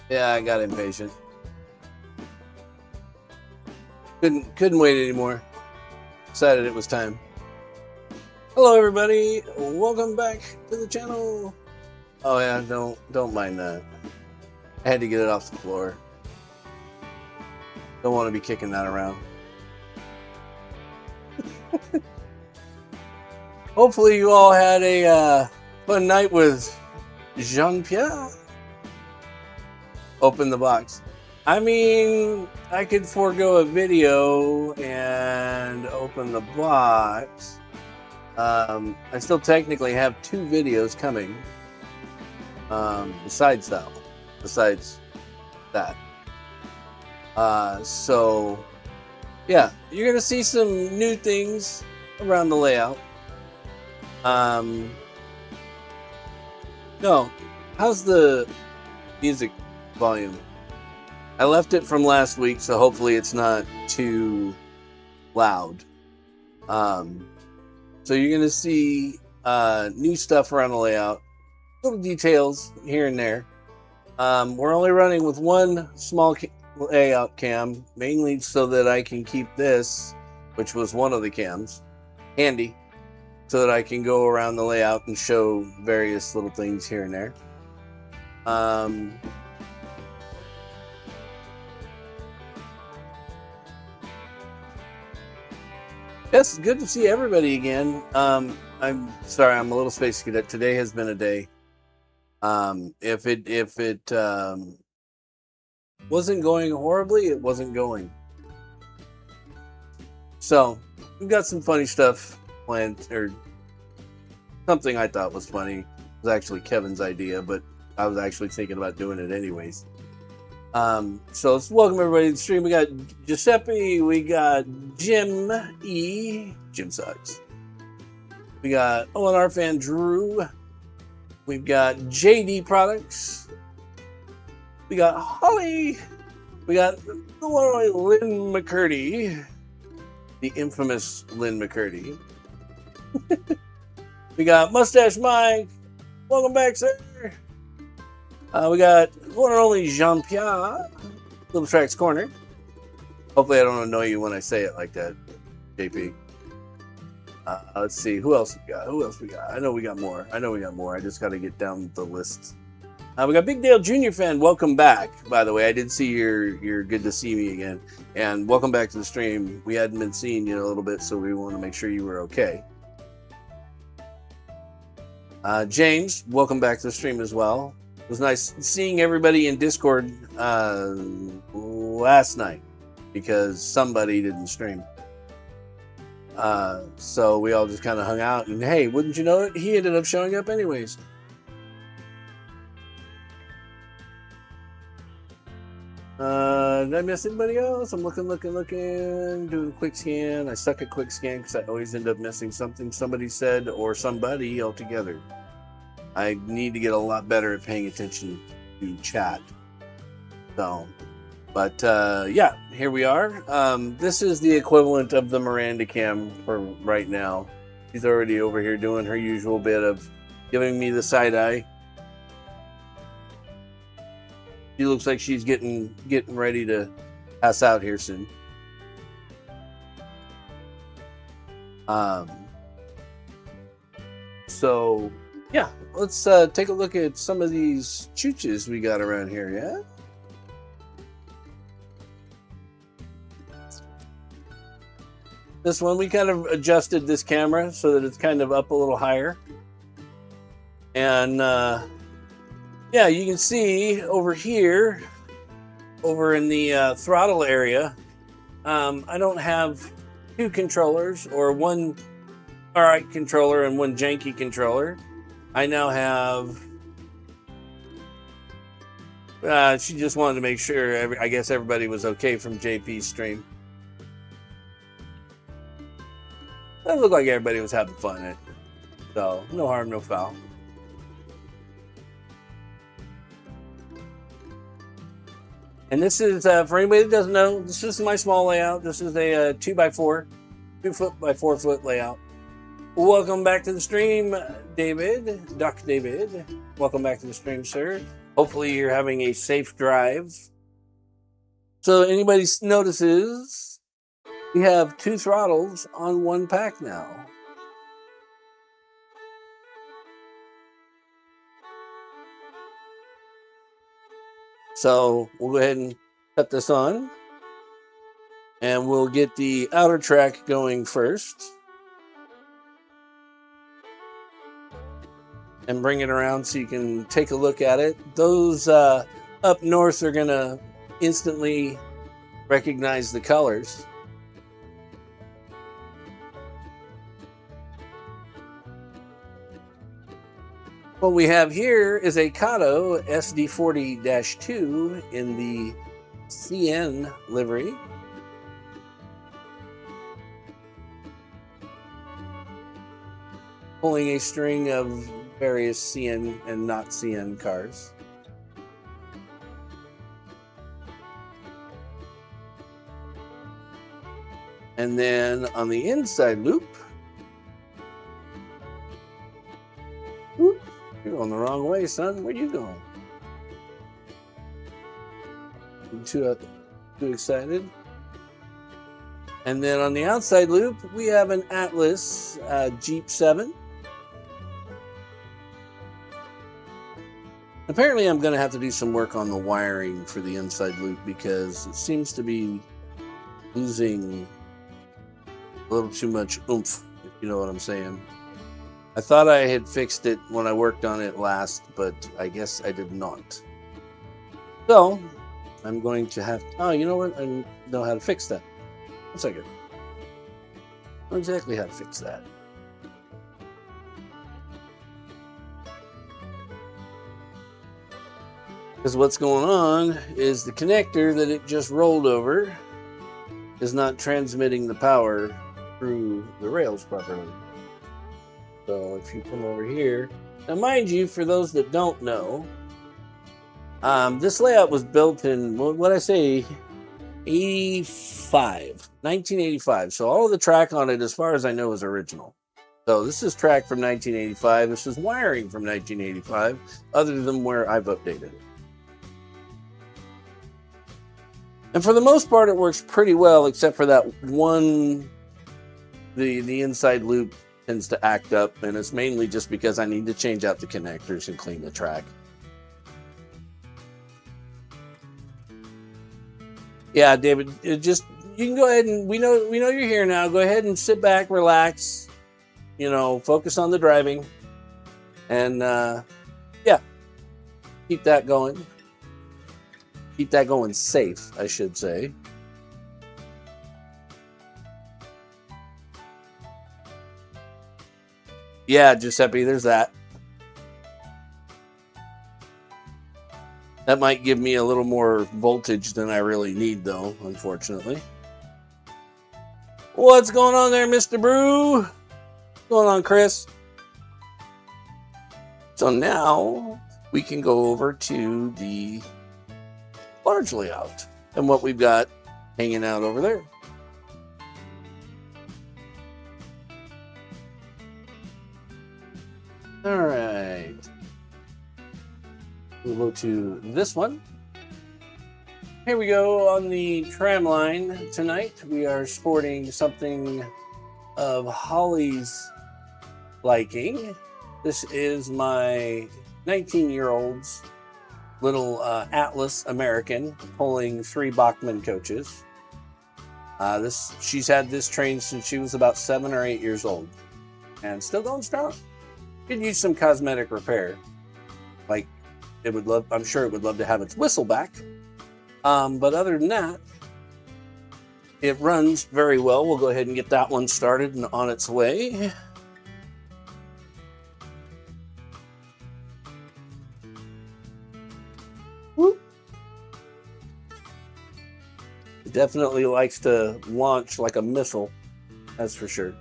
Yeah, I got impatient. Couldn't wait anymore. Decided it was time. Hello, everybody. Welcome back to the channel. Oh yeah, don't mind that. I had to get it off the floor. Don't want to be kicking that around. Hopefully, you all had a fun night with Jean-Pierre. Open the box. I mean, I could forego a video and open the box. I still technically have 2 videos coming. Besides that. So, yeah, you're gonna see some new things around the layout. No, how's the music volume? I left it from last week, so hopefully it's not too loud. So you're gonna see new stuff around the layout, little details here and there. We're only running with one small layout cam, mainly so that I can keep this, which was one of the cams, handy, so that I can go around the layout and show various little things here and there. Yes, good to see everybody again. I'm sorry, I'm a little space cadet. Today has been a day. If it wasn't going horribly, it wasn't going. So we've got some funny stuff planned, or something I thought was funny. It was actually Kevin's idea, but I was actually thinking about doing it anyways. So let's welcome everybody to the stream. We got Giuseppe, we got Jim E. Jim sucks. We got ONR fan Drew. We've got JD Products. We got Holly. We got the one and only Lynn McCurdy. The infamous Lynn McCurdy. We got Mustache Mike. Welcome back, sir. We got one and only Jean-Pierre, Little Tracks Corner. Hopefully I don't annoy you when I say it like that, JP. Let's see, who else we got? I know we got more. I just got to get down the list. We got Big Dale Jr. fan. Welcome back, by the way. I did see you're good to see me again. And welcome back to the stream. We hadn't been seeing you in a little bit, so we want to make sure you were okay. James, welcome back to the stream as well. It was nice seeing everybody in Discord last night because somebody didn't stream. So we all just kind of hung out, and hey, wouldn't you know it, he ended up showing up anyways. Did I miss anybody else? I'm looking, doing a quick scan. I suck at quick scan because I always end up missing something somebody said or somebody altogether. I need to get a lot better at paying attention to chat. So, but yeah, here we are. This is the equivalent of the Miranda cam for right now. She's already over here doing her usual bit of giving me the side eye. She looks like she's getting ready to pass out here soon. So yeah, let's take a look at some of these chooches we got around here, yeah? This one, we kind of adjusted this camera so that it's kind of up a little higher. And yeah, you can see over here, over in the throttle area, I don't have 2 controllers, or one alright controller and one janky controller. I now have, she just wanted to make sure, I guess everybody was okay from JP's stream. It looked like everybody was having fun in it. So, no harm, no foul. And this is, for anybody that doesn't know, this is my small layout. This is a 2x4, 2 foot by 4 foot layout. Welcome back to the stream, David. Duck David. Welcome back to the stream, sir. Hopefully you're having a safe drive. So anybody notices, we have 2 throttles on 1 pack now. So we'll go ahead and cut this on. And we'll get the outer track going first. And bring it around so you can take a look at it. Those up north are going to instantly recognize the colors. What we have here is a Kato SD40-2 in the CN livery. Pulling a string of various CN and not CN cars. And then on the inside loop, whoop, you're going the wrong way, son. Where you going? Too excited. And then on the outside loop, we have an Atlas Jeep 7. Apparently, I'm going to have to do some work on the wiring for the inside loop because it seems to be losing a little too much oomph, if you know what I'm saying. I thought I had fixed it when I worked on it last, but I guess I did not. So, I'm going to have to, oh, you know what? I know how to fix that. 1 second. I know exactly how to fix that. Because what's going on is the connector that it just rolled over is not transmitting the power through the rails properly. So if you come over here, now mind you, for those that don't know, this layout was built in, what I say, 1985. So all of the track on it, as far as I know, is original. So this is track from 1985. This is wiring from 1985, other than where I've updated it. And for the most part, it works pretty well, except for that one, the inside loop tends to act up, and it's mainly just because I need to change out the connectors and clean the track. Yeah, David, you can go ahead and we know you're here now. Go ahead and sit back, relax, focus on the driving, and yeah, keep that going. Keep that going safe, I should say. Yeah, Giuseppe, there's that. That might give me a little more voltage than I really need, though, unfortunately. What's going on there, Mr. Brew? What's going on, Chris? So now we can go over to the large layout and what we've got hanging out over there. All right. We'll go to this one. Here we go on the tram line tonight. We are sporting something of Holly's liking. This is my 19-year-old's little Atlas American pulling 3 Bachmann coaches. She's had this train since she was about 7 or 8 years old, and still going strong. Could use some cosmetic repair. Like I'm sure it would love to have its whistle back. But other than that, it runs very well. We'll go ahead and get that one started and on its way. Whoop. It definitely likes to launch like a missile, that's for sure.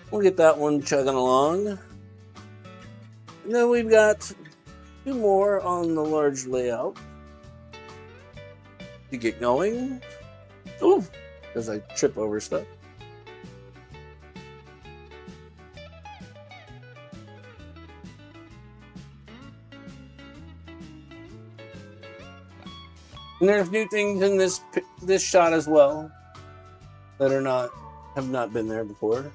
We'll get that one chugging along. And then we've got 2 more on the large layout to get going. Ooh, as I trip over stuff. And there's new things in this shot as well that have not been there before.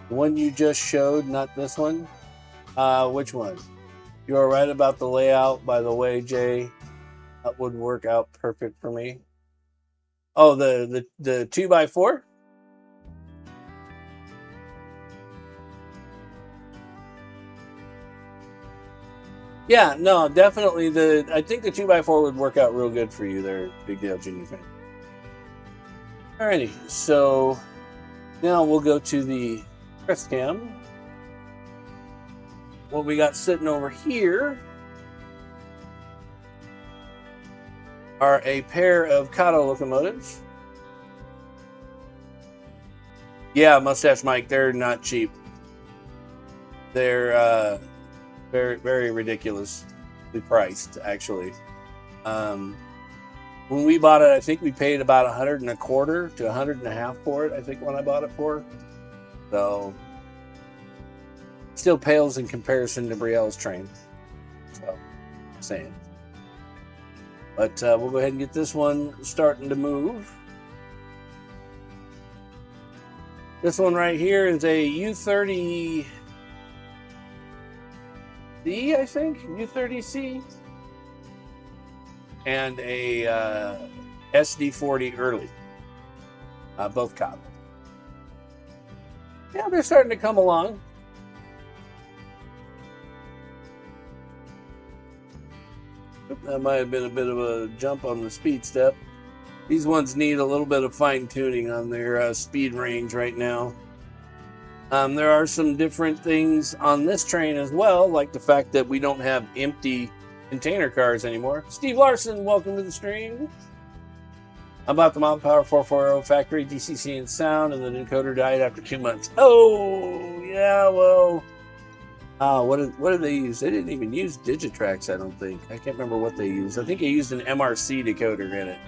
The one you just showed, not this one. Which one? You are right about the layout, by the way, Jay. That would work out perfect for me. Oh, the 2x4? Yeah, no, definitely. I think the 2x4 would work out real good for you there, Big Dale Junior fan. Alrighty, so now we'll go to the press cam. What we got sitting over here are a pair of Kato locomotives. Yeah, Mustache Mike, they're not cheap. They're very, very ridiculously priced, actually. When we bought it, I think we paid about $125 to $150 for it, I think, when I bought it for. So, still pales in comparison to Brielle's train. So, saying. But we'll go ahead and get this one starting to move. This one right here is a U30C, I think, U30C, and a SD40 early, both cop. Yeah, they're starting to come along. That might have been a bit of a jump on the speed step. These ones need a little bit of fine tuning on their speed range right now. There are some different things on this train as well, like the fact that we don't have empty container cars anymore. Steve Larson, welcome to the stream. About the Model Power 440 factory DCC and sound, and the decoder died after 2 months. Oh, yeah, well, what did they use? They didn't even use Digitrax, I don't think. I can't remember what they used. I think they used an MRC decoder in it.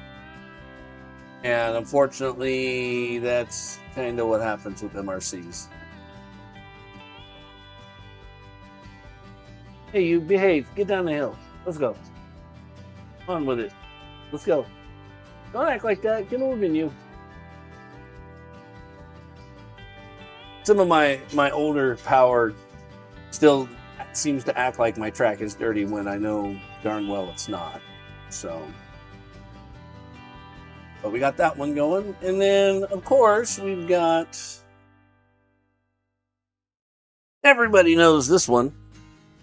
And unfortunately, that's kind of what happens with MRCs. Hey, you behave. Get down the hill. Let's go. On with it. Let's go. Don't act like that. Get moving, you. Some of my older power still seems to act like my track is dirty when I know darn well it's not. So, but we got that one going. And then, of course, we've got... Everybody knows this one.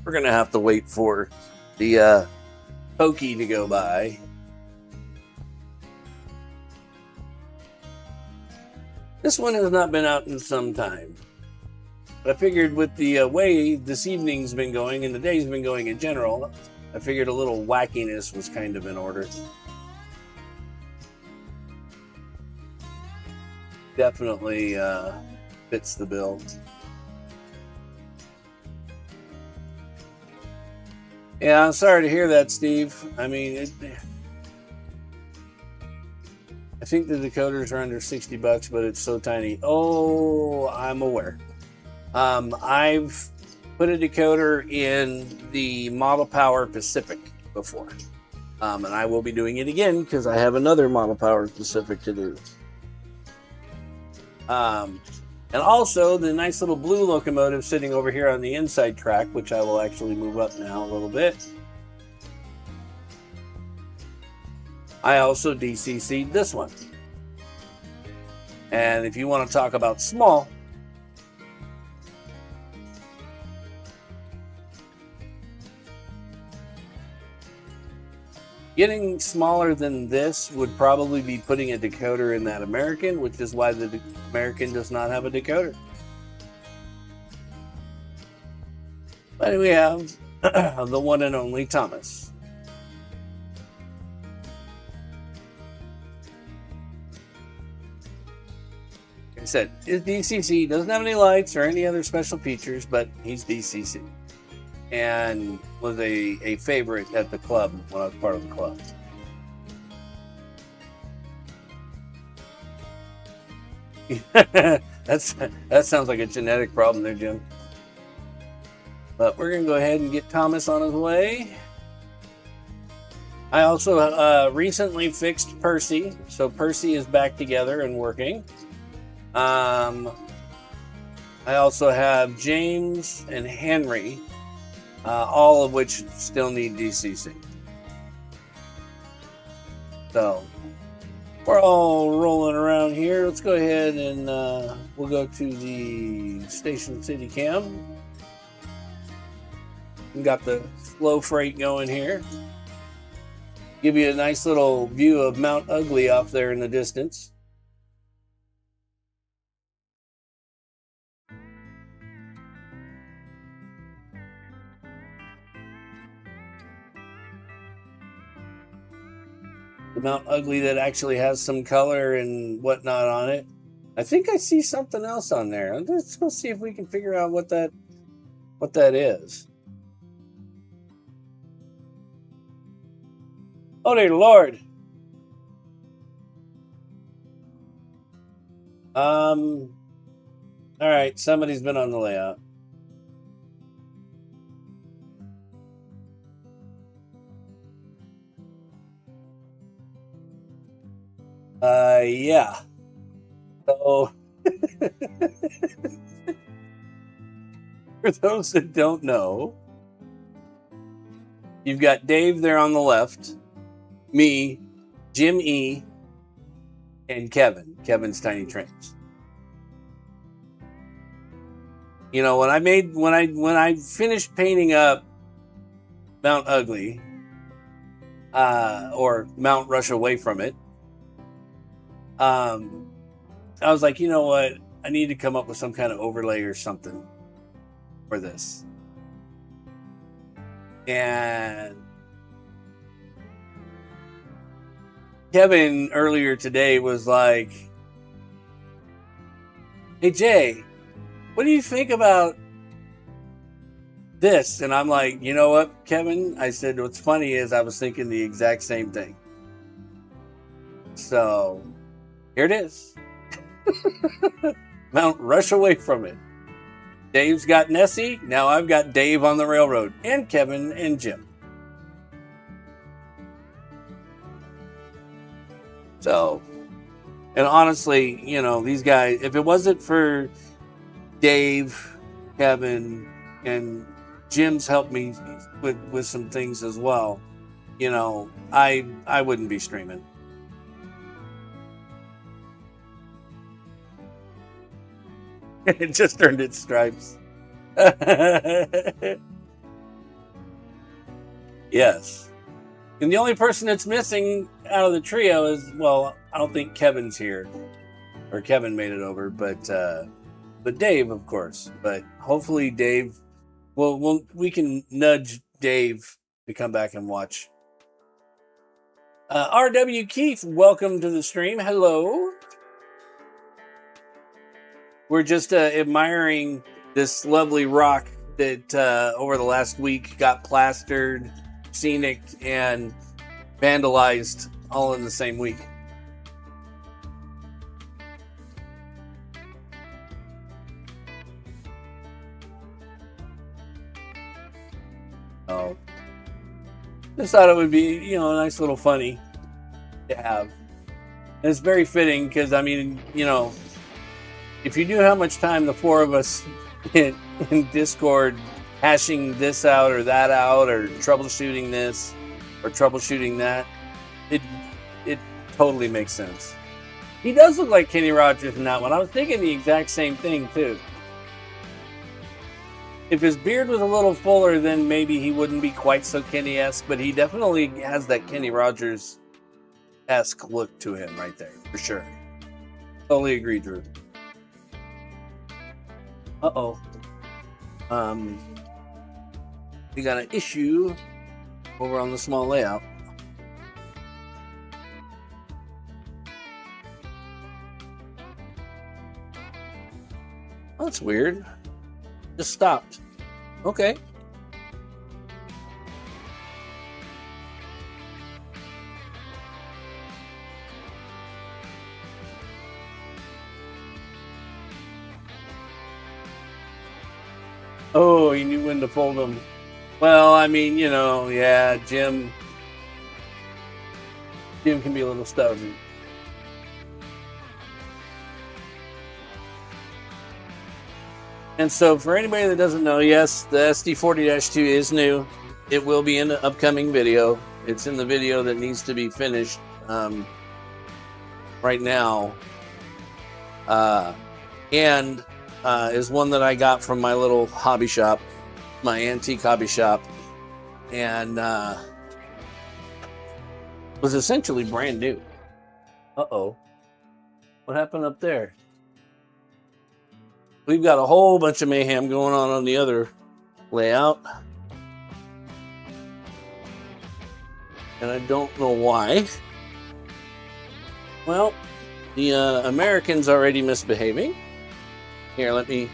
We're going to have to wait for the Pokey to go by. This one has not been out in some time. But I figured with the way this evening's been going and the day's been going in general, I figured a little wackiness was kind of in order. Definitely fits the bill. Yeah, I'm sorry to hear that, Steve. I mean, I think the decoders are under $60, but it's so tiny. Oh, I'm aware. I've put a decoder in the Model Power Pacific before. And I will be doing it again because I have another Model Power Pacific to do. And also the nice little blue locomotive sitting over here on the inside track, which I will actually move up now a little bit. I also DCC'd this one. And if you want to talk about small, getting smaller than this would probably be putting a decoder in that American, which is why the American does not have a decoder. But we have the one and only Thomas. Like I said, his DCC doesn't have any lights or any other special features, but he's DCC. And was a favorite at the club when I was part of the club. That sounds like a genetic problem there, Jim. But we're gonna go ahead and get Thomas on his way. I also recently fixed Percy, so Percy is back together and working. I also have James and Henry, all of which still need DCC. So we're all rolling around here. Let's go ahead and we'll go to the Station City Cam. We got the slow freight going here. Give you a nice little view of Mount Ugly off there in the distance. The Mount Ugly that actually has some color and whatnot on it. I think I see something else on there. Let's go see if we can figure out what that is. Oh dear Lord. All right, somebody's been on the layout. Yeah. So for those that don't know, you've got Dave there on the left, me, Jim E, and Kevin's Tiny Trains. You know, when I finished painting up Mount Ugly, or Mount Rush Away from it, I was like, you know what? I need to come up with some kind of overlay or something for this. And Kevin earlier today was like, hey Jay, what do you think about this? And I'm like, you know what, Kevin? I said, what's funny is I was thinking the exact same thing. So here it is. Mount Rush Away from it. Dave's got Nessie. Now I've got Dave on the railroad, and Kevin and Jim. So, and honestly, you know, these guys, if it wasn't for Dave, Kevin, and Jim's helped me with some things as well, you know, I wouldn't be streaming. It just turned its stripes. Yes. And the only person that's missing out of the trio is, well, I don't think Kevin's here. Or Kevin made it over, but Dave, of course. But hopefully Dave, we can nudge Dave to come back and watch. R.W. Keith, welcome to the stream. Hello. We're just admiring this lovely rock that over the last week got plastered, scenic, and vandalized all in the same week. Oh, just thought it would be, you know, a nice little funny to have. And it's very fitting because, I mean, you know, if you knew how much time the four of us in Discord hashing this out or that out or troubleshooting this or troubleshooting that, it totally makes sense. He does look like Kenny Rogers in that one. I was thinking the exact same thing too. If his beard was a little fuller, then maybe he wouldn't be quite so Kenny-esque, but he definitely has that Kenny Rogers-esque look to him right there, for sure. Totally agree, Drew. Uh-oh. We got an issue over on the small layout. Oh, that's weird. Just stopped. Okay. Oh, he knew when to fold them. Well, I mean, you know, yeah, Jim can be a little stubborn. And so, for anybody that doesn't know, yes, the SD40-2 is new. It will be in the upcoming video. It's in the video that needs to be finished right now. And is one that I got from my little hobby shop, my antique hobby shop. And was essentially brand new. Uh-oh. What happened up there? We've got a whole bunch of mayhem going on the other layout. And I don't know why. Well, the American's already misbehaving. Here, let me...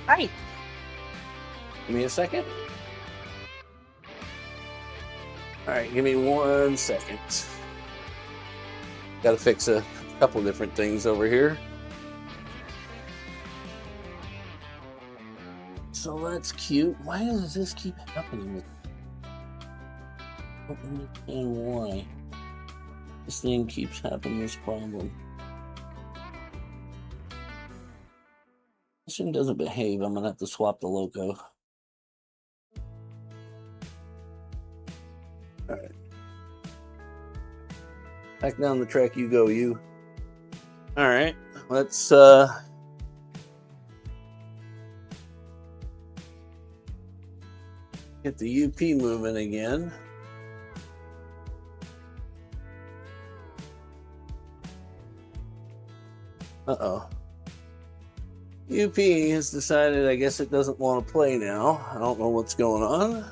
Hi! Give me a second. Alright, give me 1 second. Gotta fix a couple different things over here. So that's cute. Why does this keep happening? I don't understand why this thing keeps having this problem. This thing doesn't behave. I'm gonna have to swap the logo. Alright. Back down the track you go, you. Alright, let's get the UP moving again. Uh-oh. UP has decided, I guess it doesn't want to play now. I don't know what's going on.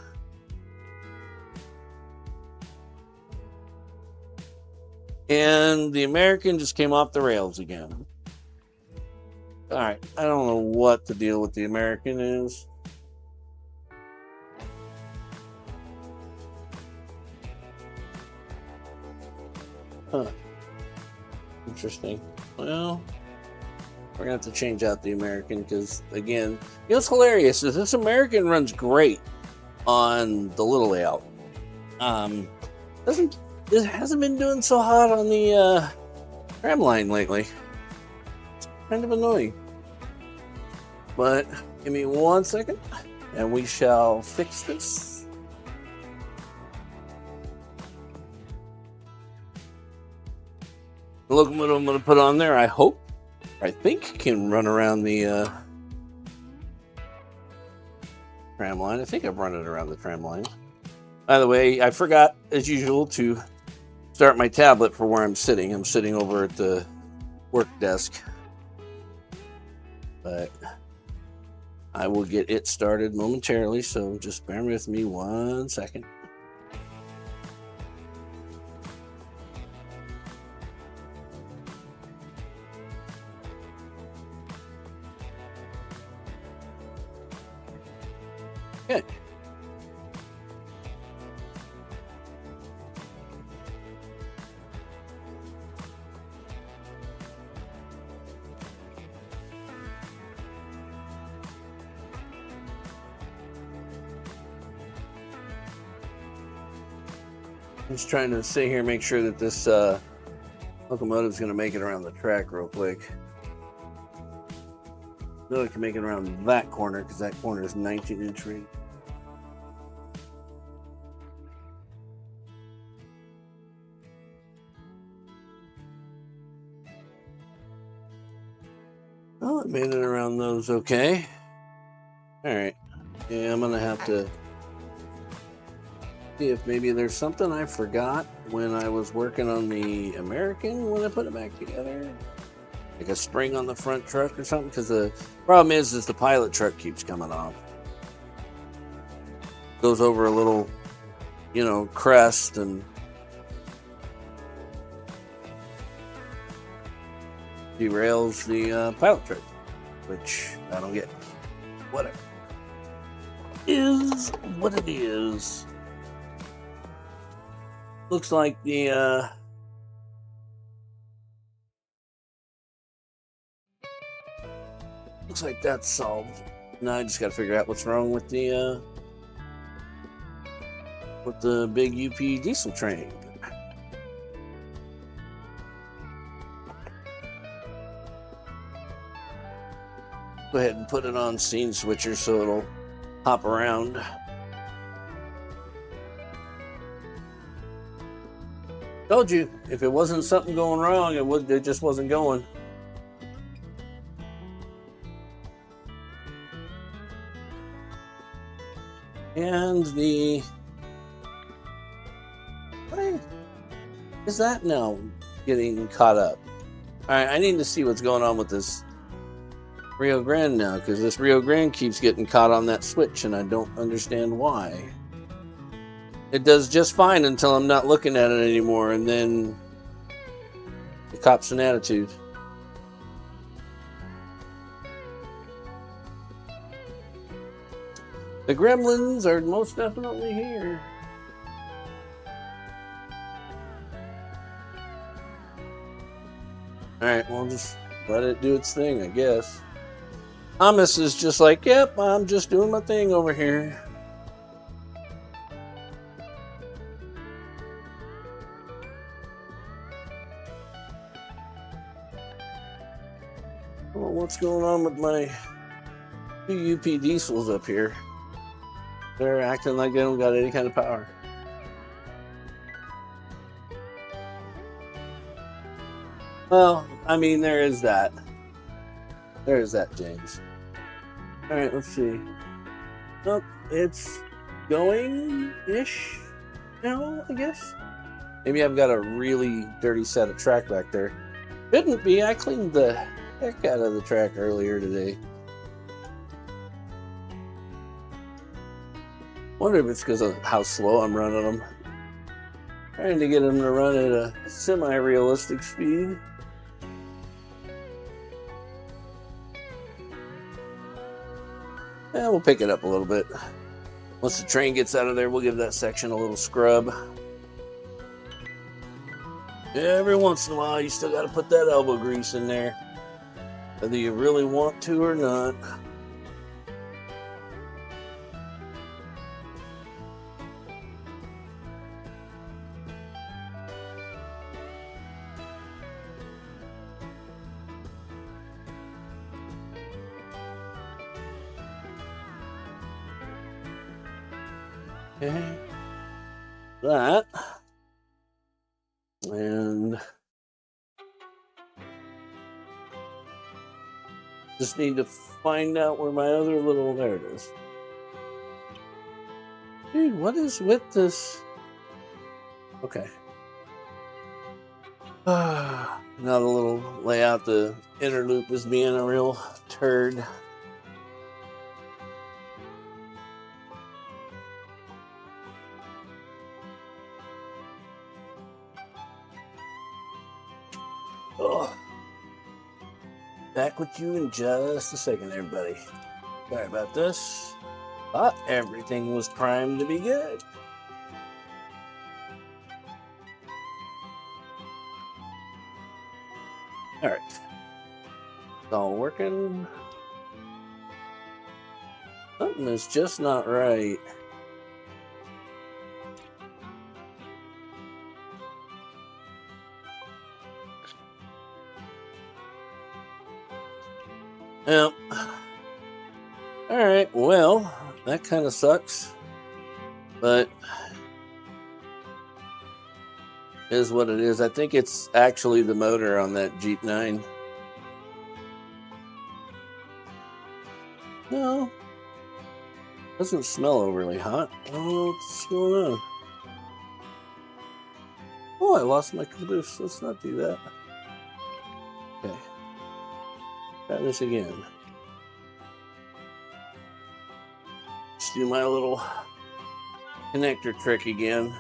And the American just came off the rails again. Alright, I don't know what the deal with the American is. Huh. Interesting. Well, we're going to have to change out the American because, again, you know what's hilarious is this American runs great on the little layout. It hasn't been doing so hot on the tram line lately. It's kind of annoying. But give me 1 second and we shall fix this. The locomotive I'm going to put on there, I think can run around the tram line. I think I've run it around the tram line. By the way, I forgot, as usual, to start my tablet for where I'm sitting. I'm sitting over at the work desk. But I will get it started momentarily, so just bear with me 1 second. Okay. Just trying to sit here and make sure that this locomotive is going to make it around the track real quick. No, I can make it around that corner because that corner is 19-inch ring. Oh, I made it around those okay. Alright. Yeah, I'm going to have to see if maybe there's something I forgot when I was working on the American when I put it back together. Like a spring on the front truck or something, because the problem is the pilot truck keeps coming off. Goes over a little, you know, crest and derails the pilot truck, which I don't get. Whatever. Is what it is. Looks like the looks like that's solved Now I just got to figure out what's wrong with the big UP diesel train. Go ahead and put it on scene switcher so it'll hop around. Told you, if it wasn't something going wrong, it just wasn't going. And why is that now getting caught up? All right, I need to see what's going on with this Rio Grande now, because this Rio Grande keeps getting caught on that switch, and I don't understand why. It does just fine until I'm not looking at it anymore, and then it cops an attitude. The gremlins are most definitely here. Alright, well, just let it do its thing, I guess. Thomas is just like, yep, I'm just doing my thing over here. Well, what's going on with my two UP diesels up here? They're acting like they don't got any kind of power. Well, I mean, there is that. There is that, James. All right, let's see. Well, it's going-ish now, I guess. Maybe I've got a really dirty set of track back there. Shouldn't be. I cleaned the heck out of the track earlier today. Wonder if it's because of how slow I'm running them. Trying to get them to run at a semi-realistic speed. Yeah, we'll pick it up a little bit. Once the train gets out of there, we'll give that section a little scrub. Every once in a while, you still got to put that elbow grease in there, whether you really want to or not. Okay, that, and just need to find out where my other little, there it is. Dude, what is with this? Okay. Now the little layout, the inner loop is being a real turd. Oh. Back with you in just a second, everybody. Sorry about this. Thought everything was primed to be good. All right. It's all working. Something is just not right. Yep. All right, well, that kind of sucks, but is what it is. I think it's actually the motor on that Jeep 9. No, doesn't smell overly hot. I don't know what's going on. Oh, I lost my caboose. Let's not do that. Okay. Try this again. Let's do my little connector trick again.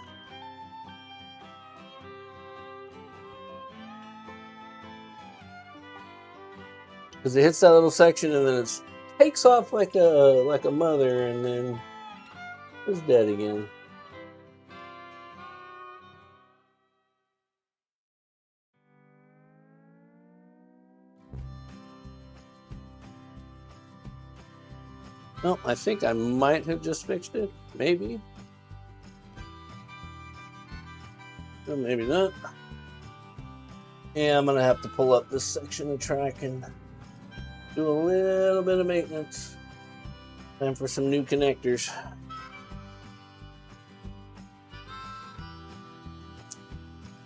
Because it hits that little section and then it takes off like a mother and then it's dead again. Well, I think I might have just fixed it. Maybe. Or maybe not. Yeah, I'm going to have to pull up this section of track and do a little bit of maintenance. Time for some new connectors.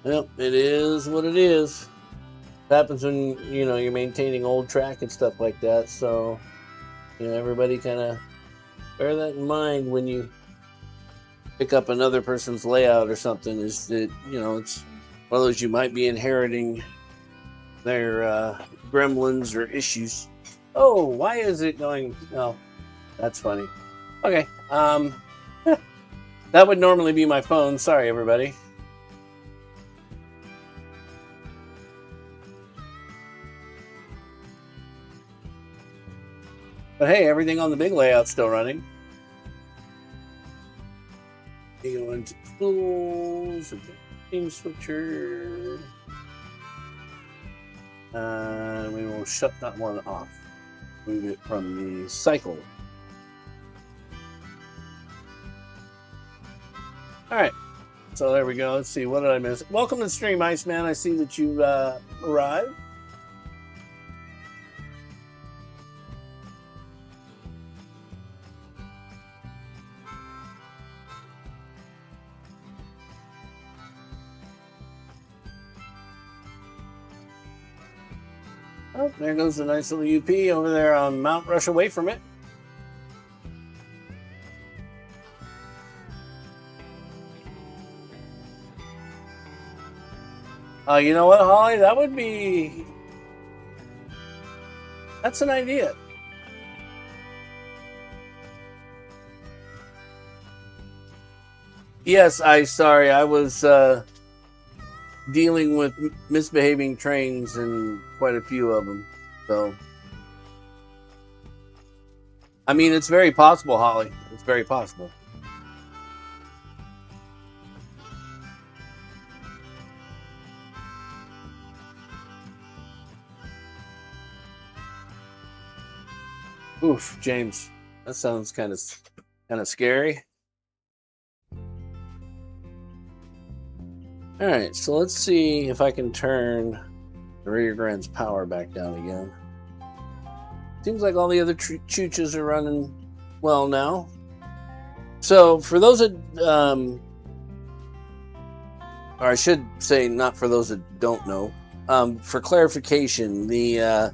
Well, it is what it is. It happens when, you're maintaining old track and stuff like that. So, everybody kind of bear that in mind when you pick up another person's layout or something. Is that, it's one of those, you might be inheriting their gremlins or issues. Oh, why is it going? Oh, that's funny. Okay. That would normally be my phone. Sorry, everybody. But hey, everything on the big layout's still running. You go into tools, theme switcher. And we will shut that one off. Move it from the cycle. Alright. So there we go. Let's see. What did I miss? Welcome to the stream, Iceman. I see that you've arrived. Oh, there goes the nice little UP over there on Mount Rush away from it. You know what, Holly? That's an idea. Yes, sorry. I was dealing with misbehaving trains and quite a few of them. So, I mean, it's very possible, Holly. It's very possible. Oof, James, that sounds kind of scary. All right, so let's see if I can turn the rear grand's power back down again. Seems like all the other chooches are running well now. So for those that, or I should say not for those that don't know, for clarification, the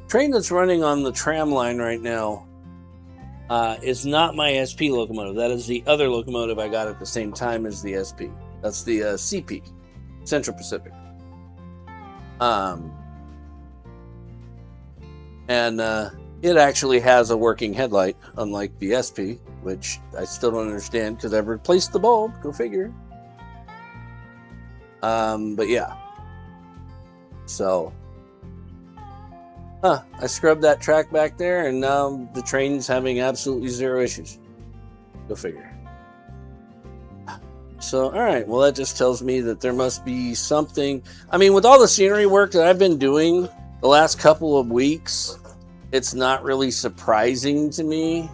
train that's running on the tram line right now is not my SP locomotive. That is the other locomotive I got at the same time as the SP. That's the CP, Central Pacific. And it actually has a working headlight, unlike the SP, which I still don't understand because I've replaced the bulb. Go figure. But yeah. So, I scrubbed that track back there, and now the train's having absolutely zero issues. Go figure. So, all right. Well, that just tells me that there must be something. I mean, with all the scenery work that I've been doing the last couple of weeks, it's not really surprising to me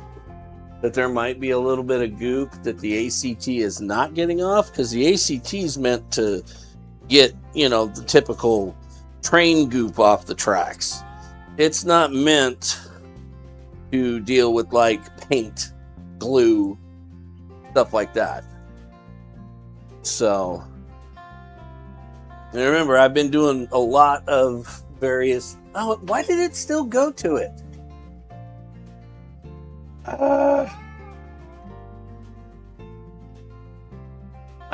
that there might be a little bit of goop that the ACT is not getting off, because the ACT is meant to get, the typical train goop off the tracks. It's not meant to deal with like paint, glue, stuff like that. So, and remember, I've been doing a lot of various. Oh, why did it still go to it? Why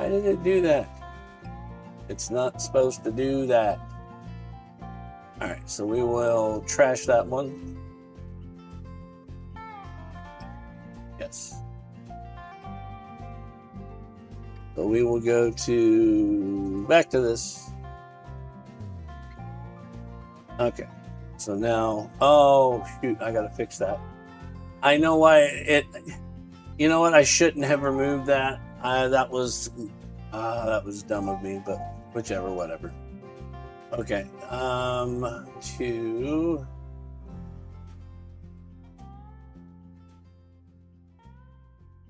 did it do that? It's not supposed to do that. All right, so we will trash that one. Yes. So we will go back to this. Okay. So now, oh shoot, I gotta fix that. I know why you know what? I shouldn't have removed that. That was dumb of me, but whichever, whatever. Okay.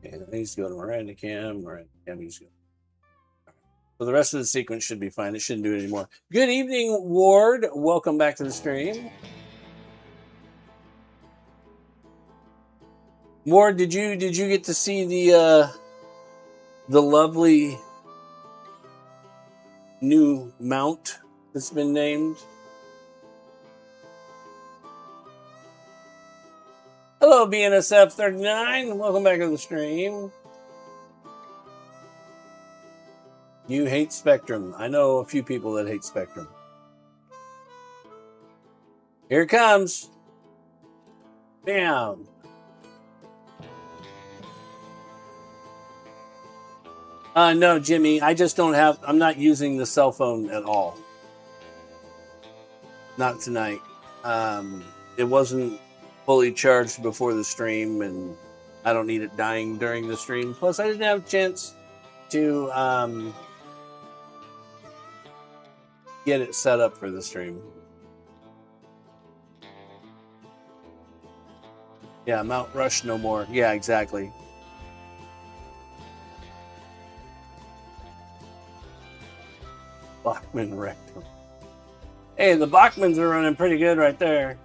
And he's going to Miranda Cam. He's going. So the rest of the sequence should be fine. It shouldn't do it anymore. Good evening, Ward. Welcome back to the stream. Ward, did you get to see the lovely new mount that's been named? Hello, BNSF 39. Welcome back to the stream. You hate Spectrum. I know a few people that hate Spectrum. Here it comes. Bam. No, Jimmy, I just don't have, I'm not using the cell phone at all. Not tonight. It wasn't fully charged before the stream, and I don't need it dying during the stream. Plus, I didn't have a chance to get it set up for the stream. Yeah, Mount Rush no more. Yeah, exactly. Bachman rectum. Hey, the Bachmans are running pretty good right there.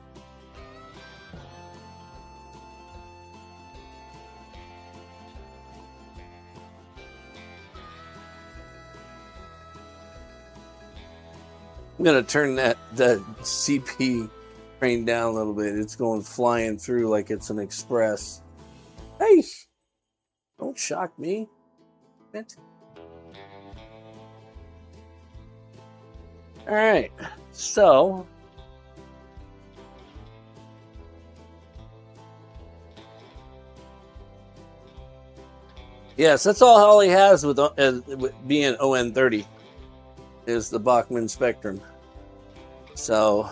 I'm gonna turn that CP train down a little bit. It's going flying through like it's an express. Hey, don't shock me. All right, so yes, that's all Holly has with being ON30 is the Bachman Spectrum. So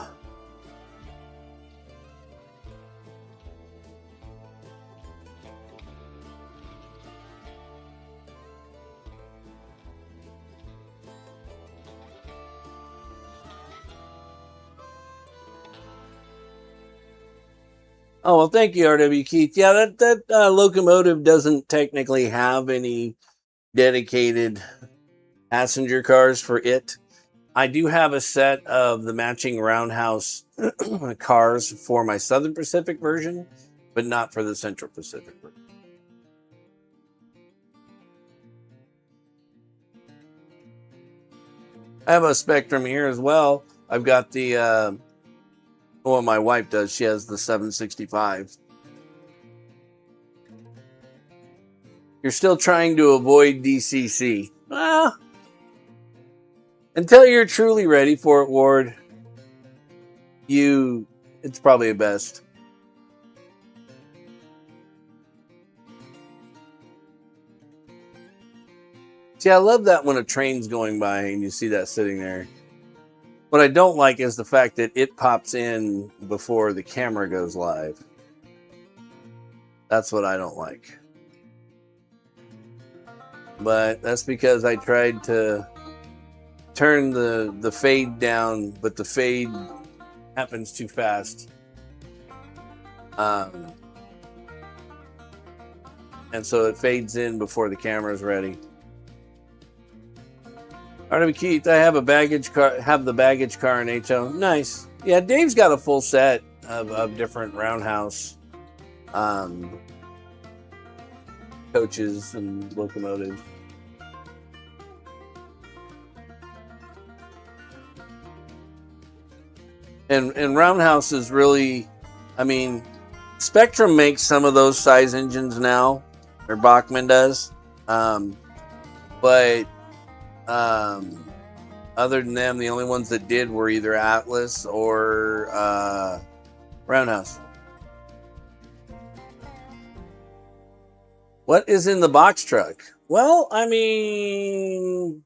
oh, well, thank you, RW Keith. Yeah, that locomotive doesn't technically have any dedicated passenger cars for it. I do have a set of the matching roundhouse cars for my Southern Pacific version, but not for the Central Pacific version. I have a Spectrum here as well. I've got the well, my wife does. She has the 765. You're still trying to avoid DCC. Well, until you're truly ready for it, Ward, it's probably best. See, I love that when a train's going by and you see that sitting there. What I don't like is the fact that it pops in before the camera goes live. That's what I don't like. But that's because I tried to turn the fade down, but the fade happens too fast. And so it fades in before the camera's ready. RW Keith, I have a baggage car. Have the baggage car in HO. Nice. Yeah, Dave's got a full set of different roundhouse coaches and locomotives. And roundhouse is really, I mean, Spectrum makes some of those size engines now, or Bachman does, but other than them, the only ones that did were either Atlas or Roundhouse. What is in the box truck? Well, I mean,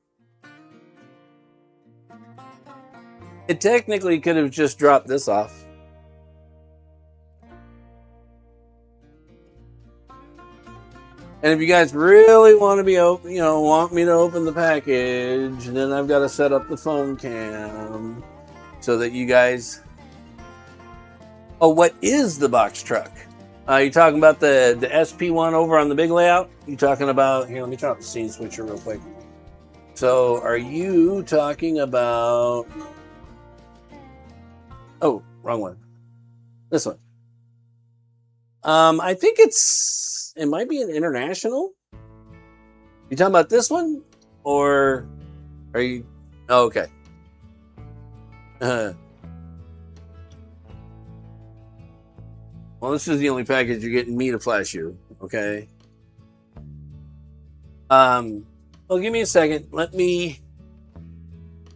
it technically could have just dropped this off. And if you guys really want to be open, want me to open the package, then I've got to set up the phone cam so that you guys. Oh, what is the box truck? You talking about the SP one over on the big layout? You talking about here? Let me turn off the scene switcher real quick. So, are you talking about? Oh, wrong one. This one. I think it might be an international. You talking about this one, or are you? Oh, okay. Well, this is the only package you're getting me to flash you. Okay. Well, give me a second. Let me.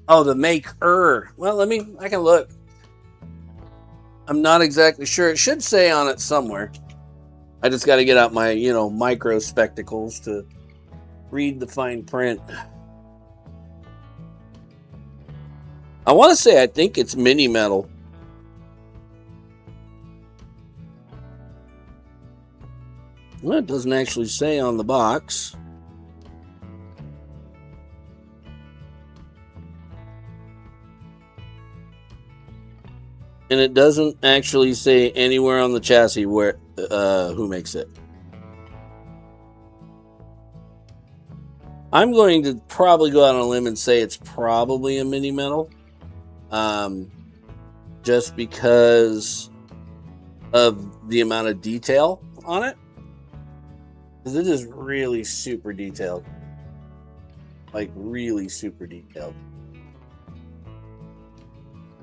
Oh, the maker. Well, I can look. I'm not exactly sure. It should say on it somewhere. I just got to get out my, micro spectacles to read the fine print. I want to say I think it's mini metal. Well, it doesn't actually say on the box. And it doesn't actually say anywhere on the chassis where who makes it. I'm going to probably go out on a limb and say it's probably a mini metal. Just because of the amount of detail on it. Because it is really super detailed. Like, really super detailed.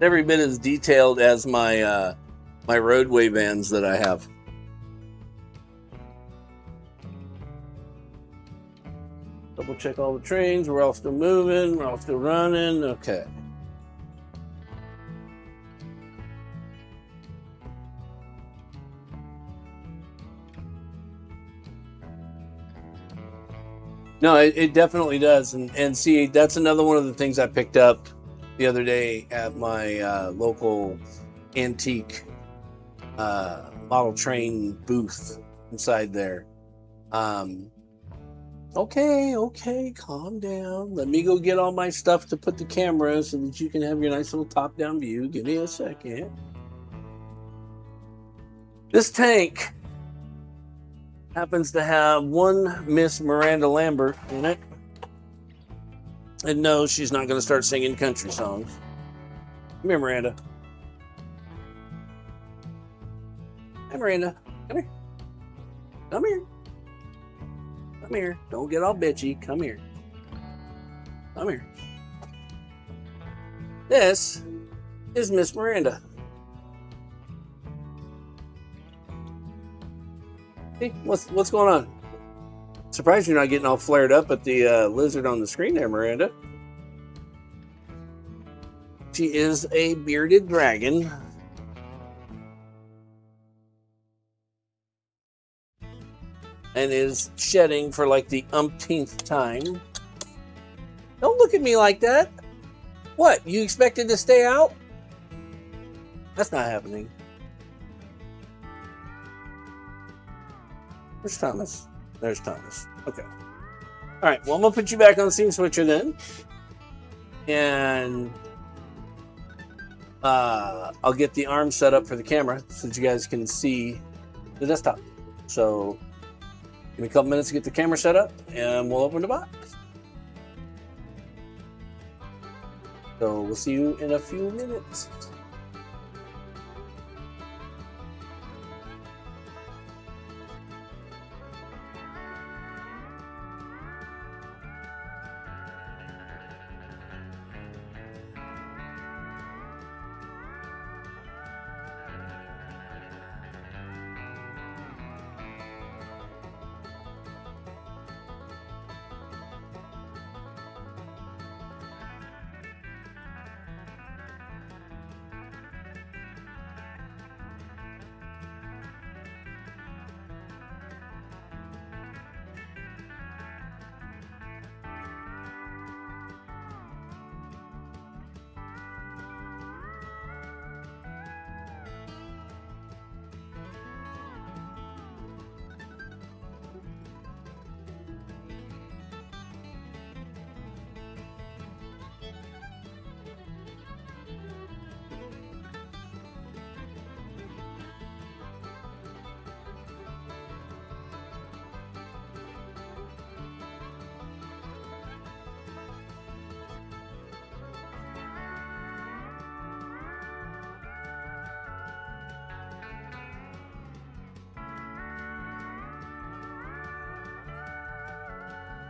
Every bit as detailed as my my roadway vans that I have. Double check all the trains. We're all still moving. We're all still running. Okay. No, it definitely does. And see, that's another one of the things I picked up the other day at my local antique model train booth inside there. Okay, calm down. Let me go get all my stuff to put the camera so that you can have your nice little top-down view. Give me a second. This tank happens to have one Miss Miranda Lambert in it. And no, she's not going to start singing country songs. Come here, Miranda. Hi, Miranda. Come here. Come here. Come here. Don't get all bitchy. Come here. Come here. This is Miss Miranda. Hey, what's going on? Surprised you're not getting all flared up at the lizard on the screen there, Miranda. She is a bearded dragon. And is shedding for like the umpteenth time. Don't look at me like that. What, you expected to stay out? That's not happening. Where's Thomas? There's Thomas. Okay. All right. Well, I'm going to put you back on the scene switcher then. And I'll get the arm set up for the camera so that you guys can see the desktop. So give me a couple minutes to get the camera set up and we'll open the box. So we'll see you in a few minutes.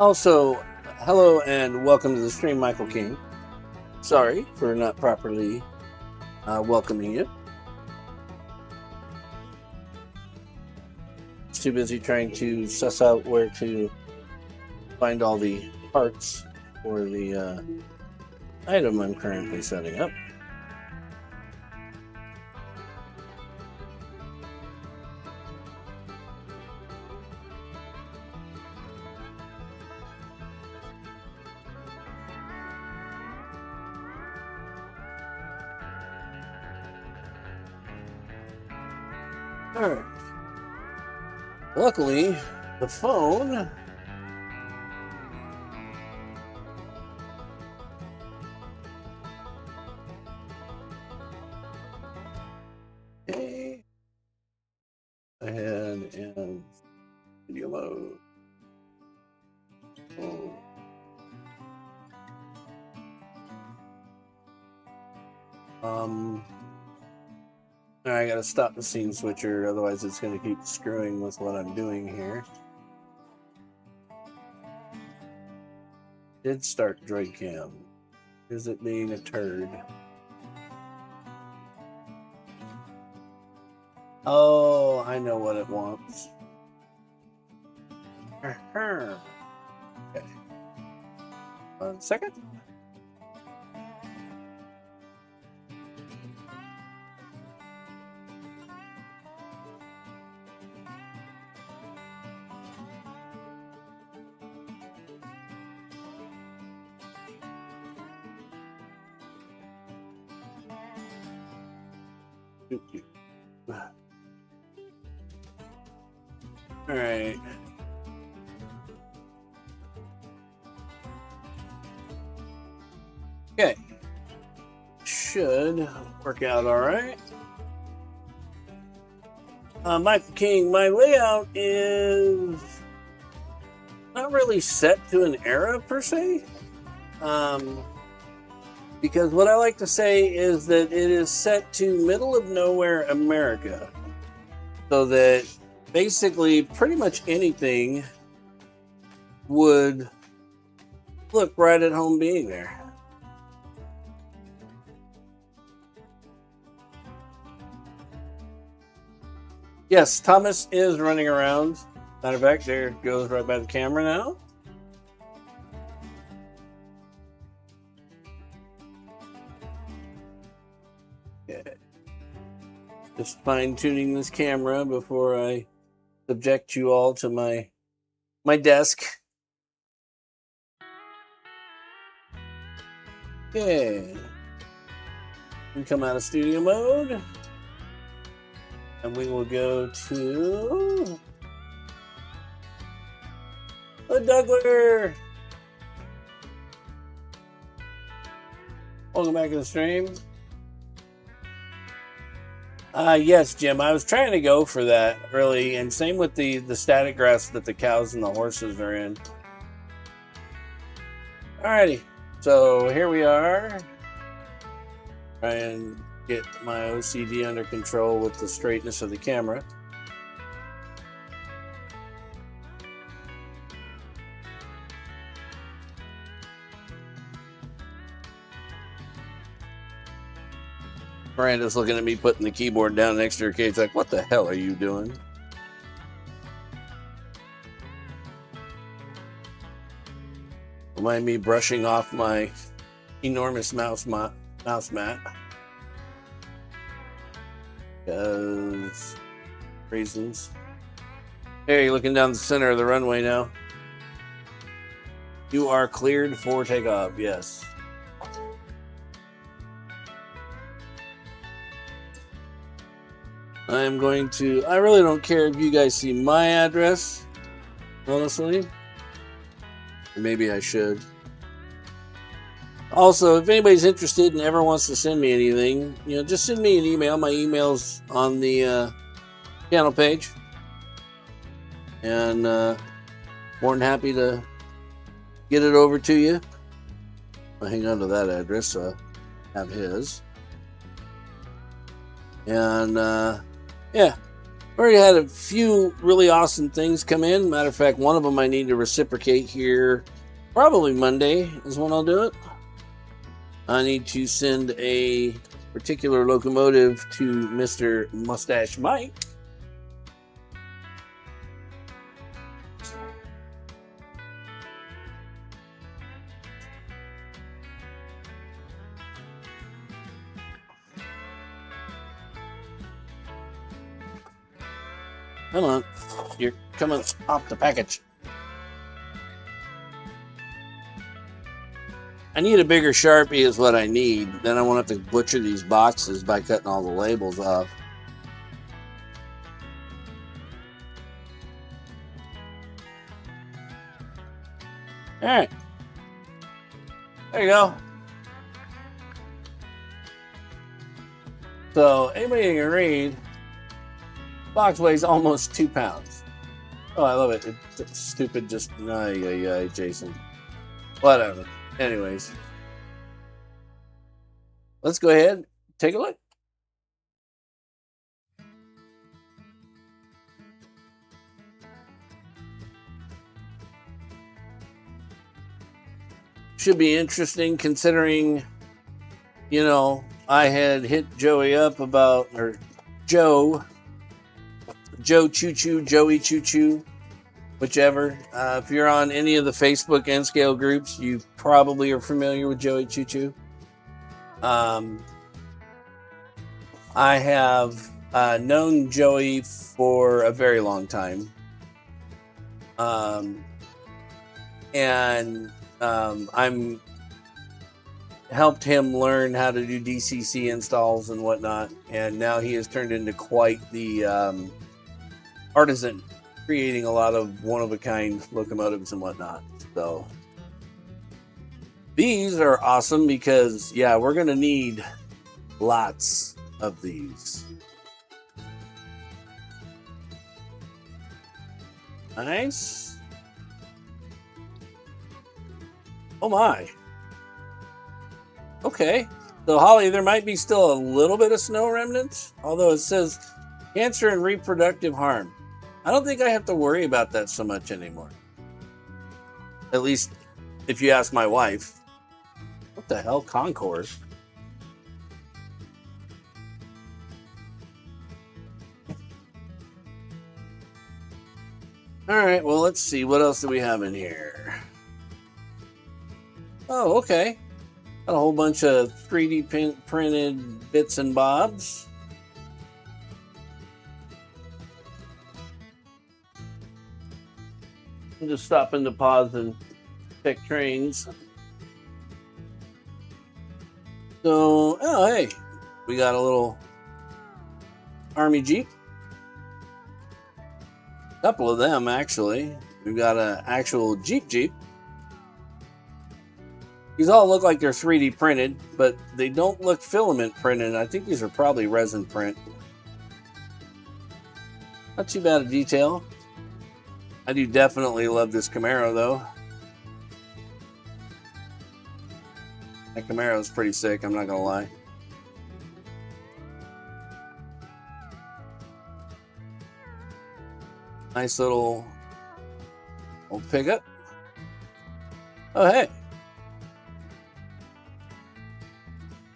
Also, hello and welcome to the stream, Michael King. Sorry for not properly welcoming you. It's too busy trying to suss out where to find all the parts for the item I'm currently setting up. Alright. Luckily, the phone okay. Ahead and video mode. Oh. I gotta stop the scene switcher, otherwise it's gonna keep screwing with what I'm doing here. Did start droid cam. Is it being a turd? Oh, I know what it wants. Okay. 1 second. All right. Okay. Should work out all right. Michael King, my layout is not really set to an era per se. Because what I like to say is that it is set to middle of nowhere America. So that basically pretty much anything would look right at home being there. Yes, Thomas is running around. Matter of fact, there goes right by the camera now. Just fine-tuning this camera before I subject you all to my desk. Okay. We come out of studio mode. And we will go to the Dougler. Welcome back to the stream. Yes, Jim, I was trying to go for that early, and same with the static grass that the cows and the horses are in. Alrighty, so here we are. Try and get my OCD under control with the straightness of the camera. Miranda's looking at me putting the keyboard down next to her cage like, what the hell are you doing? Remind me brushing off my enormous mouse mat. Because reasons. Hey, you're looking down the center of the runway now. You are cleared for takeoff, yes. I'm going to, I really don't care if you guys see my address, honestly. Or maybe I should. Also, if anybody's interested and ever wants to send me anything, just send me an email. My email's on the channel page. And more than happy to get it over to you. I'll hang on to that address so I have his. And yeah, Already had a few really awesome things come in. Matter of fact, one of them I need to reciprocate here. Probably Monday is when I'll do it. I need to send a particular locomotive to Mr. Mustache Mike. Come on, you're coming off the package. I need a bigger Sharpie is what I need. Then I won't have to butcher these boxes by cutting all the labels off. All right. There you go. So anybody who can read, box weighs almost 2 pounds. Oh, I love it. It's stupid. Just Jason. Whatever. Anyways, let's go ahead and take a look. Should be interesting considering, you know, I had hit Joey up about, or Joe Choo Choo, Joey Choo Choo, whichever. If you're on any of the Facebook N Scale groups, you probably are familiar with Joey Choo Choo. I have known Joey for a very long time. I'm helped him learn how to do DCC installs and whatnot, and now he has turned into quite the artisan, creating a lot of one-of-a-kind locomotives and whatnot. So these are awesome because, yeah, we're going to need lots of these. Nice. Oh my. Okay. So, Holly, there might be still a little bit of snow remnants, although it says cancer and reproductive harm. I don't think I have to worry about that so much anymore. At least if you ask my wife. What the hell, Concord? All right, well, let's see. What else do we have in here? Oh, okay. Got a whole bunch of 3D printed bits and bobs. I'm just stopping to pause and check trains. So, oh, hey, we got a little Army Jeep. A couple of them, actually. We've got an actual Jeep. These all look like they're 3D printed, but they don't look filament printed. I think these are probably resin print. Not too bad a detail. I do definitely love this Camaro, though. That Camaro is pretty sick, I'm not gonna lie. Nice little old pickup. Oh, hey.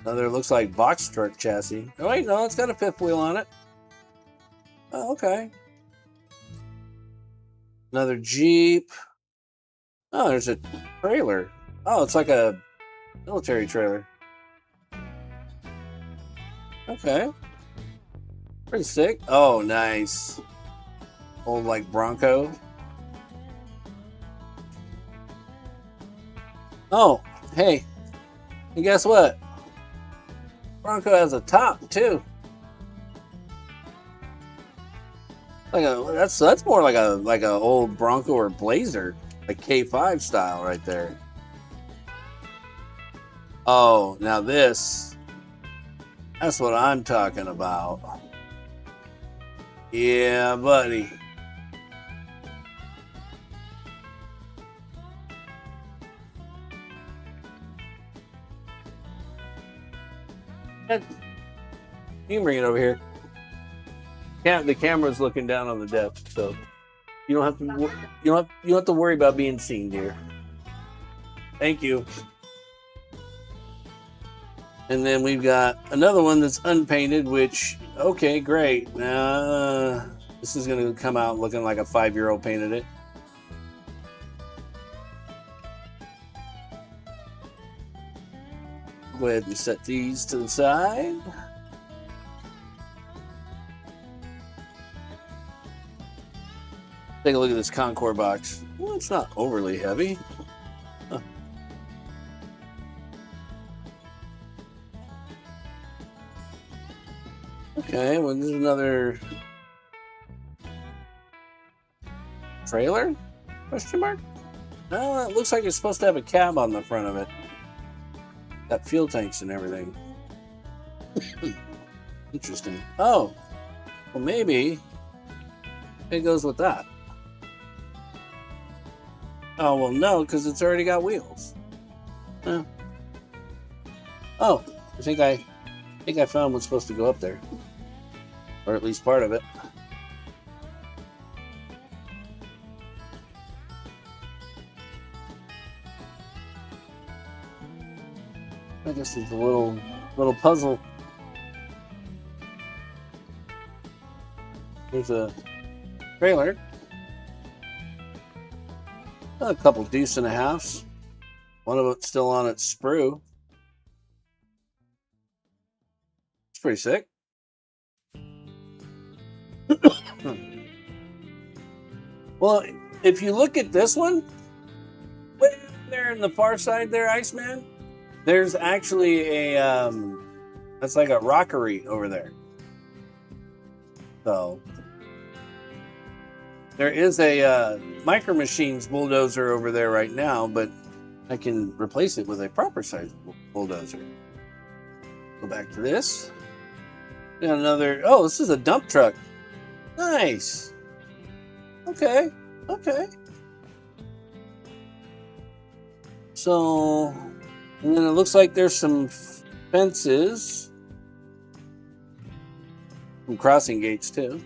Another looks like box truck chassis. Oh, wait, no, it's got a fifth wheel on it. Oh, okay. Another Jeep. Oh, there's a trailer. Oh, it's like a military trailer. Okay. Pretty sick. Oh, nice. Old, like, Bronco. Oh, hey. And guess what? Bronco has a top, too. That's more like a old Bronco or Blazer, like K5 style right there. Oh, now that's what I'm talking about. Yeah, buddy. You can bring it over here. the camera's looking down on the desk, so you don't have to you don't have to worry about being seen, dear. Thank you. And then we've got another one that's unpainted, which, okay, great. This is going to come out looking like a 5-year-old painted it. Go ahead and set these to the side. Take a look at this Concord box. Well, it's not overly heavy. Huh. Okay, well, this is another trailer? Question mark? No, it looks like it's supposed to have a cab on the front of it. Got fuel tanks and everything. Interesting. Oh, well, maybe it goes with that. Oh, well, no, because it's already got wheels. Huh. Oh, I think I found what's supposed to go up there, or at least part of it. I guess it's a little puzzle. Here's a trailer. A couple deuce and a halves. One of it's still on its sprue. It's pretty sick. Well, if you look at this one, way there in the far side there, Iceman, there's actually a that's like a rockery over there. So there is a Micro Machines bulldozer over there right now, but I can replace it with a proper size bulldozer. Go back to this. Got another. Oh, this is a dump truck. Nice. Okay. So, and then it looks like there's some fences, some crossing gates too.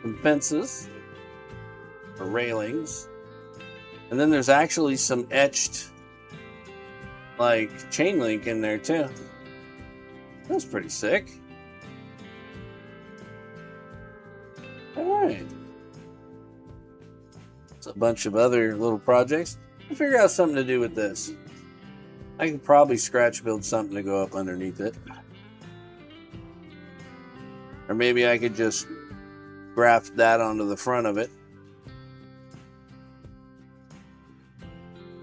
Some fences or railings, and then there's actually some etched like chain link in there too. That's pretty sick. All right, it's a bunch of other little projects. I'll figure out something to do with this. I could probably scratch build something to go up underneath it, or maybe I could just graft that onto the front of it.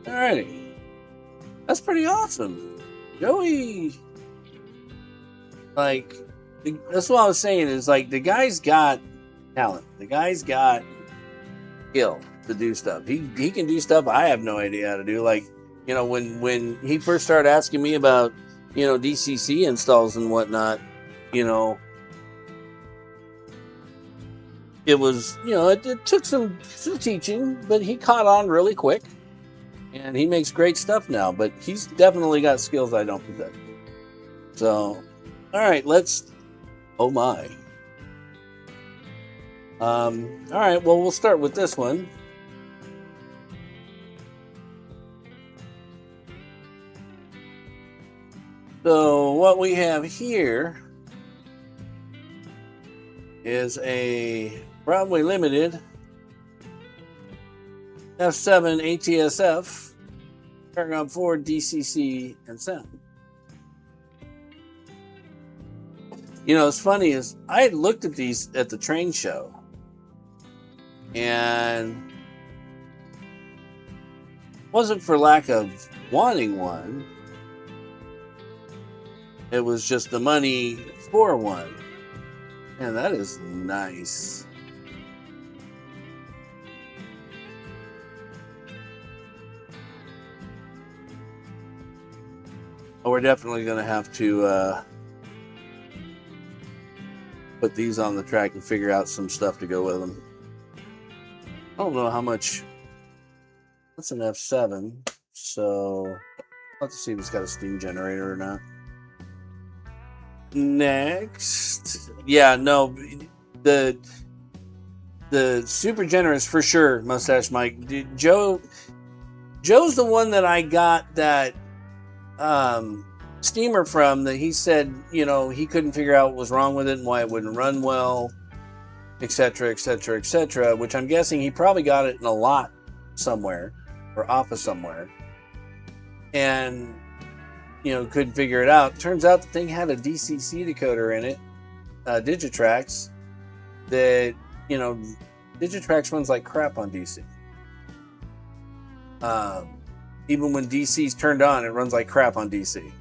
Alrighty. That's pretty awesome. Joey. Like, that's what I was saying, is like the guy's got talent. The guy's got skill to do stuff. He can do stuff I have no idea how to do. Like, you know, when he first started asking me about, you know, DCC installs and whatnot, you know, it was, you know, it took some teaching, but he caught on really quick, and he makes great stuff now. But he's definitely got skills I don't possess. So, all right, let's. Oh my. All right, well, we'll start with this one. So what we have here is a Broadway Limited F7 ATSF Paragon 4 DCC and sound. You know, it's funny is I had looked at these at the train show, and wasn't for lack of wanting one. It was just the money for one. Man, that is nice. Oh, we're definitely going to have to put these on the track and figure out some stuff to go with them. I don't know how much. That's an F7, so I'll have to see if it's got a steam generator or not. Next, yeah, no, the super generous for sure, Mustache Mike. Joe's the one that I got that steamer from, that he said, he couldn't figure out what was wrong with it and why it wouldn't run well, etc., etc., etc. Which I'm guessing he probably got it in a lot somewhere or off of somewhere, and couldn't figure it out. Turns out the thing had a DCC decoder in it, Digitrax, that, Digitrax runs like crap on DC. Even when DC's turned on, it runs like crap on DC.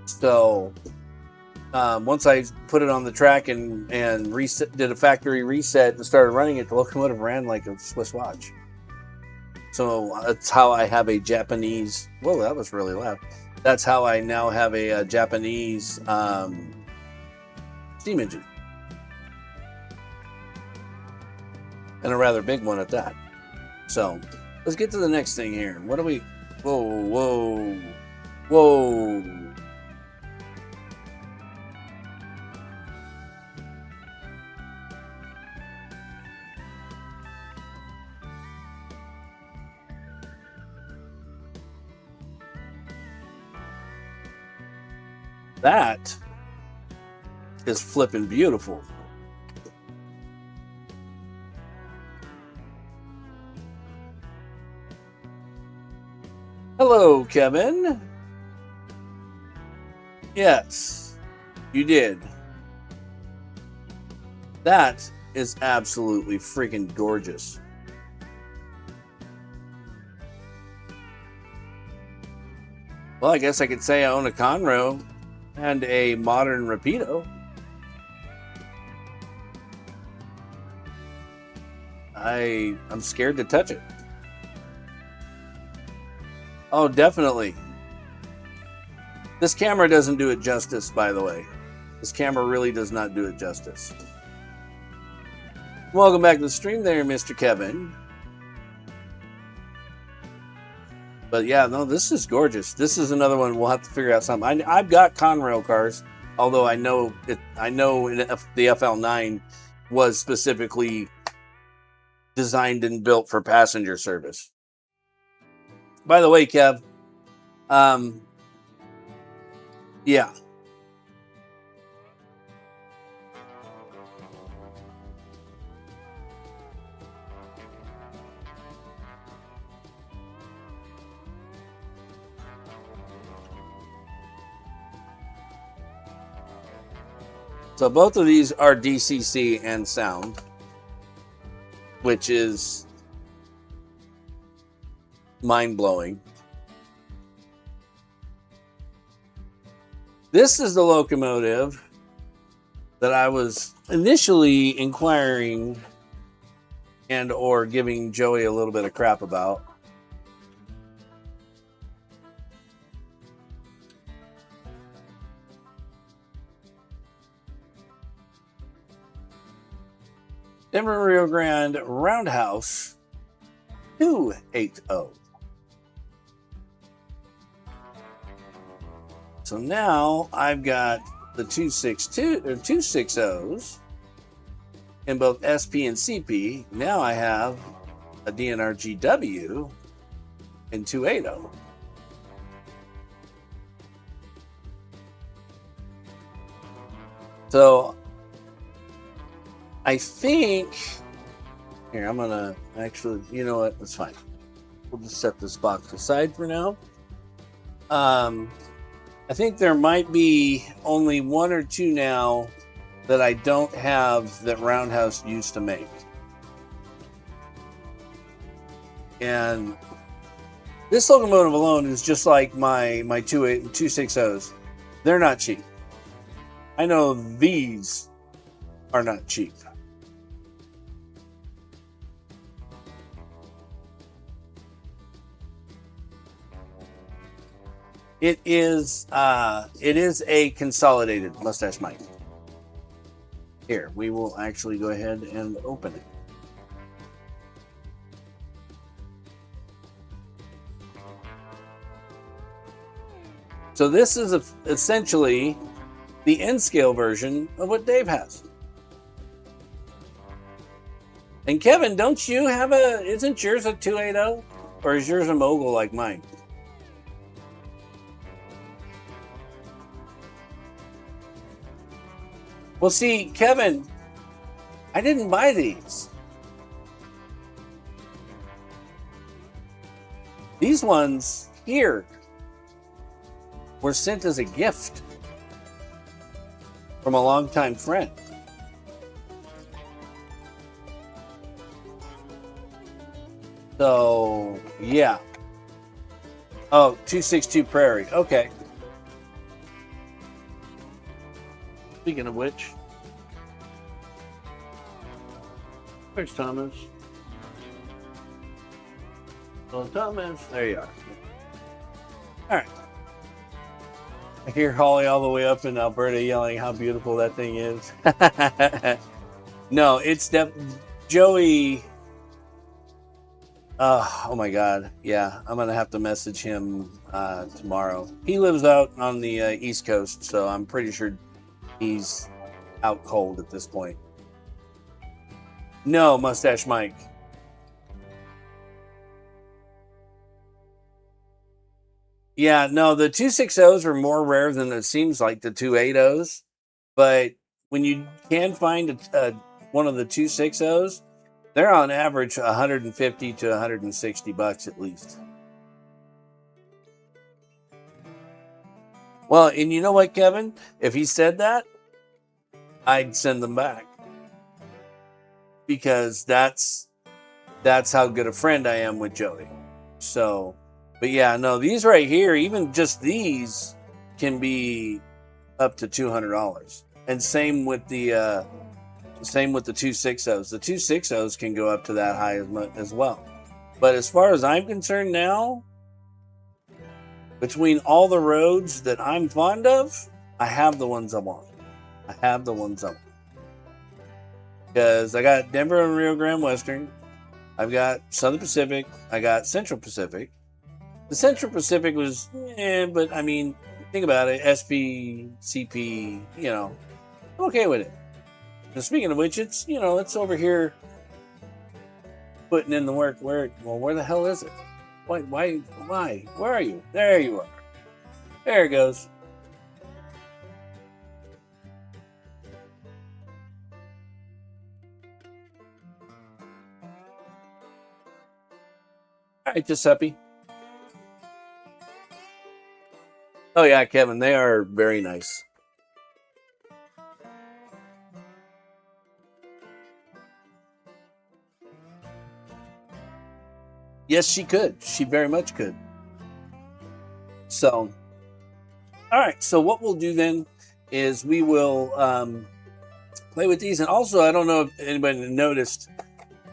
So once I put it on the track and did a factory reset and started running it, the locomotive ran like a Swiss watch. So that's how I have a Japanese. Whoa, that was really loud. That's how I now have a Japanese steam engine, and a rather big one at that. So let's get to the next thing here. What do we? Whoa. That is flipping beautiful. Hello, Kevin. Yes, you did. That is absolutely freaking gorgeous. Well, I guess I could say I own a Conroe and a modern Rapido. I'm scared to touch it. Oh, definitely. This camera doesn't do it justice, by the way. This camera really does not do it justice. Welcome back to the stream there, Mr. Kevin. But yeah, no, this is gorgeous. This is another one we'll have to figure out something. I've got Conrail cars, although I know the FL9 was specifically designed and built for passenger service. By the way, Kev, yeah. So both of these are DCC and sound, which is mind-blowing. This is the locomotive that I was initially inquiring and or giving Joey a little bit of crap about. Denver Rio Grande Roundhouse 280. So now I've got the 262 or 260s in both SP and CP. Now I have a DNR GW in 280. So I think here I'm gonna actually, you know what? That's fine. We'll just set this box aside for now. I think there might be only one or two now that I don't have that Roundhouse used to make. And this locomotive alone is just like my 260s. They're not cheap. I know these are not cheap. It is a consolidated Mustache Mike. Here, we will actually go ahead and open it. So this is essentially the N-scale version of what Dave has. And Kevin, don't you have isn't yours a 280? Or is yours a mogul like mine? Well, see, Kevin, I didn't buy these. These ones here were sent as a gift from a longtime friend. So, yeah. Oh, 262 Prairie. Okay. Speaking of which, where's Thomas? Oh, Thomas. There you are. All right. I hear Holly all the way up in Alberta yelling how beautiful that thing is. No, it's Joey. Oh my God. Yeah, I'm going to have to message him tomorrow. He lives out on the East Coast, so I'm pretty sure he's out cold at this point. No, Mustache Mike. Yeah, no, the 260s are more rare than it seems like the 280s. But when you can find one of the 260s, they're on average 150 to 160 bucks at least. Well, and you know what, Kevin? If he said that, I'd send them back. Because that's how good a friend I am with Joey. So, but yeah, no, these right here, even just these can be up to $200. And same with the 260s. The 260s can go up to that high as well. But as far as I'm concerned now, between all the roads that I'm fond of, I have the ones I want. Because I got Denver and Rio Grande Western. I've got Southern Pacific. I got Central Pacific. The Central Pacific was, but I mean, think about it. SP, CP, I'm okay with it. And speaking of which, it's over here putting in the work. Where the hell is it? Why? Where are you? There you are. There it goes. All right, Giuseppe. Oh yeah, Kevin, they are very nice. Yes, she could. She very much could. So, all right. So what we'll do then is we will play with these, and also I don't know if anybody noticed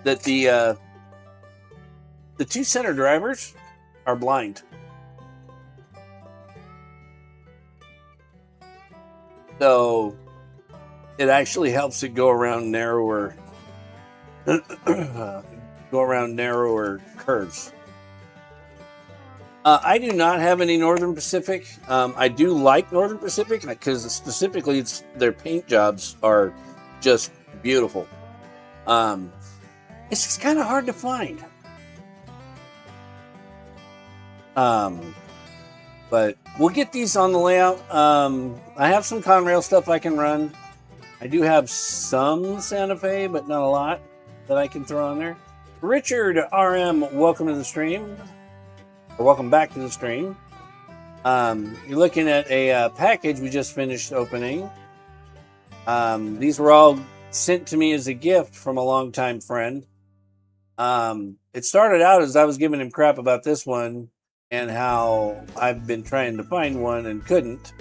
that the two center drivers are blind. So it actually helps it go around narrower curves. I do not have any Northern Pacific. I do like Northern Pacific because specifically their paint jobs are just beautiful. It's just kind of hard to find. But we'll get these on the layout. I have some Conrail stuff I can run. I do have some Santa Fe, but not a lot that I can throw on there. Richard RM, welcome to the stream. Or welcome back to the stream. You're looking at a package we just finished opening. These were all sent to me as a gift from a longtime friend. It started out as I was giving him crap about this one and how I've been trying to find one and couldn't.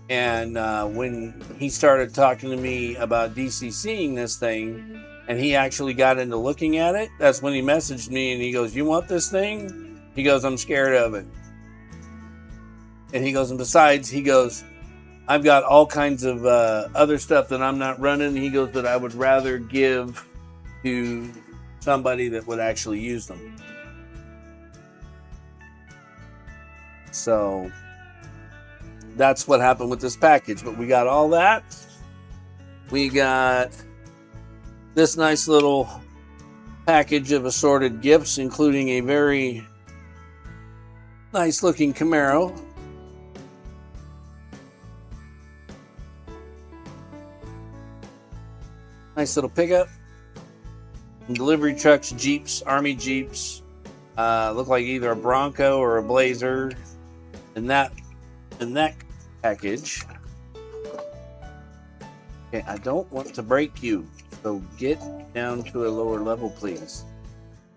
And when he started talking to me about DCCing this thing, and he actually got into looking at it, that's when he messaged me and he goes, "You want this thing?" He goes, "I'm scared of it." And he goes, and besides, he goes, "I've got all kinds of other stuff that I'm not running." He goes, "That I would rather give to somebody that would actually use them." So that's what happened with this package. But we got all that. We got this nice little package of assorted gifts, including a very nice looking Camaro. Nice little pickup. Delivery trucks, Jeeps, Army Jeeps. Look like either a Bronco or a Blazer. And that package. Okay, I don't want to break you, so get down to a lower level, please.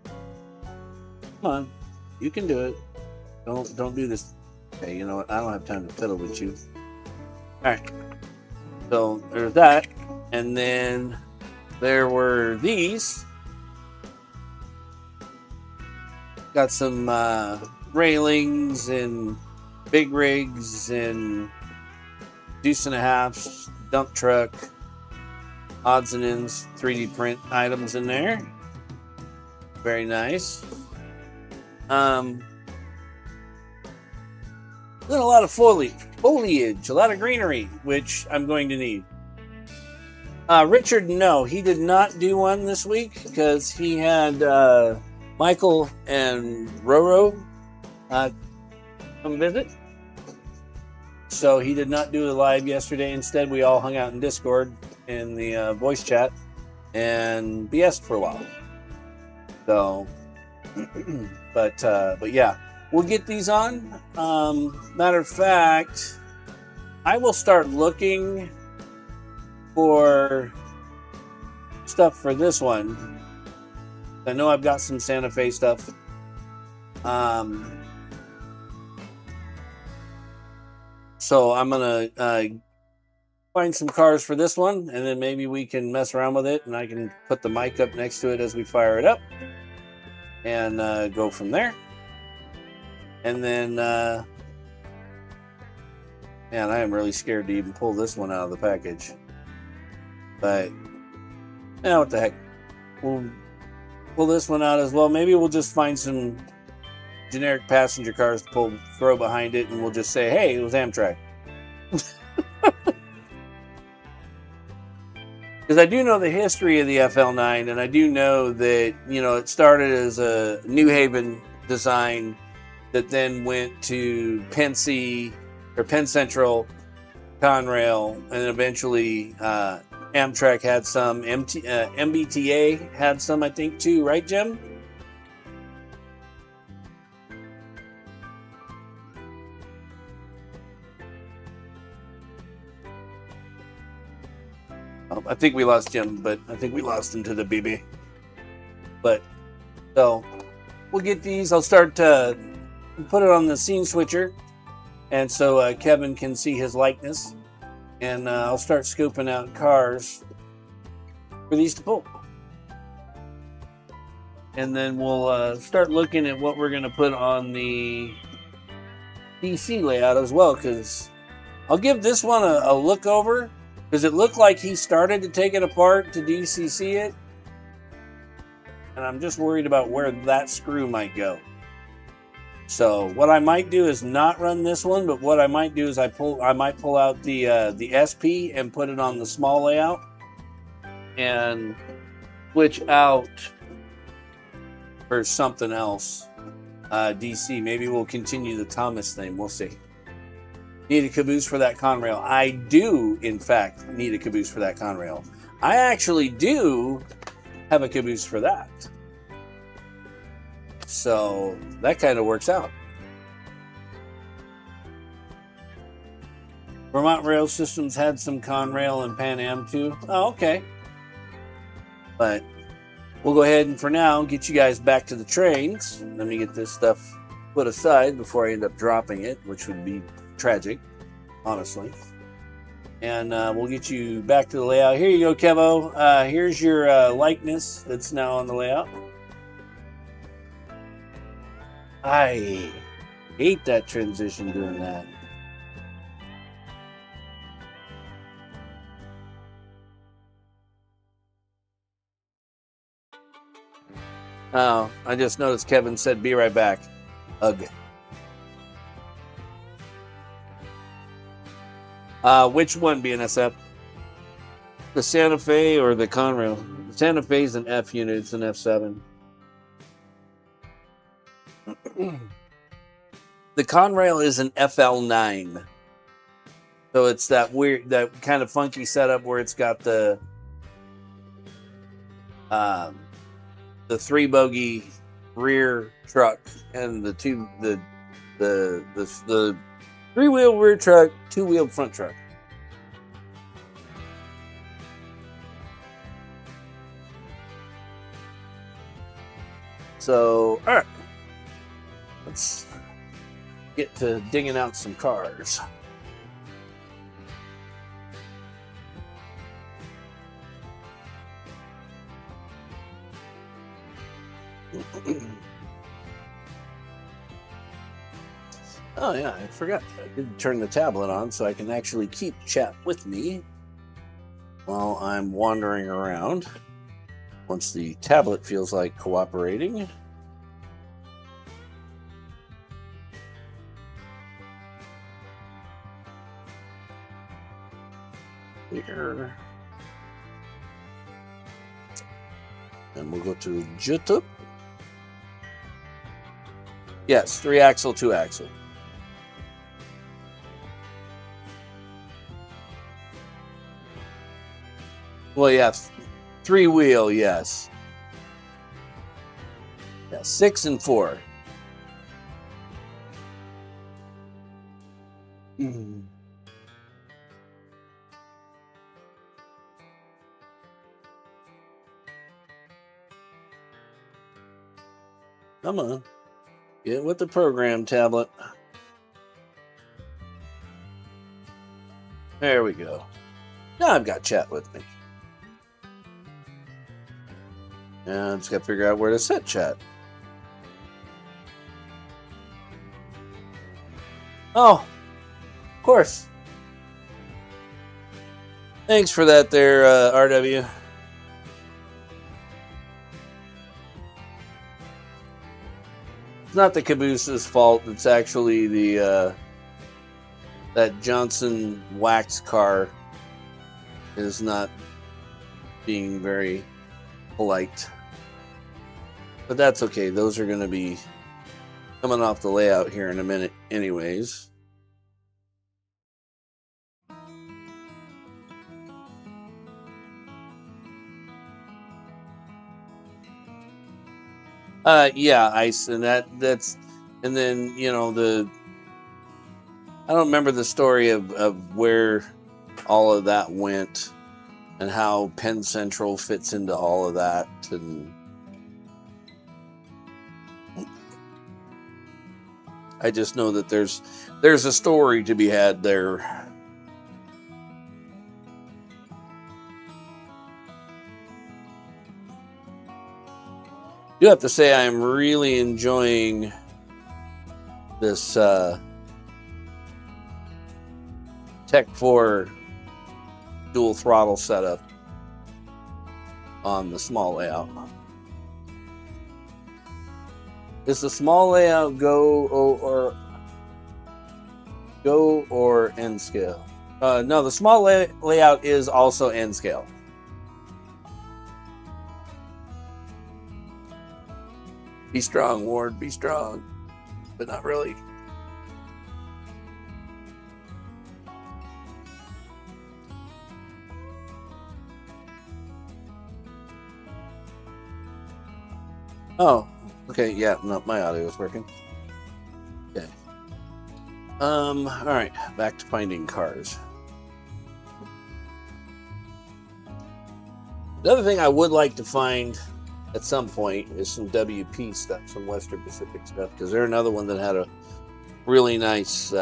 Come on, you can do it. Don't do this. Okay, you know what? I don't have time to fiddle with you. All right. So there's that, and then there were these. Got some railings and big rigs and deuce and a halves, dump truck, odds and ends, 3D print items in there. Very nice. Then a lot of foliage, a lot of greenery, which I'm going to need. Richard, no, he did not do one this week because he had Michael and Roro come visit. So he did not do a live yesterday. Instead, we all hung out in Discord in the voice chat and BS'd for a while. So, but yeah, we'll get these on. Matter of fact, I will start looking for stuff for this one. I know I've got some Santa Fe stuff. So I'm going to find some cars for this one, and then maybe we can mess around with it, and I can put the mic up next to it as we fire it up and go from there. And then, man, I am really scared to even pull this one out of the package. But, what the heck. We'll pull this one out as well. Maybe we'll just find some generic passenger cars to throw behind it, and we'll just say, hey, it was Amtrak. Because I do know the history of the FL9, and I do know that, it started as a New Haven design that then went to Penn Central, Conrail, and eventually Amtrak had some, MBTA had some, I think, too. Right, Jim? I think we lost Jim, but I think we lost him to the BB. But, so, we'll get these. I'll start to put it on the scene switcher, and so Kevin can see his likeness. And I'll start scoping out cars for these to pull. And then we'll start looking at what we're going to put on the DC layout as well, because I'll give this one a look over, because it looked like he started to take it apart to DCC it. And I'm just worried about where that screw might go. So what I might do is not run this one, but what I might do is I might pull out the SP and put it on the small layout and switch out for something else. DC, maybe we'll continue the Thomas thing. We'll see. Need a caboose for that Conrail. I do, in fact, need a caboose for that Conrail. I actually do have a caboose for that. So that kind of works out. Vermont Rail Systems had some Conrail and Pan Am too. Oh, okay. But we'll go ahead and for now get you guys back to the trains. Let me get this stuff put aside before I end up dropping it, which would be tragic, honestly. And we'll get you back to the layout. Here you go, Kevo. Here's your likeness that's now on the layout. I hate that transition doing that. Oh, I just noticed Kevin said be right back. Ugh. Which one, BNSF? The Santa Fe or the Conrail? The Santa Fe is an F unit. It's an F7. The Conrail is an FL9. So it's that weird, that kind of funky setup where it's got the 3-bogey rear truck and the 3-wheel rear truck, 2-wheel front truck. So, all right, let's get to digging out some cars. Oh yeah, I forgot. I didn't turn the tablet on so I can actually keep chat with me while I'm wandering around. Once the tablet feels like cooperating. Here. And we'll go to YouTube. Yes, 3-axle, 2-axle. Well, yes, 3-wheel, yes. Yeah, 6 and 4. Mm. Come on. Get with the program, tablet. There we go. Now I've got chat with me. And I just got to figure out where to set chat. Oh, of course. Thanks for that there, RW. It's not the caboose's fault. It's actually the that Johnson wax car is not being very polite. But that's okay. Those are going to be coming off the layout here in a minute anyways. Yeah, ice, and that's, and then, you know, I don't remember the story of where all of that went and how Penn Central fits into all of that, and I just know that there's a story to be had there. You have to say I'm really enjoying this Tech 4 dual throttle setup on the small layout. Is the small layout go or N scale? No, the small layout is also N scale. Be strong, Ward. Be strong. But not really. Oh, okay. Yeah, no, my audio is working. Okay. All right. Back to finding cars. The other thing I would like to find at some point is some WP stuff, some Western Pacific stuff, because they're another one that had a really nice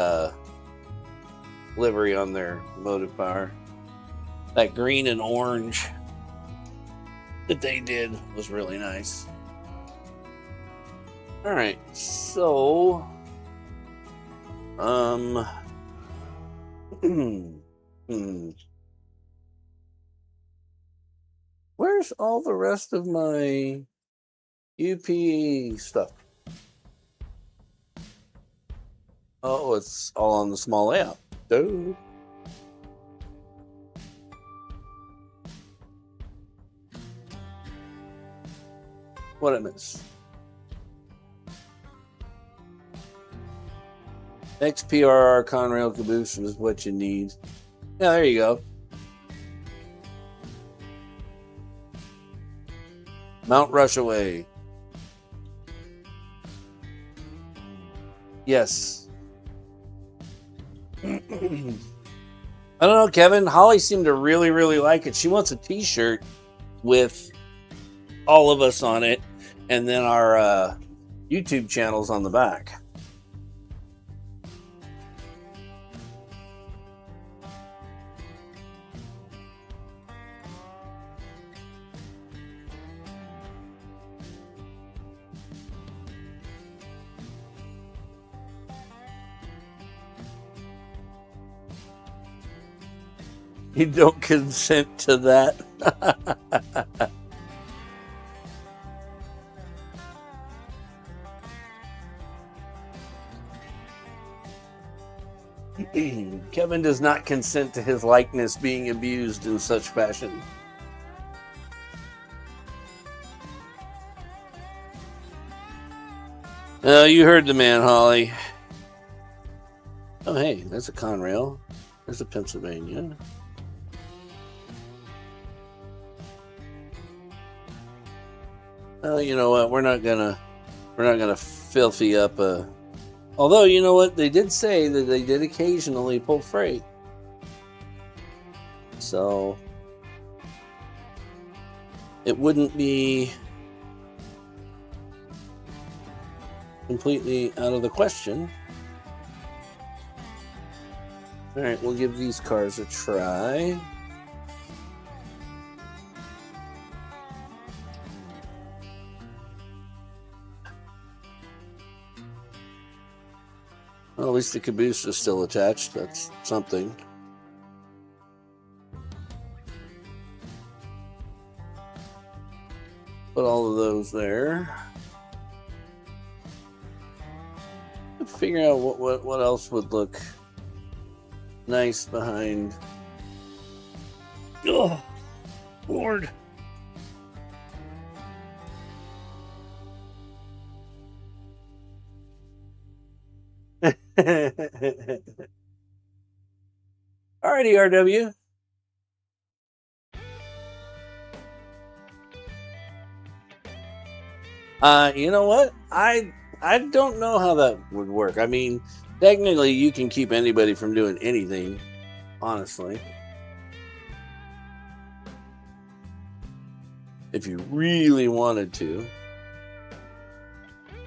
livery on their motive power. That green and orange that they did was really nice. All right, so where's all the rest of my UP stuff? Oh, it's all on the small layout. Duh. What I miss? XPRR Conrail caboose is what you need. Yeah, there you go. Mount Rushaway. Yes. I don't know, Kevin. Holly seemed to really, really like it. She wants a t-shirt with all of us on it, and then our YouTube channels on the back. You don't consent to that. Kevin does not consent to his likeness being abused in such fashion. You heard the man, Holly. Oh, hey, there's a Conrail. There's a Pennsylvania. Well, you know what? We're not gonna filthy up a. Although, you know what? They did say that they did occasionally pull freight. So it wouldn't be completely out of the question. All right, we'll give these cars a try. Well, at least the caboose is still attached. That's something. Put all of those there. Figure out what else would look nice behind. Oh, Lord. Alrighty, RW. You know what? I don't know how that would work. I mean, technically, you can keep anybody from doing anything, honestly. If you really wanted to.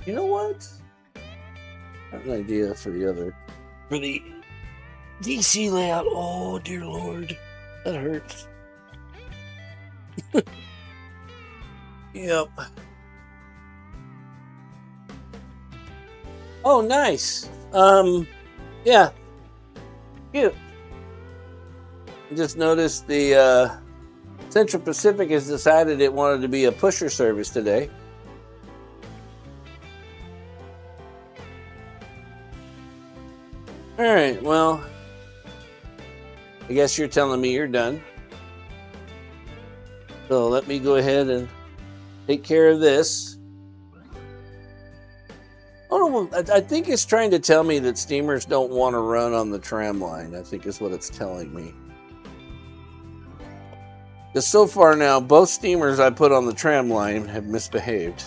You know what? I have an idea for the DC layout. Oh, dear Lord. That hurts. Yep. Oh, nice. Yeah. Cute. I just noticed the Central Pacific has decided it wanted to be a pusher service today. All right, well, I guess you're telling me you're done. So let me go ahead and take care of this. Oh, no, I think it's trying to tell me that steamers don't want to run on the tram line. I think is what it's telling me. Because so far now, both steamers I put on the tram line have misbehaved.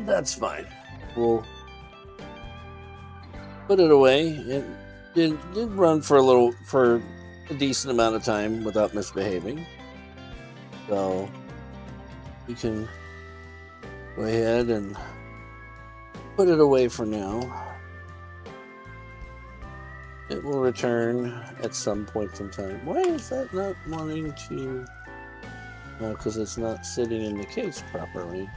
That's fine. We'll put it away. It did run for a decent amount of time without misbehaving. So you can go ahead and put it away for now. It will return at some point in time. Why is that not wanting to? Because it's not sitting in the case properly.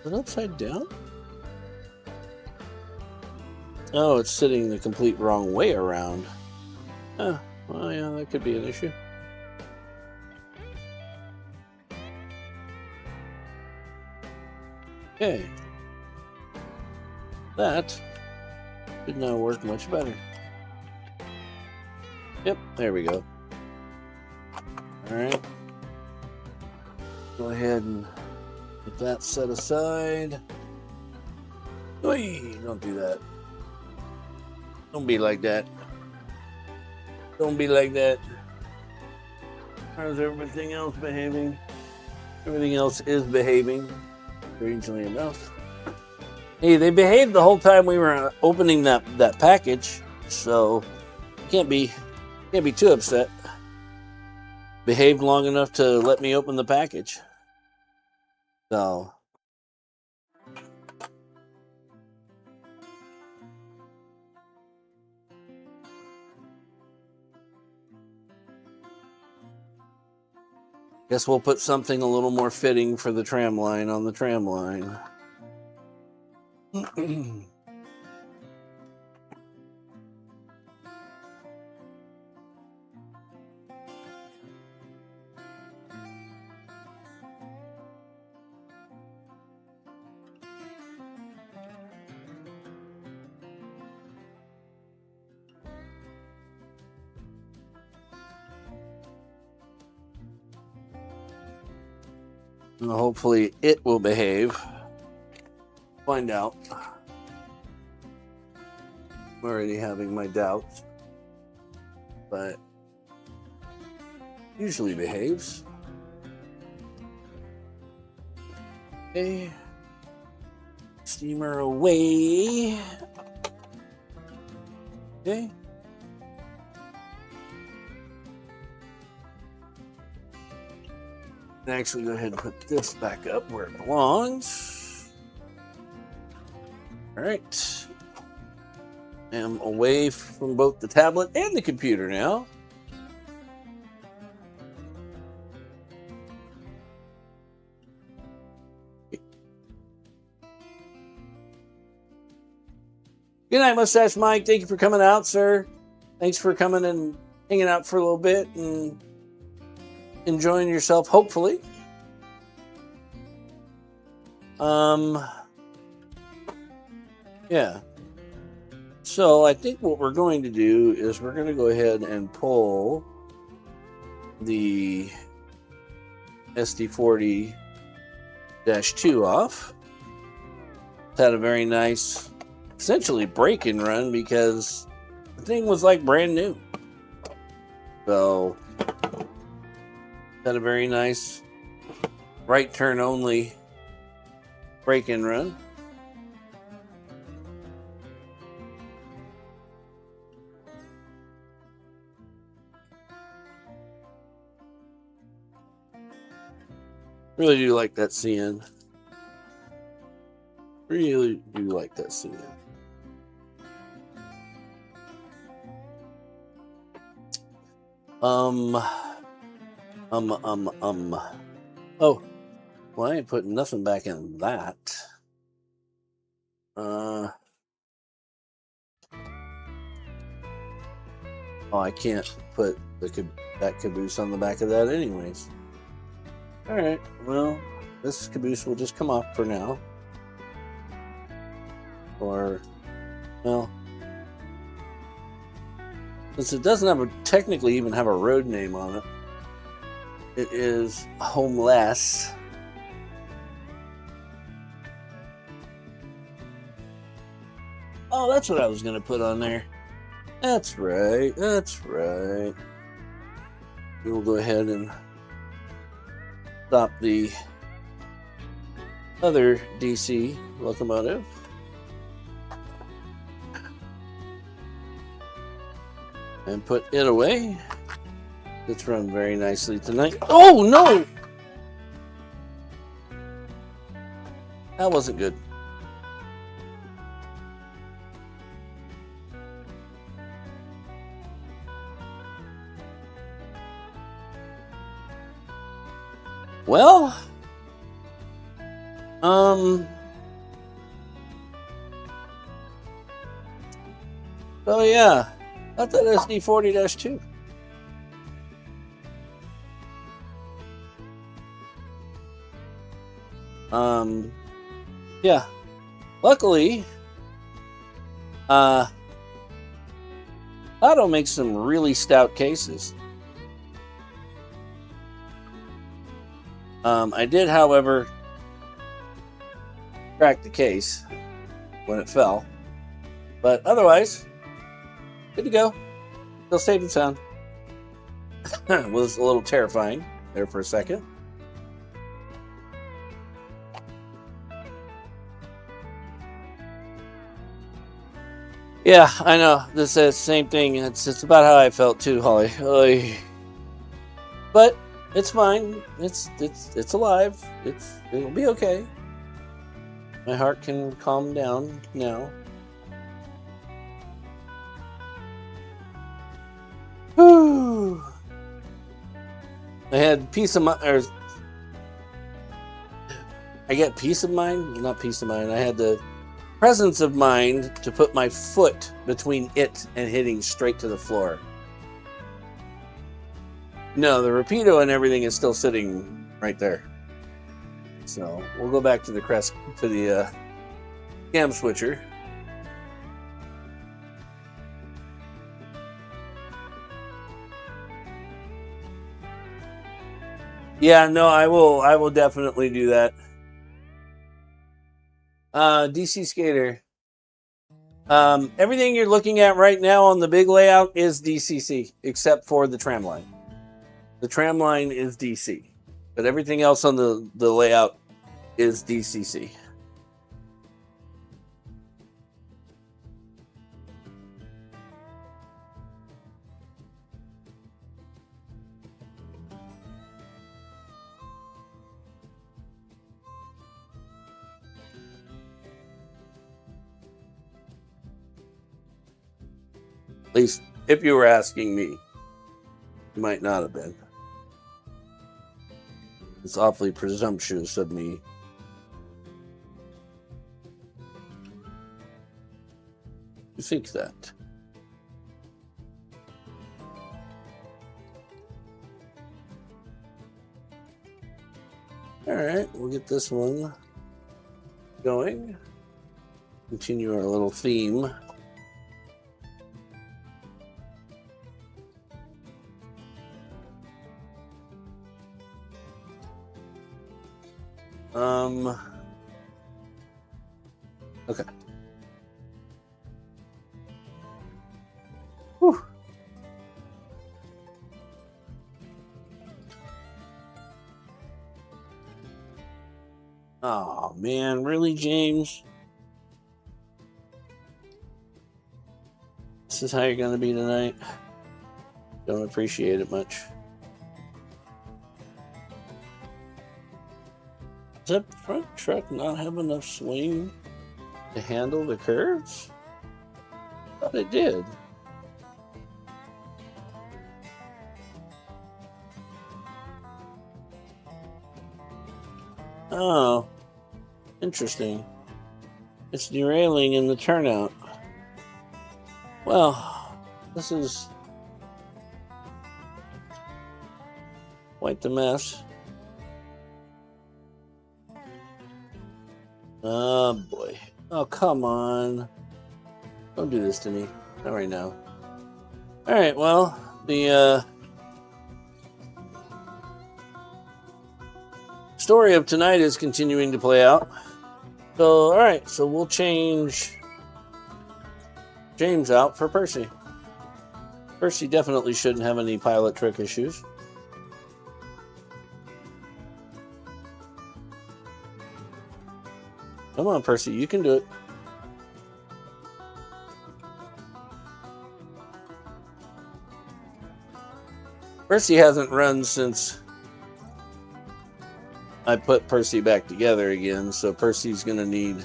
Is it upside down? Oh, it's sitting the complete wrong way around. Oh, well, yeah, that could be an issue. Okay. That should now work much better. Yep, there we go. Alright. Go ahead and get that set aside. Oy, don't do that. Don't be like that. Don't be like that. How's everything else behaving? Everything else is behaving, strangely enough. Hey, they behaved the whole time we were opening that package, so can't be too upset. Behaved long enough to let me open the package. So guess we'll put something a little more fitting for the tram line on the tram line. Hopefully it will behave. Find out. I'm already having my doubts, but usually behaves. Okay. Steamer away. Okay. Actually go ahead and put this back up where it belongs. All right. I'm away from both the tablet and the computer now. Good night, Mustache Mike. Thank you for coming out, sir. Thanks for coming and hanging out for a little bit and enjoying yourself, hopefully. Yeah. So I think what we're going to do is we're going to go ahead and pull the SD40-2 off. It's had a very nice, essentially break and run because the thing was like brand new. So had a very nice right turn only break and run. Really do like that CN. Really do like that CN. Oh, well, I ain't putting nothing back in that. Oh, I can't put that caboose on the back of that anyways. All right, well, this caboose will just come off for now. Or, well, since it doesn't technically even have a road name on it, it is homeless. Oh, that's what I was going to put on there. That's right. That's right. We'll go ahead and stop the other DC locomotive. And put it away. It's run very nicely tonight. Oh, no! That wasn't good. Well, so yeah, not that SD40-2. Yeah, luckily, Otto makes some really stout cases. I did, however, crack the case when it fell, but otherwise, good to go. Still safe and sound. Was a little terrifying there for a second. Yeah, I know. This is the same thing. It's about how I felt too, Holly. Oy. But it's fine. It's alive. It'll be okay. My heart can calm down now. Whew. I had peace of mind. I get peace of mind? Not peace of mind. I had the presence of mind to put my foot between it and hitting straight to the floor. No, the Rapido and everything is still sitting right there. So we'll go back to the cam switcher. Yeah, no, I will definitely do that. DC Skater. Everything you're looking at right now on the big layout is DCC, except for the tram line. The tram line is DC, but everything else on the layout is DCC. At least, if you were asking me, you might not have been. It's awfully presumptuous of me. To think that. All right, we'll get this one going. Continue our little theme. Okay. Whew. Oh man, really, James? This is how you're gonna be tonight? Don't appreciate it much. Does that front truck not have enough swing to handle the curves? I thought it did. Oh, interesting. It's derailing in the turnout. Well, this is quite the mess. Oh boy. Oh, come on. Don't do this to me. Not right now. Alright, well, the story of tonight is continuing to play out. So, alright, so we'll change James out for Percy. Percy definitely shouldn't have any pilot trick issues. Come on, Percy, you can do it. Percy hasn't run since I put Percy back together again, so Percy's going to need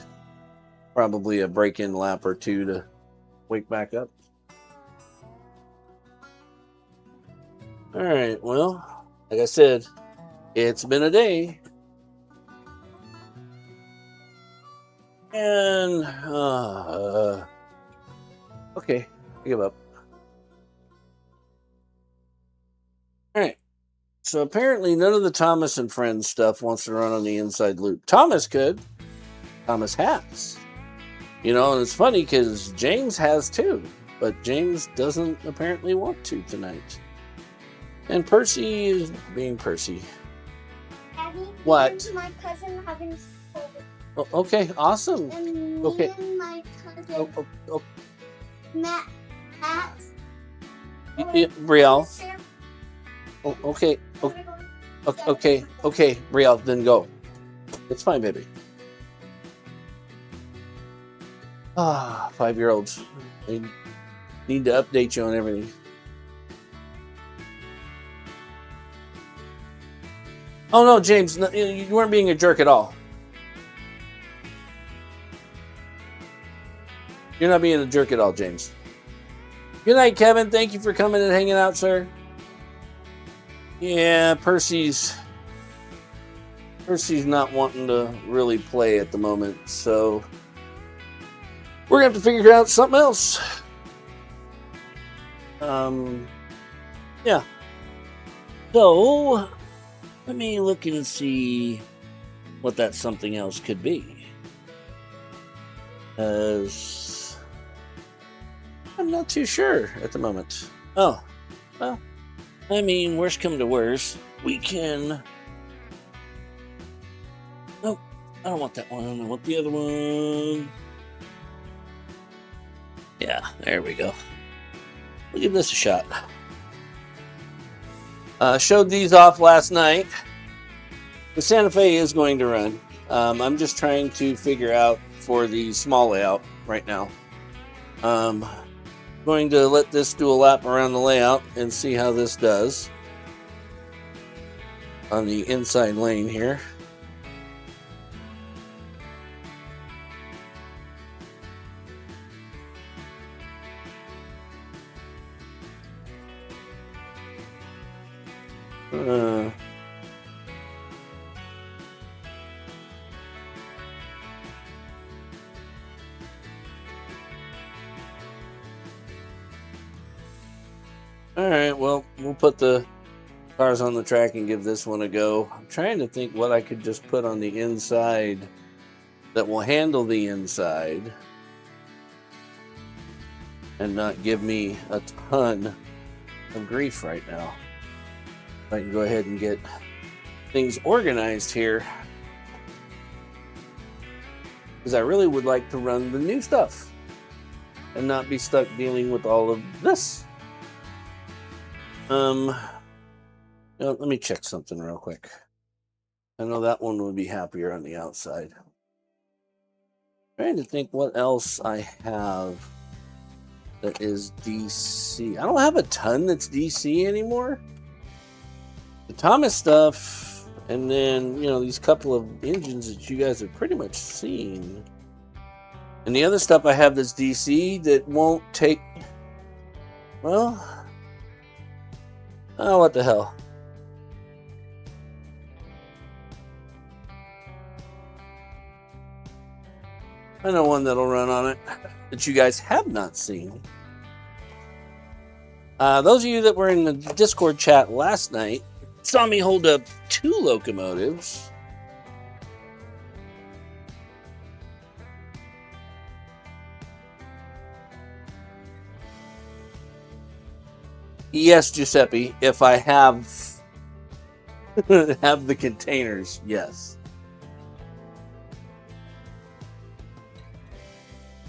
probably a break-in lap or two to wake back up. All right, well, like I said, it's been a day. And, okay, I give up. All right, so apparently none of the Thomas and Friends stuff wants to run on the inside loop. Thomas could. Thomas has. You know, and it's funny because James has too, but James doesn't apparently want to tonight. And Percy is being Percy. Daddy, What? My cousin having school. Oh, okay, awesome. And Okay. me and my cousin Matt. Brielle. Oh, okay. Okay, Brielle, then go. It's fine, baby. 5-year-olds. They need to update you on everything. Oh no, James, no, you weren't being a jerk at all. You're not being a jerk at all, James. Good night, Kevin. Thank you for coming and hanging out, sir. Yeah, Percy's not wanting to really play at the moment, so we're gonna have to figure out something else. Yeah. So let me look and see what that something else could be. As I'm not too sure at the moment. Oh, well, I mean, worst come to worst, we can. Nope, I don't want that one. I want the other one. Yeah, there we go. We'll give this a shot. Showed these off last night. The Santa Fe is going to run. I'm just trying to figure out for the small layout right now. Going to let this do a lap around the layout and see how this does on the inside lane here. All right, well, we'll put the cars on the track and give this one a go. I'm trying to think what I could just put on the inside that will handle the inside and not give me a ton of grief right now. I can go ahead and get things organized here, because I really would like to run the new stuff and not be stuck dealing with all of this. Let me check something real quick. I know that one would be happier on the outside. Trying to think what else I have that is DC. I don't have a ton that's DC anymore. The Thomas stuff, and then, you know, these couple of engines that you guys have pretty much seen. And the other stuff I have that's DC that won't take, well, oh, what the hell. I know one that'll run on it that you guys have not seen. Those of you that were in the Discord chat last night saw me hold up 2 locomotives. Yes, Giuseppe, if I have have the containers, yes.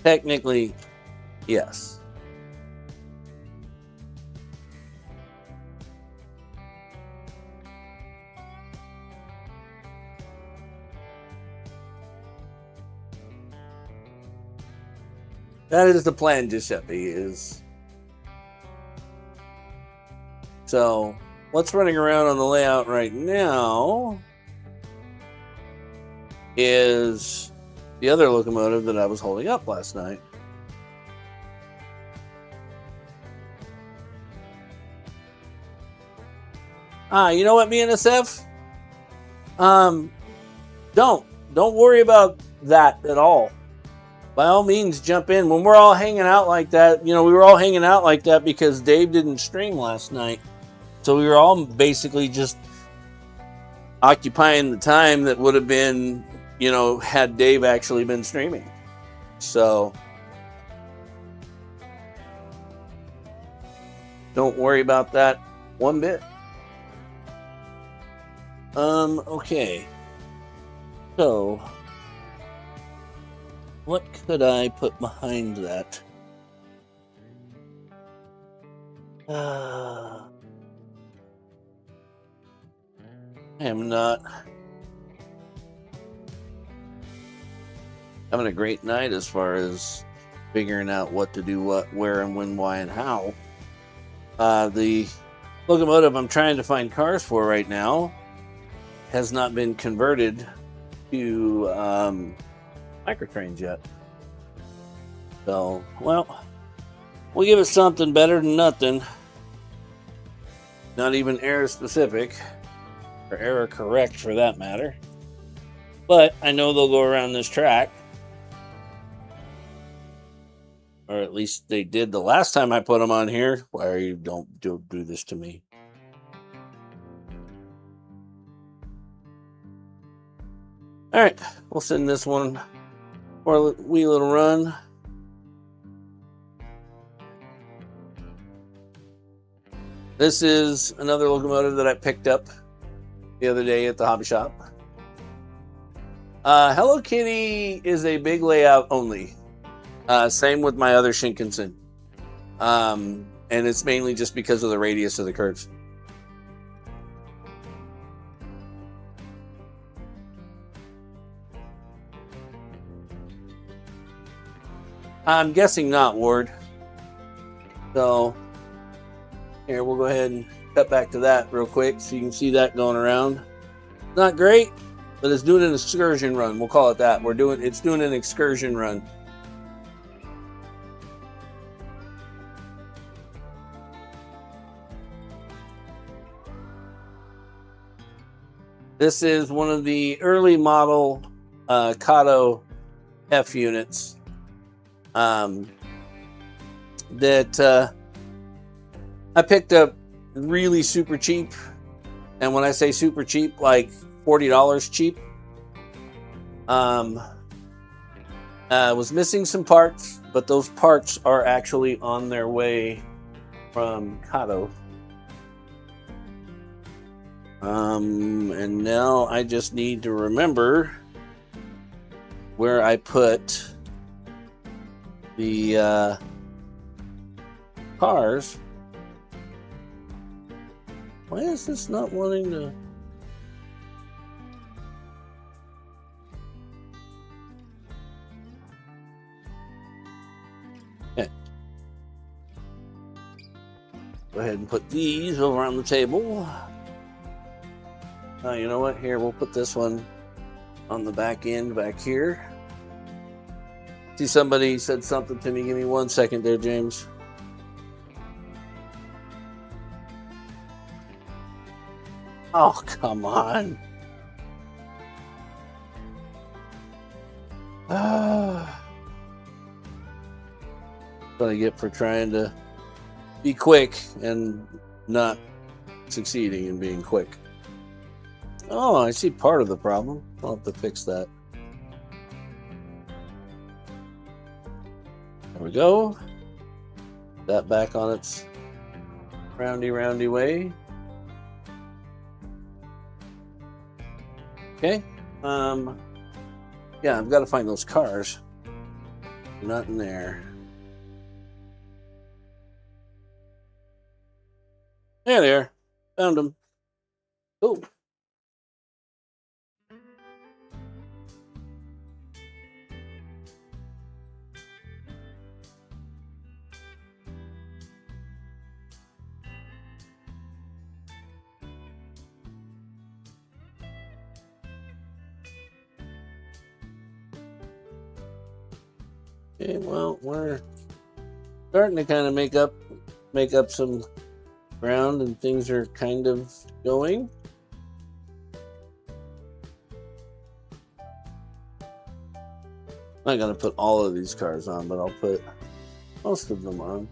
Technically, yes. That is the plan, Giuseppe, is. So, what's running around on the layout right now is the other locomotive that I was holding up last night. You know what, BNSF? Don't worry about that at all. By all means, jump in. When we're all hanging out like that, you know, we were all hanging out like that because Dave didn't stream last night. So we were all basically just occupying the time that would have been, you know, had Dave actually been streaming. So don't worry about that one bit. Okay. So what could I put behind that? I am not having a great night as far as figuring out what to do, what, where, and when, why, and how. The locomotive I'm trying to find cars for right now has not been converted to microtrains yet. So, well, we'll give it something better than nothing. Not even error specific, or error correct for that matter. But I know they'll go around this track. Or at least they did the last time I put them on here. Why are you don't do this to me? All right, we'll send this one for a wee little run. This is another locomotive that I picked up the other day at the hobby shop. Hello Kitty is a big layout only. Same with my other Shinkansen. And it's mainly just because of the radius of the curves. I'm guessing not, Ward. So here, we'll go ahead and cut back to that real quick so you can see that going around. Not great, but it's doing an excursion run. We'll call it that. It's doing an excursion run. This is one of the early model Kato F units that I picked up really super cheap. And when I say super cheap, like $40 cheap. Was missing some parts, but those parts are actually on their way from Kato. And now I just need to remember where I put the cars. Why is this not wanting to? Okay. Go ahead and put these over on the table. You know what? Here, we'll put this one on the back end back here. See, somebody said something to me. Give me 1 second there, James. Oh, come on. What I get for trying to be quick and not succeeding in being quick. Oh, I see part of the problem. I'll have to fix that. There we go. That back on its roundy way. Okay. Yeah, I've got to find those cars. They're not in there. There they are. Found them. Cool. Okay, well, we're starting to kind of make up some ground, and things are kind of going. I'm not gonna put all of these cars on, but I'll put most of them on.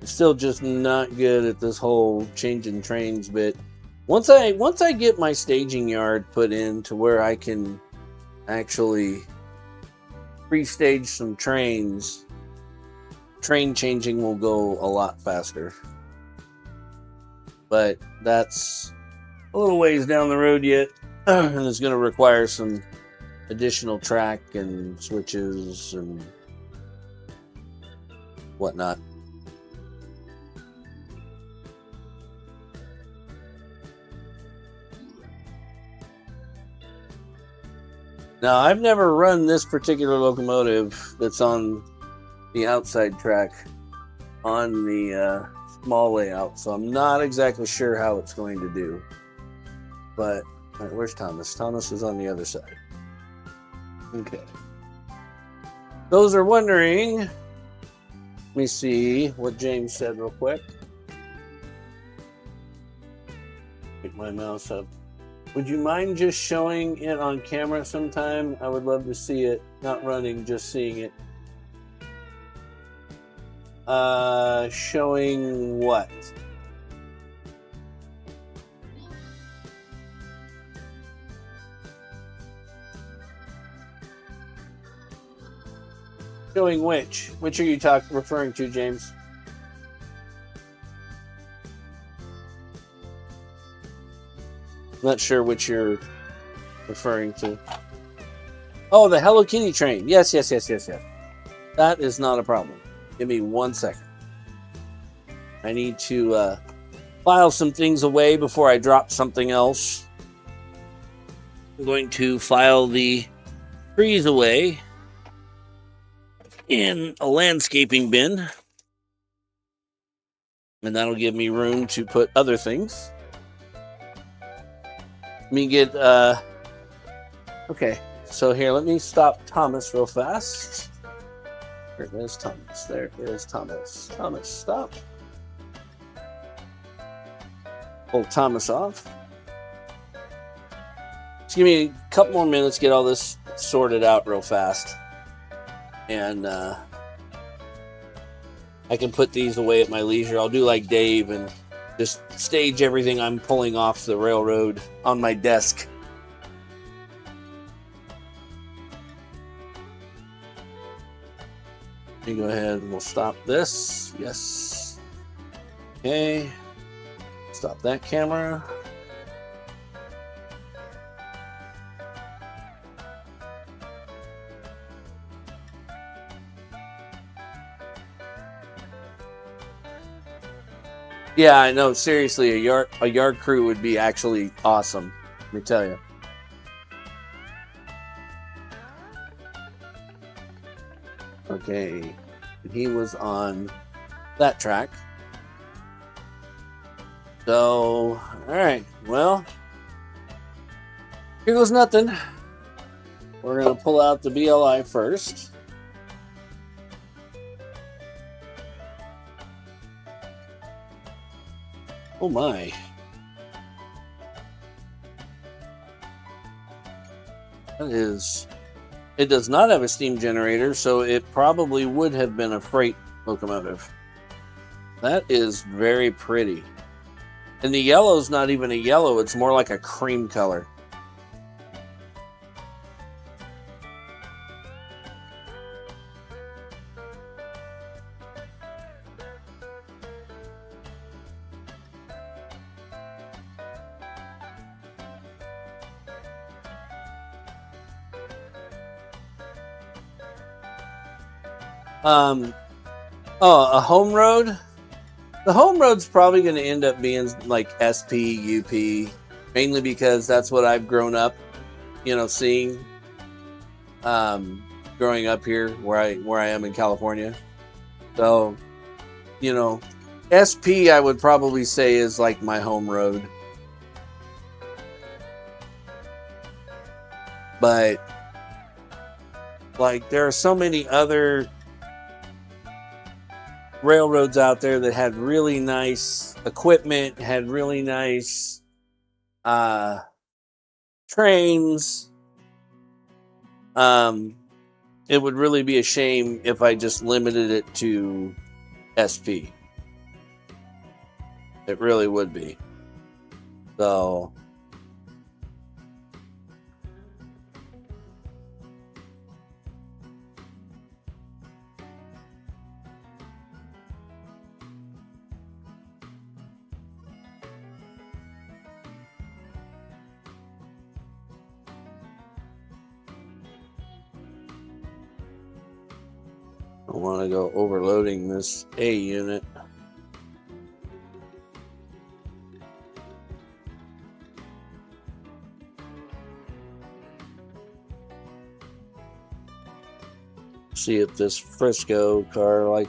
still just not good at this whole changing trains bit. Once I get my staging yard put in to where I can actually pre-stage some trains, train changing will go a lot faster. But that's a little ways down the road yet, and it's going to require some additional track and switches and whatnot. Now, I've never run this particular locomotive that's on the outside track on the small layout, so I'm not exactly sure how it's going to do. But where's Thomas? Thomas is on the other side. Okay. Those are wondering. Let me see what James said real quick. Pick my mouse up. Would you mind just showing it on camera sometime? I would love to see it. Not running, just seeing it. Showing what? Showing which? Which are you referring to, James? Not sure which you're referring to. Oh, the Hello Kitty train. Yes. That is not a problem. Give me 1 second. I need to file some things away before I drop something else. I'm going to file the trees away in a landscaping bin. And that'll give me room to put other things. Let me get, okay, so here, let me stop Thomas real fast. There's Thomas, there is Thomas. Thomas, stop. Pull Thomas off. Just give me a couple more minutes, get all this sorted out real fast. And I can put these away at my leisure. I'll do like Dave and just stage everything I'm pulling off the railroad on my desk. Let me go ahead and we'll stop this. Yes. Okay. Stop that camera. Yeah, I know. Seriously, a yard crew would be actually awesome. Let me tell you. Okay, he was on that track. So, all right. Well, here goes nothing. We're gonna pull out the BLI first. Oh my. That is... It does not have a steam generator, so it probably would have been a freight locomotive. That is very pretty. And the yellow's not even a yellow, it's more like a cream color. A home road. The home road's probably going to end up being like SP, UP, mainly because that's what I've grown up, seeing. Growing up here where I am in California. So, SP I would probably say is like my home road. But like there are so many other railroads out there that had really nice equipment, had really nice trains. It would really be a shame if I just limited it to SP. It really would be. So I want to go overloading this A unit. See if this Frisco car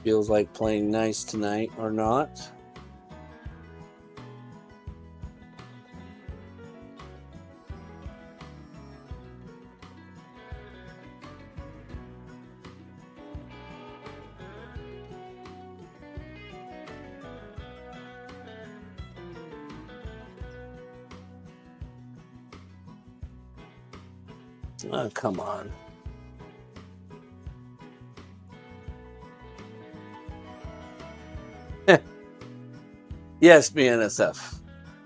feels like playing nice tonight or not. Oh, come on. Yes, BNSF.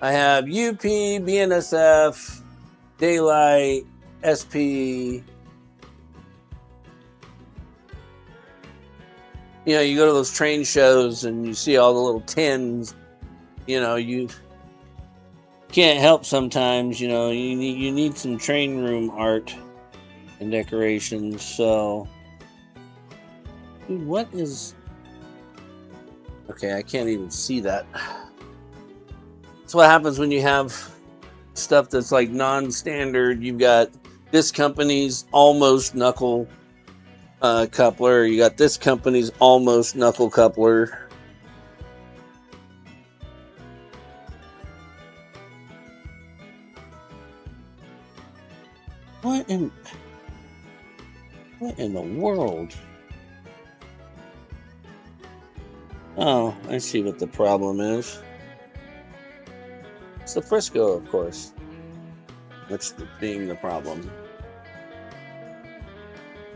I have UP, BNSF, Daylight, SP. You know, you go to those train shows and you see all the little tins. You know, you can't help sometimes. You know, you need some train room art and decorations. So, dude, what is? Okay, I can't even see that. That's what happens when you have stuff that's like non-standard. You've got this company's almost knuckle coupler. You got this company's almost knuckle coupler. What in the world? Oh, I see what the problem is. It's the Frisco, of course. That's being the problem.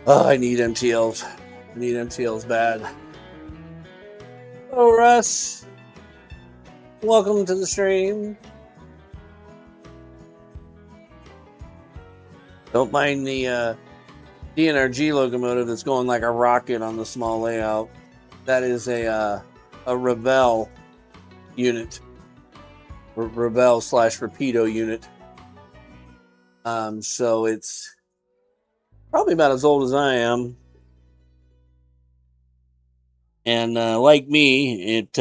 Oh, I need MTLs. I need MTLs bad. Oh, Russ. Welcome to the stream. Don't mind the DNRG locomotive that's going like a rocket on the small layout. That is a Revell unit. Revell / Rapido unit. So it's probably about as old as I am. And like me, it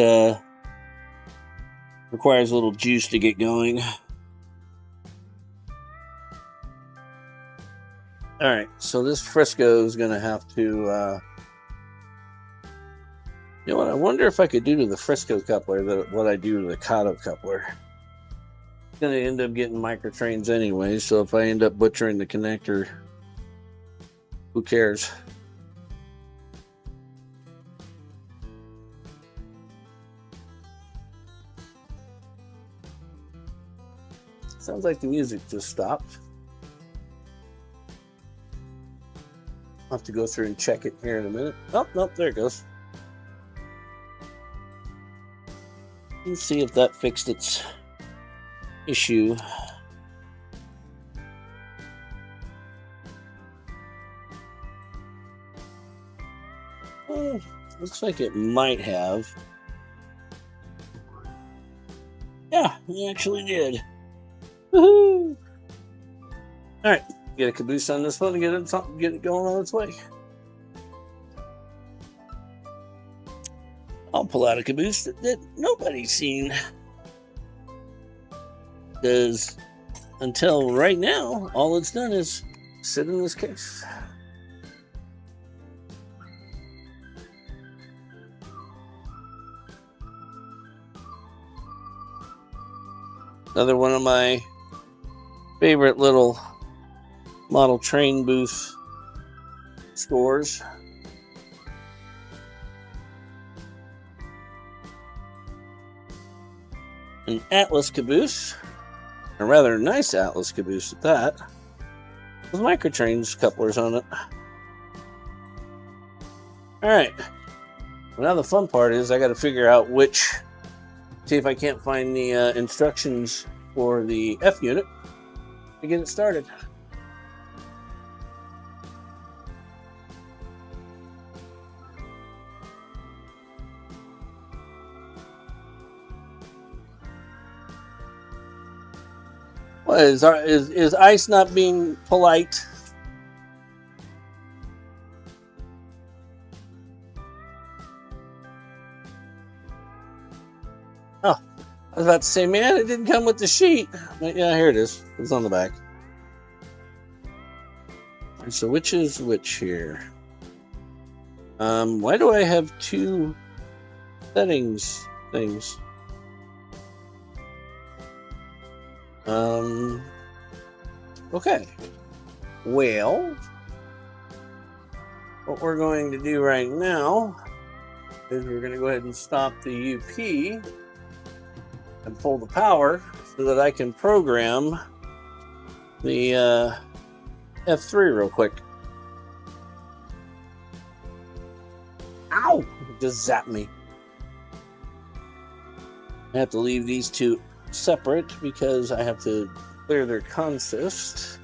requires a little juice to get going. All right, so this Frisco is going to have to... you know what? I wonder if I could do to the Frisco coupler what I do to the Kato coupler. It's going to end up getting microtrains anyway, so if I end up butchering the connector, who cares? Sounds like the music just stopped. I'll have to go through and check it here in a minute. Oh, nope, there it goes. Let's see if that fixed its issue. Well, looks like it might have. Yeah, it actually did. Woohoo! All right, get a caboose on this one and get it going on its way. I'll pull out a caboose that nobody's seen. Because until right now, all it's done is sit in this case. Another one of my favorite little model train booth scores. An Atlas caboose, a rather nice Atlas caboose at that, with microtrains couplers on it. All right, Well, now the fun part is I got to figure out see if I can't find the instructions for the F unit to get it started. What is Ice not being polite? Oh, I was about to say, man, it didn't come with the sheet. But yeah, here it is. It's on the back. So which is which here? Why do I have two settings things? Okay. Well, what we're going to do right now is we're going to go ahead and stop the UP and pull the power so that I can program the F3 real quick. Ow! It just zapped me. I have to leave these two separate because I have to clear their consist.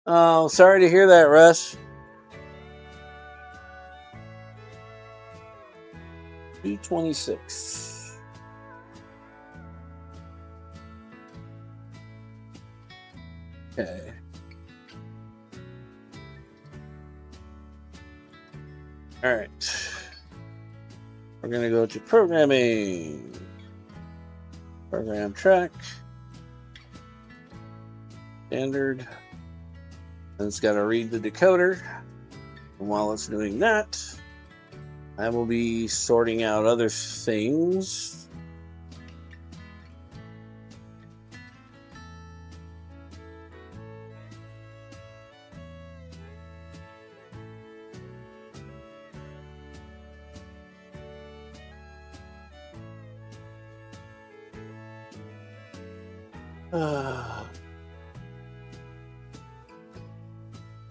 Oh, sorry to hear that, Russ. 226. Okay. All right. We're going to go to programming. Program track. Standard. And it's got to read the decoder. And while it's doing that, I will be sorting out other things.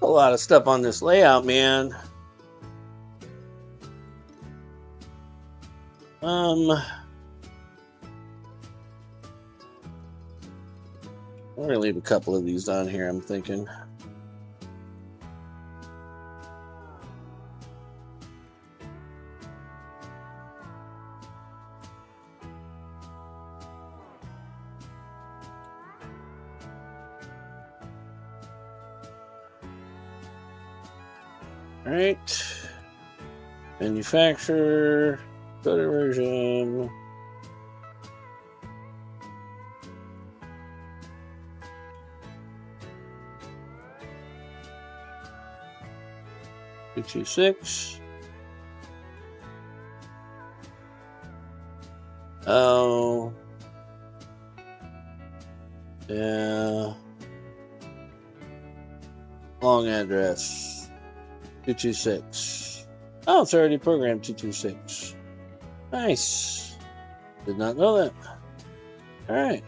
A lot of stuff on this layout, man. I'm gonna leave a couple of these on here, I'm thinking. All right. Manufacturer, coded version. Two, 226. Oh. Yeah. Long address. 226. Oh, it's already programmed 226. Nice. Did not know that. All right.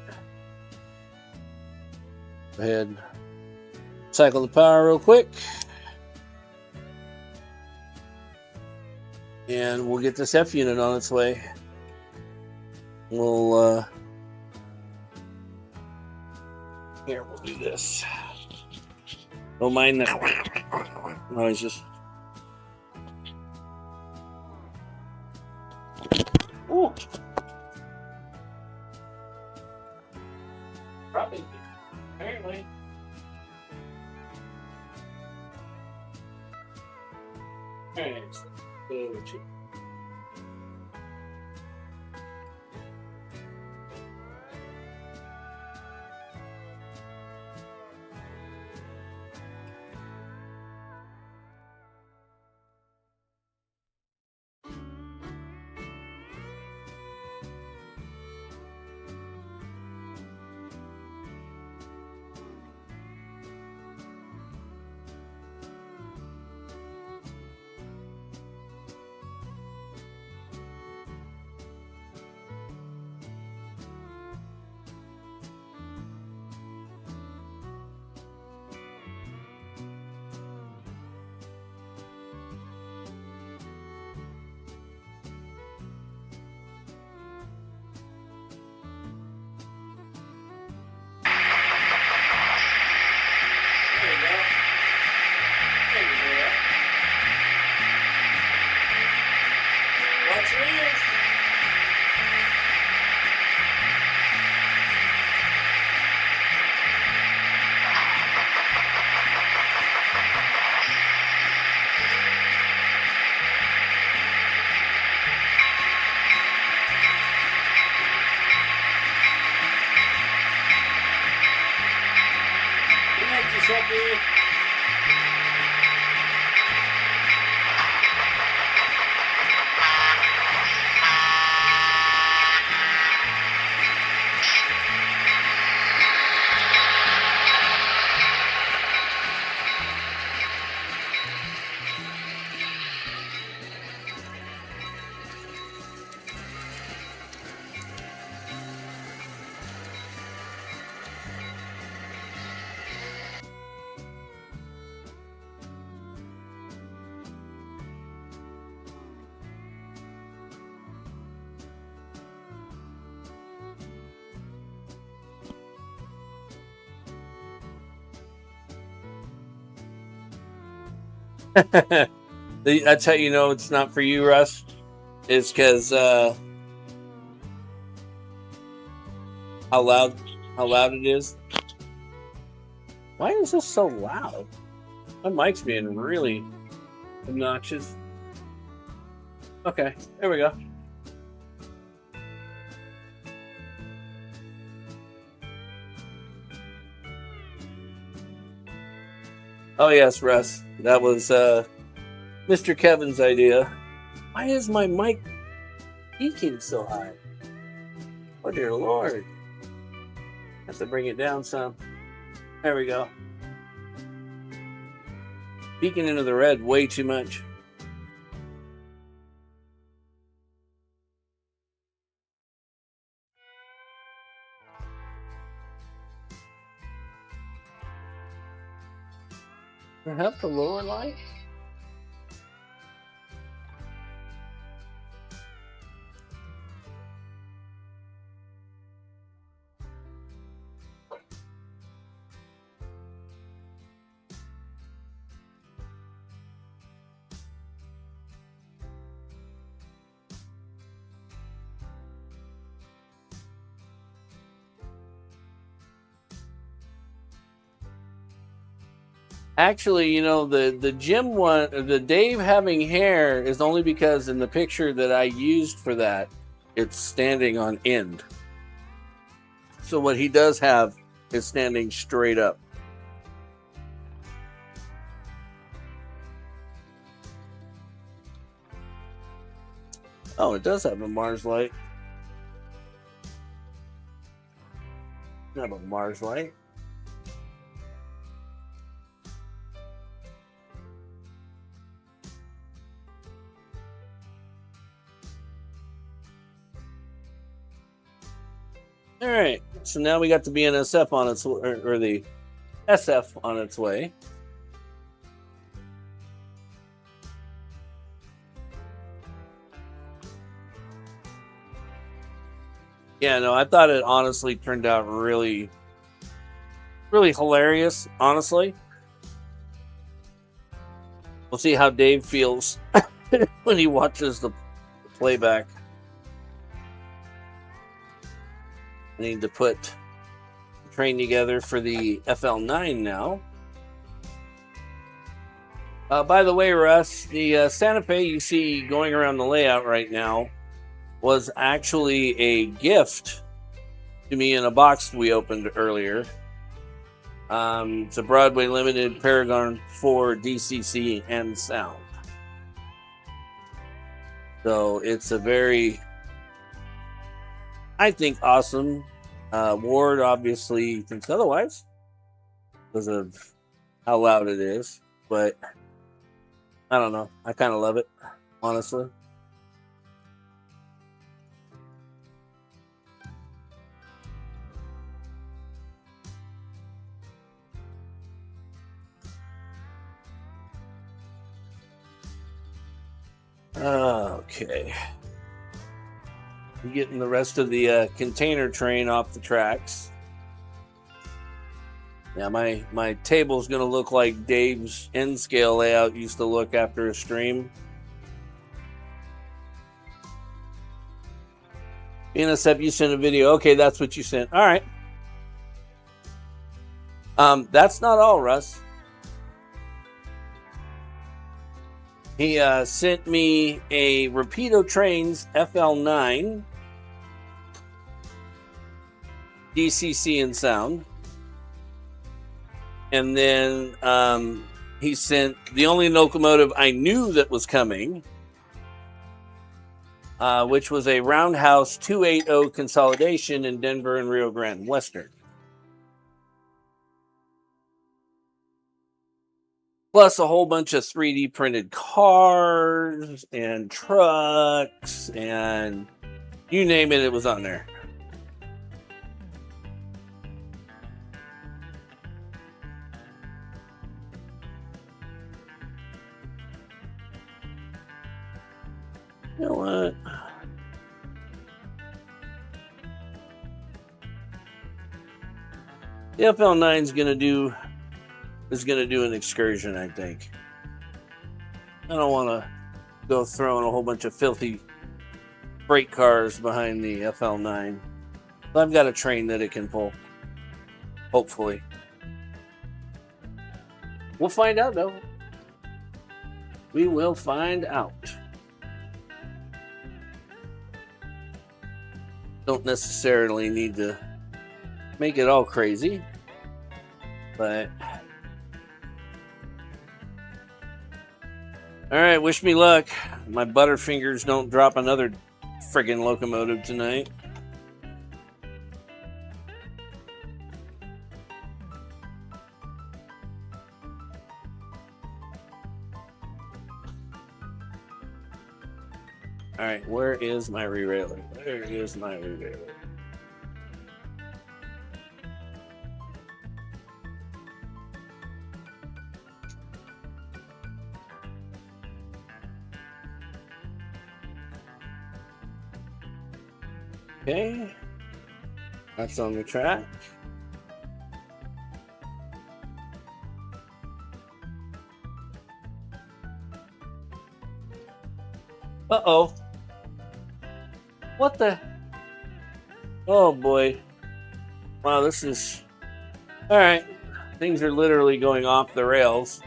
Go ahead. Cycle the power real quick. And we'll get this F unit on its way. We'll, here, we'll do this. Don't mind the noises. Ooh. Probably. Apparently. Alright. So, That's how you know it's not for you, Russ. Is because how loud it is. Why is this so loud? My mic's being really obnoxious. Okay, there we go. Oh yes, Russ. That was Mr. Kevin's idea. Why is my mic peaking so high? Oh dear Lord. Have to bring it down some. There we go. Peeking into the red way too much. Perhaps the lower light? Actually, you know, the Jim one, the Dave having hair is only because in the picture that I used for that, it's standing on end. So what he does have is standing straight up. Oh, it does have a Mars light. Have a Mars light. All right, so now we got the BNSF on its or the SF on its way. Yeah, no, I thought it honestly turned out really, really hilarious. Honestly, we'll see how Dave feels when he watches the playback. I need to put the train together for the FL9 now. By the way, Russ, the Santa Fe you see going around the layout right now was actually a gift to me in a box we opened earlier. It's a Broadway Limited Paragon 4 DCC and sound. So it's a very, I think, awesome. Ward obviously thinks otherwise because of how loud it is, but I don't know. I kind of love it, honestly. Okay. Getting the rest of the container train off the tracks. Yeah, my table's going to look like Dave's N-scale layout used to look after a stream. BNSF, you sent a video. Okay, that's what you sent. All right. That's not all, Russ. He sent me a Rapido Trains FL9 DCC and sound. And then he sent the only locomotive I knew that was coming, which was a Roundhouse 280 consolidation in Denver and Rio Grande Western. Plus a whole bunch of 3D printed cars and trucks and you name it, it was on there. You know what? The FL9 is gonna do an excursion, I think. I don't want to go throwing a whole bunch of filthy freight cars behind the FL9. But I've got a train that it can pull. Hopefully. We'll find out, though. We will find out. Don't necessarily need to make it all crazy, but all right, wish me luck. My butterfingers don't drop another friggin' locomotive tonight. All right, where is my re-railer? Where is my re-railer? Okay, that's on the track. Uh-oh. What the? Oh boy. Wow, this is... All right. Things are literally going off the rails.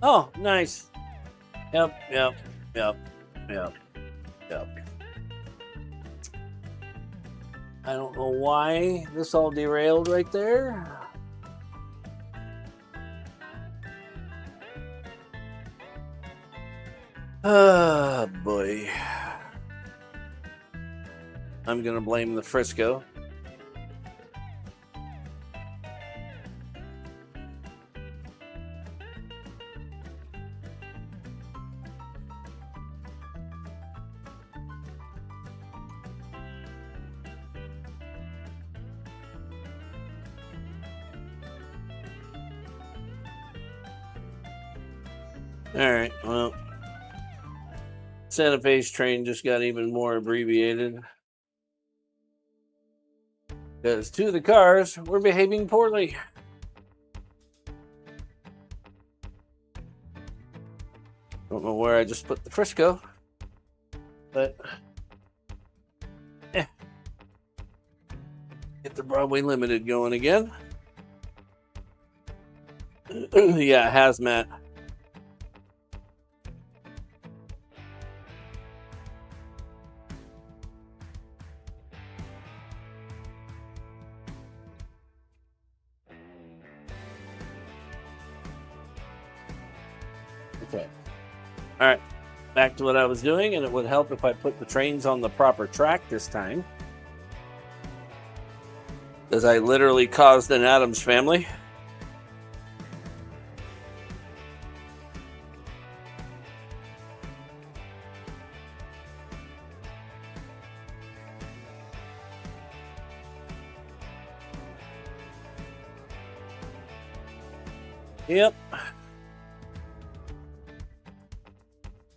Oh, nice. Yep. I don't know why this all derailed right there. Oh boy. I'm gonna blame the Frisco. All right, well, Santa Fe's train just got even more abbreviated because two of the cars were behaving poorly. Don't know where I just put the Frisco, but get the Broadway Limited going again. Yeah, hazmat. Okay. All right. Back to what I was doing, and it would help if I put the trains on the proper track this time, because I literally caused an Addams family. Yep.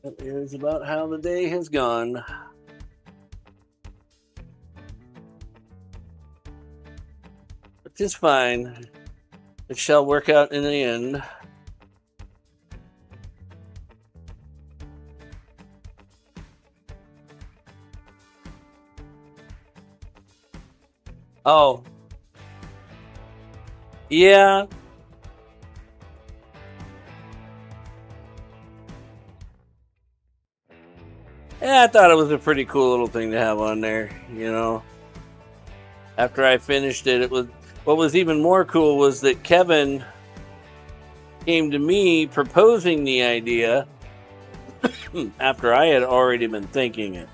That is about how the day has gone. Which is fine. It shall work out in the end. Oh. Yeah. Yeah, I thought it was a pretty cool little thing to have on there, you know. After I finished it, what was even more cool was that Kevin came to me proposing the idea after I had already been thinking it.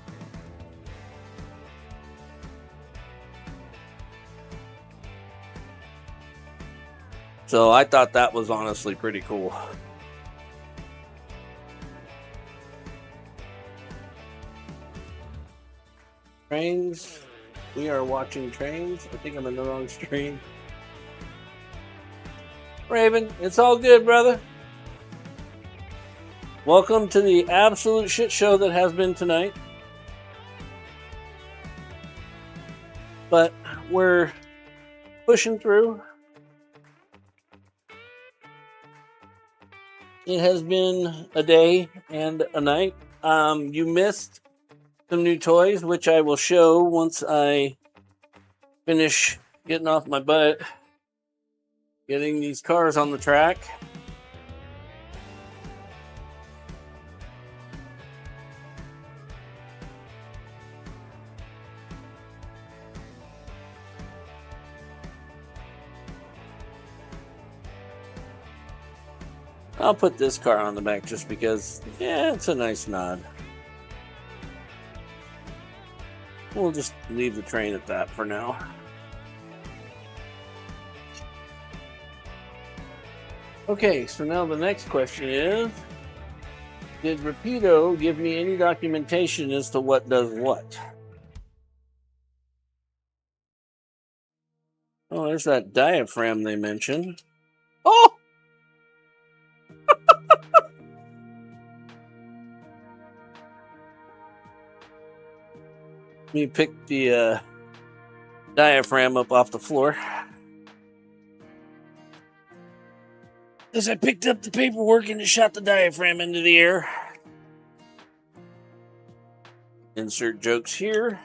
So I thought that was honestly pretty cool. Trains. We are watching trains. I think I'm in the wrong stream. Raven, it's all good, brother. Welcome to the absolute shit show that has been tonight. But we're pushing through. It has been a day and a night. You missed some new toys, which I will show once I finish getting off my butt, getting these cars on the track. I'll put this car on the back just because, yeah, it's a nice nod. We'll just leave the train at that for now. Okay, so now the next question is, did Rapido give me any documentation as to what does what? Oh, there's that diaphragm they mentioned. Oh! Let me pick the diaphragm up off the floor. As I picked up the paperwork and shot the diaphragm into the air. Insert jokes here.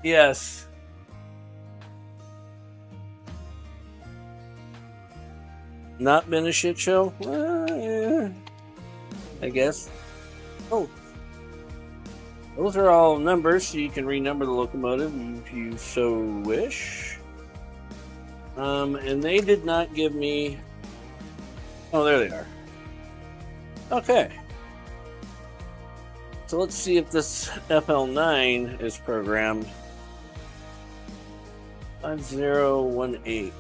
Yes. Not been a shit show? Yeah, I guess. Oh. Those are all numbers, so you can renumber the locomotive if you so wish. And they did not give me... Oh, there they are. Okay. So let's see if this FL9 is programmed. 5018.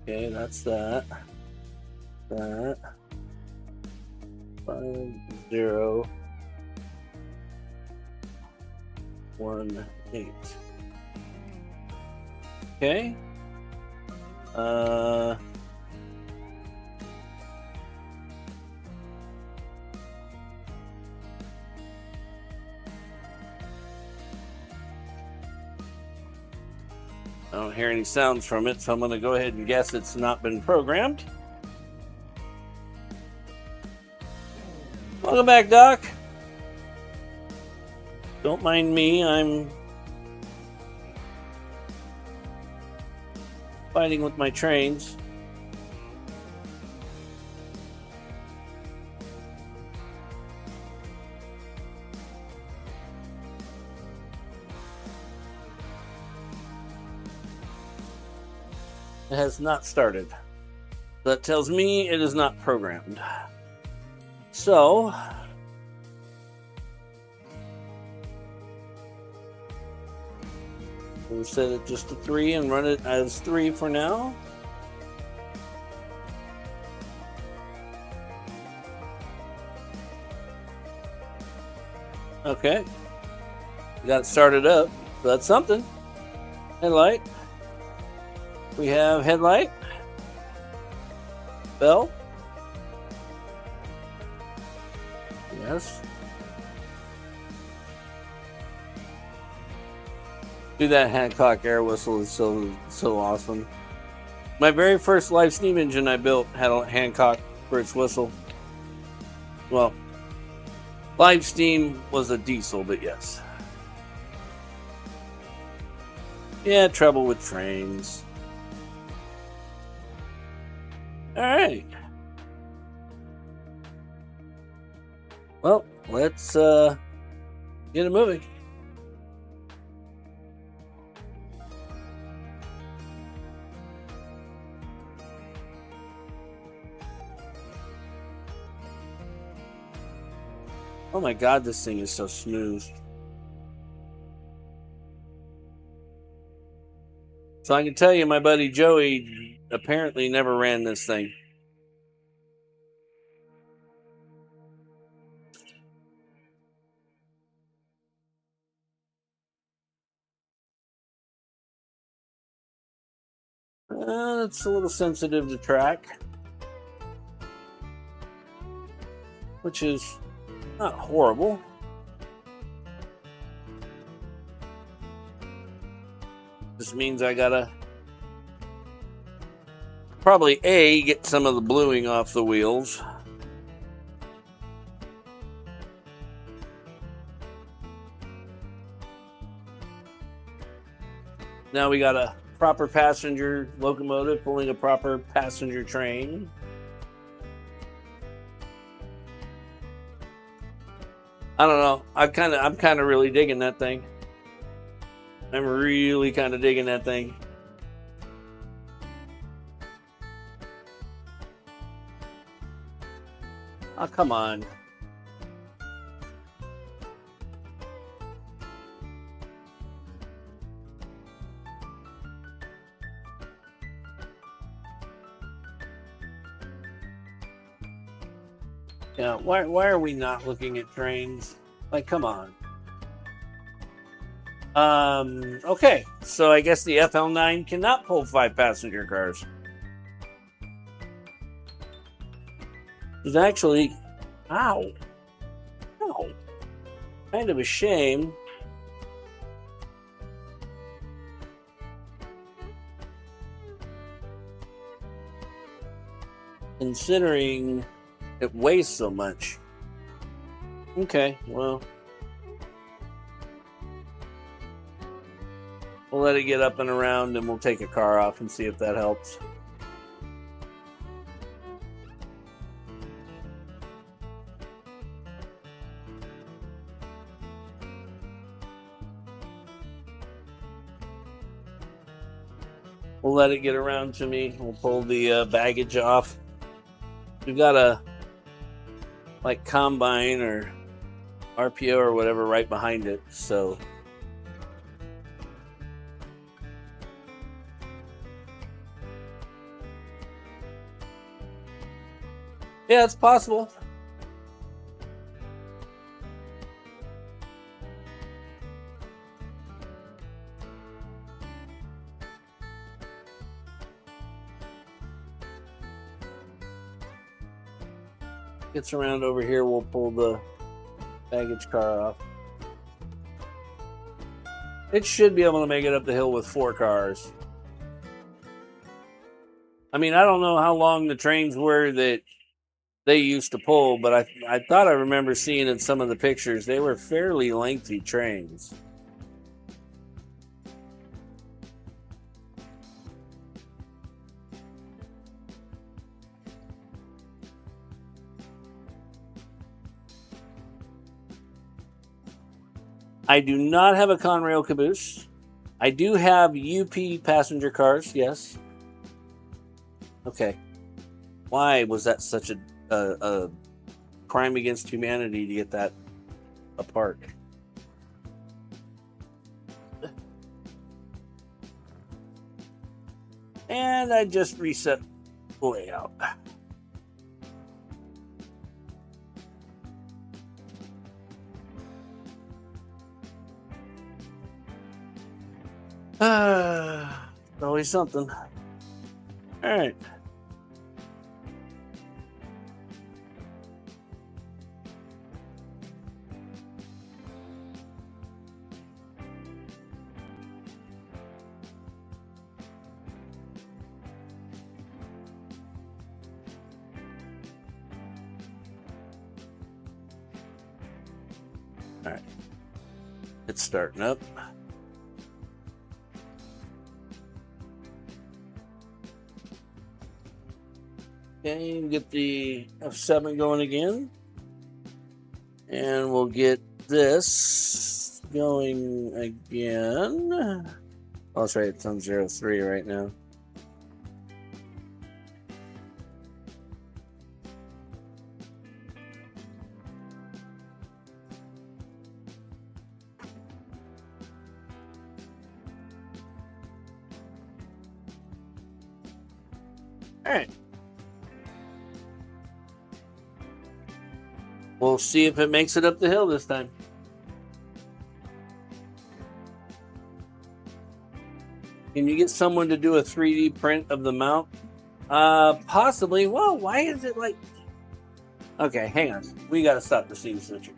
Okay, that's that. That. 5018. Okay. I don't hear any sounds from it, so I'm going to go ahead and guess it's not been programmed. Welcome back, Doc. Don't mind me, I'm fighting with my trains. It has not started. That tells me it is not programmed. So, we'll set it just to 3 and run it as 3 for now. Okay. We got it started up. So that's something. Headlight. We have headlight. Bell. Yes. Dude, that Hancock air whistle is so awesome. My very first live steam engine I built had a Hancock for its whistle. Well, Live steam was a diesel, but yes. Yeah, trouble with trains. All right. Well, let's get it moving. Oh my God, this thing is so smooth. So I can tell you, my buddy Joey apparently never ran this thing. It's a little sensitive to track, which is not horrible. This means I gotta probably get some of the bluing off the wheels. Now we got a proper passenger locomotive pulling a proper passenger train. I don't know. I'm kind of really digging that thing. I'm really kind of digging that thing. Oh, come on. Yeah, why are we not looking at trains? Like, come on. Okay, so I guess the FL9 cannot pull 5 passenger cars. It's actually, ow, kind of a shame. Considering it weighs so much. Okay, well, we'll let it get up and around and we'll take a car off and see if that helps. We'll let it get around to me. We'll pull the baggage off. We've got a combine or RPO or whatever right behind it, so yeah, it's possible. Gets around over here, we'll pull the baggage car off. It should be able to make it up the hill with 4 cars. I mean, I don't know how long the trains were that they used to pull, but I thought I remember seeing in some of the pictures they were fairly lengthy trains. I do not have a Conrail caboose. I do have UP passenger cars, yes. Okay. Why was that such a crime against humanity to get that apart? And I just reset the layout. Always something. All right. All right. It's starting up. Okay, get the F7 going again. And we'll get this going again. Oh, that's right, it's on 03 right now. All right. We'll see if it makes it up the hill this time. Can you get someone to do a 3D print of the mount? Possibly. Whoa, why is it like... Okay, hang on. We got to stop the scene switcher.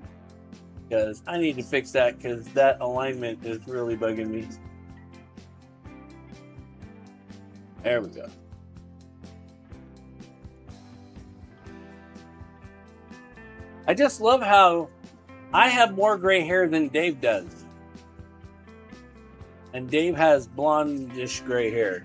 Because I need to fix that because that alignment is really bugging me. There we go. I just love how I have more gray hair than Dave does. And Dave has blondish gray hair.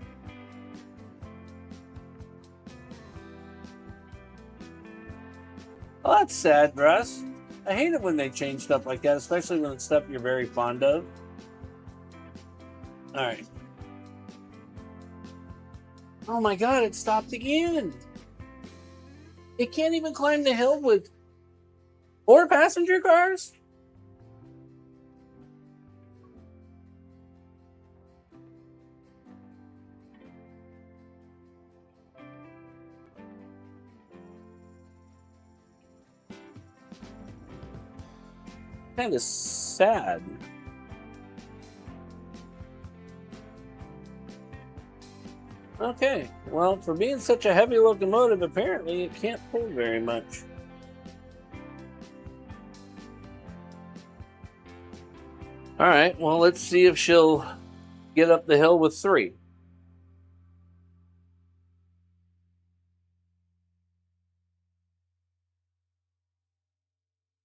Oh, that's sad, Russ. I hate it when they change stuff like that, especially when it's stuff you're very fond of. All right. Oh my God, it stopped again. It can't even climb the hill with 4 passenger cars? Kind of sad. Okay, well, for being such a heavy locomotive, apparently it can't pull very much. All right, well, let's see if she'll get up the hill with 3.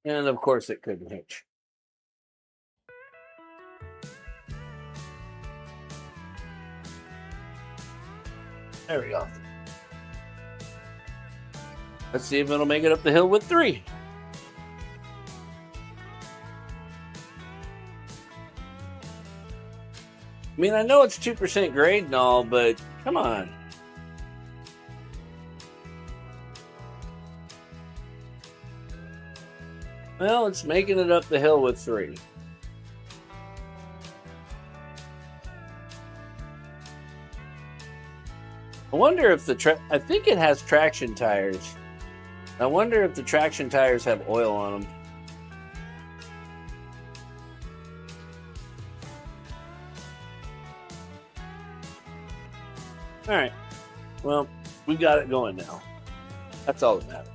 And of course it couldn't hitch. There we go. Let's see if it'll make it up the hill with 3. I mean, I know it's 2% grade and all, but come on. Well, it's making it up the hill with 3. I wonder if I think it has traction tires. I wonder if the traction tires have oil on them. All right. Well, we got it going now. That's all that matters.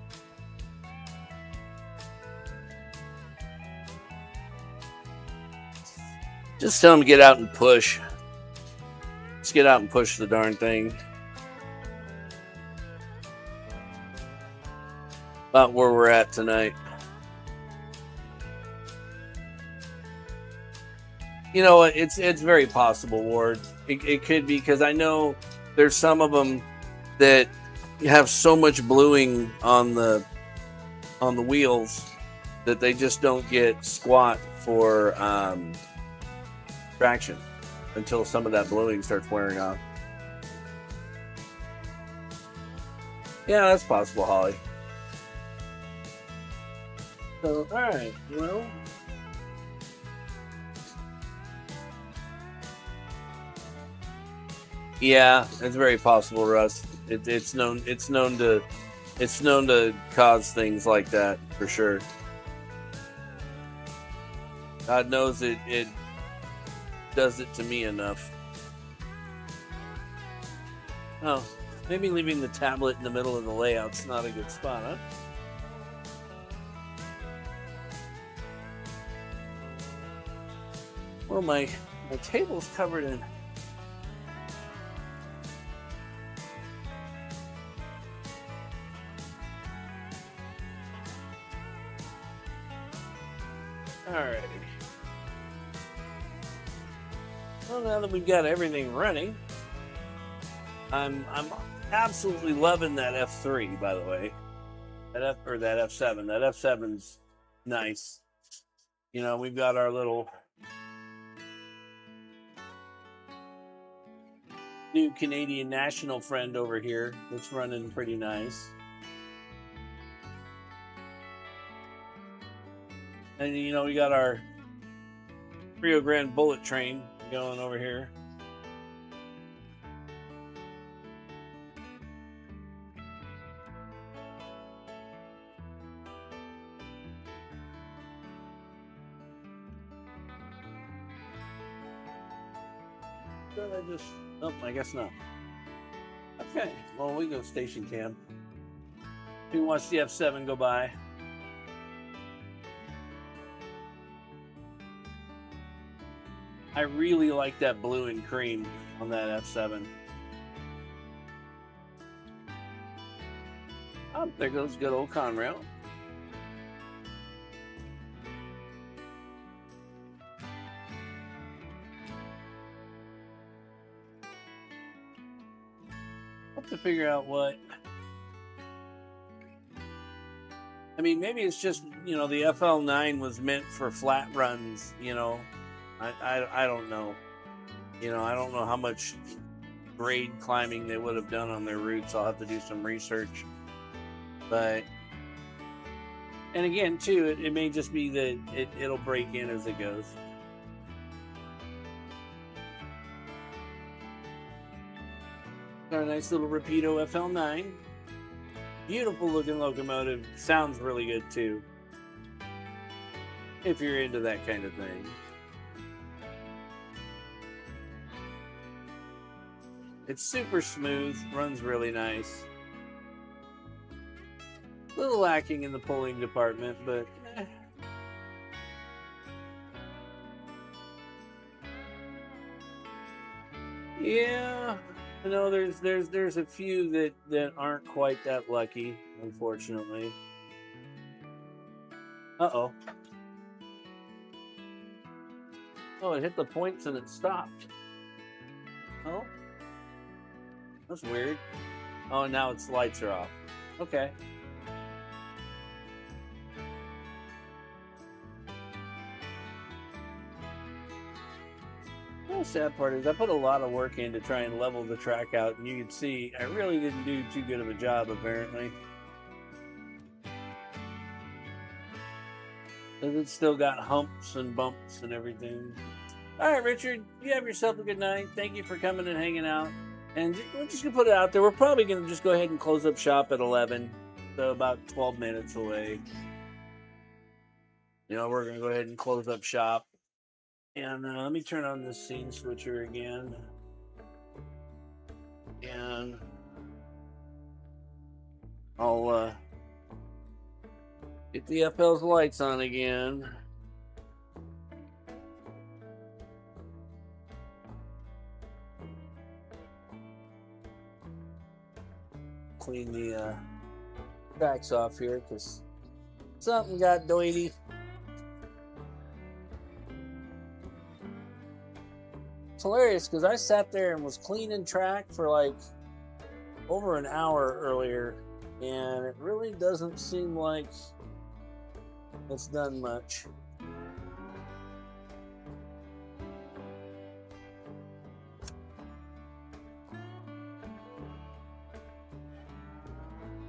Just tell them to get out and push. Let's get out and push the darn thing. About where we're at tonight. You know, it's very possible, Ward. It could be because I know there's some of them that have so much bluing on the wheels that they just don't get squat for traction until some of that bluing starts wearing off. Yeah, that's possible, Holly. So, all right, well. Yeah, it's very possible, Russ. It's known to cause things like that for sure. God knows it does it to me enough. Oh, maybe leaving the tablet in the middle of the layout's not a good spot, huh? Well, my table's covered in... All right. Well, now that we've got everything running, I'm absolutely loving that F3, by the way. That F7. That F7's nice. You know, we've got our little new Canadian national friend over here that's running pretty nice. And you know, we got our Rio Grande bullet train going over here. Did I just... Oh, I guess not. Okay, well, we go station cam. We can watch the F7 go by. I really like that blue and cream on that F7. Oh, there goes good old Conrail. Have to figure out what. I mean, maybe it's just, you know, the FL9 was meant for flat runs, you know. I don't know. You know, I don't know how much grade climbing they would have done on their routes. I'll have to do some research. But, and again, too, it may just be that it'll break in as it goes. Our nice little Rapido FL9. Beautiful looking locomotive. Sounds really good too, if you're into that kind of thing. It's super smooth, runs really nice. A little lacking in the pulling department, but yeah. You know, there's a few that aren't quite that lucky, unfortunately. Uh-oh. Oh, it hit the points and it stopped. Oh. That's weird. Oh, now its lights are off. Okay. The sad part is I put a lot of work in to try and level the track out, and you can see I really didn't do too good of a job, apparently. Because it's still got humps and bumps and everything. All right, Richard, you have yourself a good night. Thank you for coming and hanging out. And we're just going to put it out there. We're probably going to just go ahead and close up shop at 11. So about 12 minutes away. You know, we're going to go ahead and close up shop. And let me turn on this scene switcher again. And I'll get the FL's lights on again. Clean the tracks off here because something got doity. It's hilarious because I sat there and was cleaning track for like over an hour earlier, and it really doesn't seem like it's done much.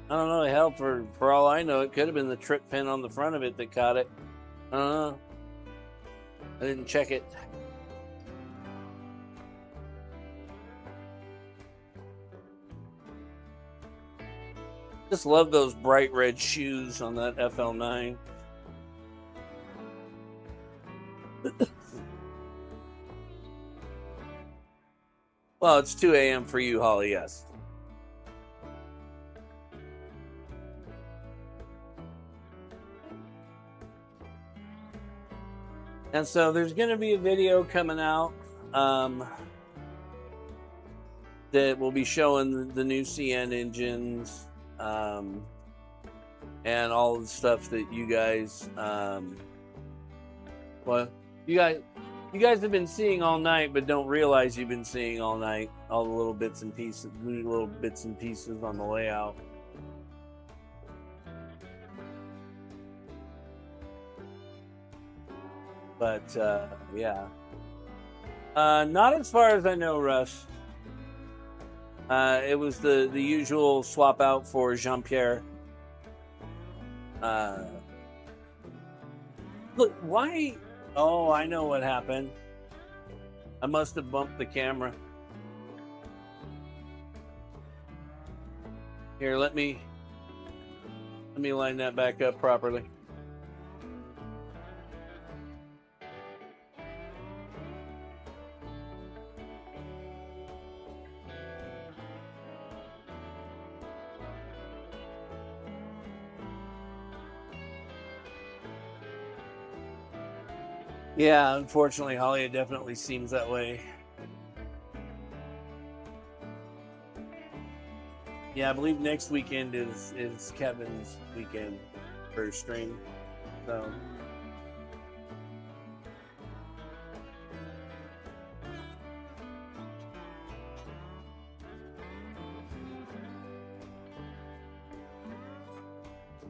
I don't know. Hell, for all I know, it could have been the trip pin on the front of it that caught it. I don't know. I didn't check it. Just love those bright red shoes on that FL9. Well, it's 2 a.m. for you, Holly, yes. And so there's going to be a video coming out that will be showing the new CN engines and all the stuff that you guys, well, you guys, you guys have been seeing all night, but don't realize you've been seeing all night. All the little bits and pieces, little bits and pieces on the layout. But yeah, not as far as I know, Russ. It was the usual swap out for Jean-Pierre. Look, why? Oh, I know what happened. I must have bumped the camera. Here, let me line that back up properly. Yeah, unfortunately, Holly, it definitely seems that way. Yeah, I believe next weekend is Kevin's weekend for stream. So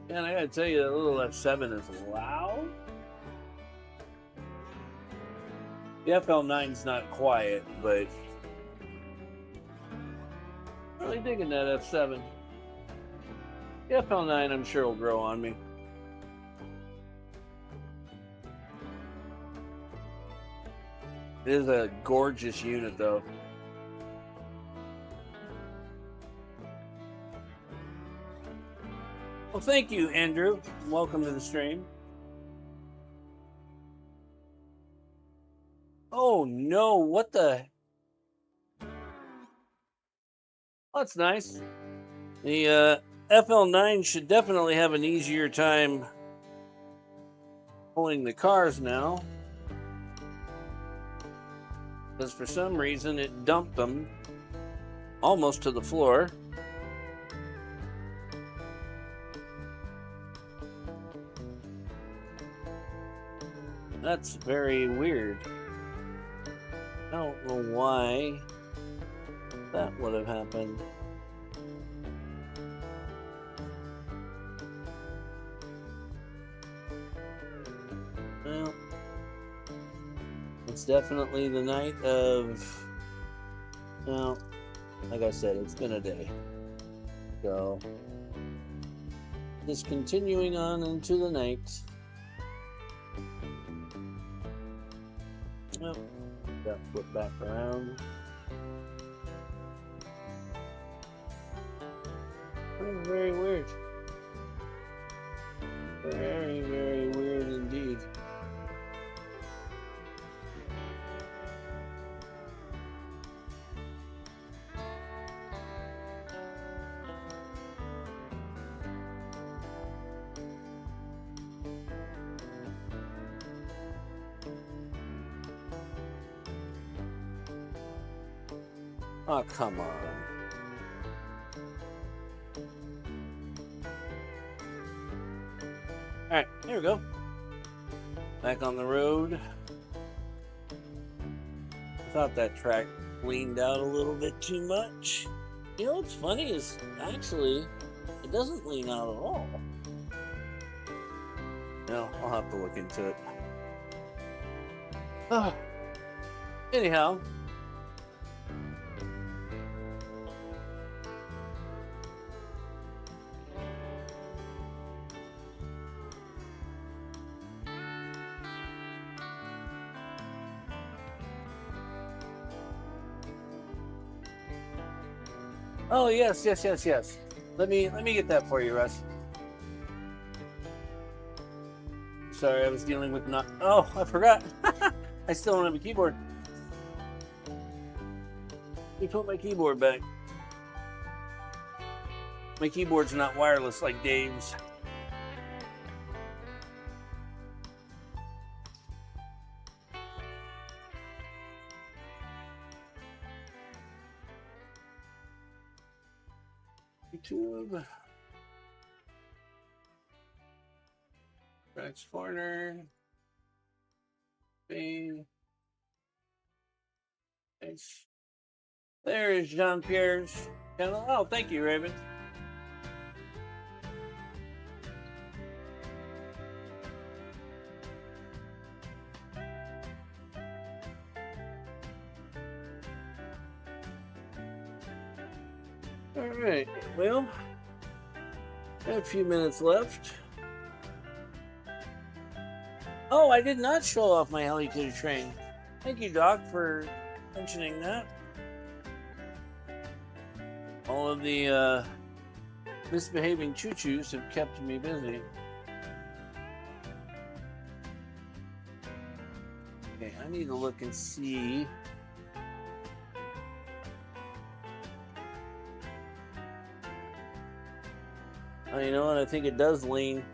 and I gotta tell you, that little F7 is loud. The FL9's not quiet, but really digging that F7. The FL9, I'm sure, will grow on me. It is a gorgeous unit, though. Well, thank you, Andrew. Welcome to the stream. Oh no, what the? Oh, that's nice. The FL9 should definitely have an easier time pulling the cars now. Because for some reason it dumped them almost to the floor. That's very weird. I don't know why that would have happened. Well, it's definitely the night of, well, like I said, it's been a day. So, just continuing on into the night. Well, got flip back around. Oh, very weird. Very, very weird indeed. Oh, come on. Alright, there we go. Back on the road. I thought that track leaned out a little bit too much. You know what's funny is actually it doesn't lean out at all. No, I'll have to look into it. Anyhow. Oh yes. Let me get that for you, Russ. Sorry, I was dealing with not. Oh, I forgot. I still don't have a keyboard. Let me put my keyboard back. My keyboard's not wireless like Dave's. YouTube. Rex Corner. Bane. Nice. There is Jean Pierre's channel. Oh, thank you, Raven. All right. Well, a few minutes left. Oh, I did not show off my Hello Kitty train. Thank you, Doc, for mentioning that. All of the misbehaving choo-choos have kept me busy. Okay, I need to look and see. Oh, you know what? I think it does lean.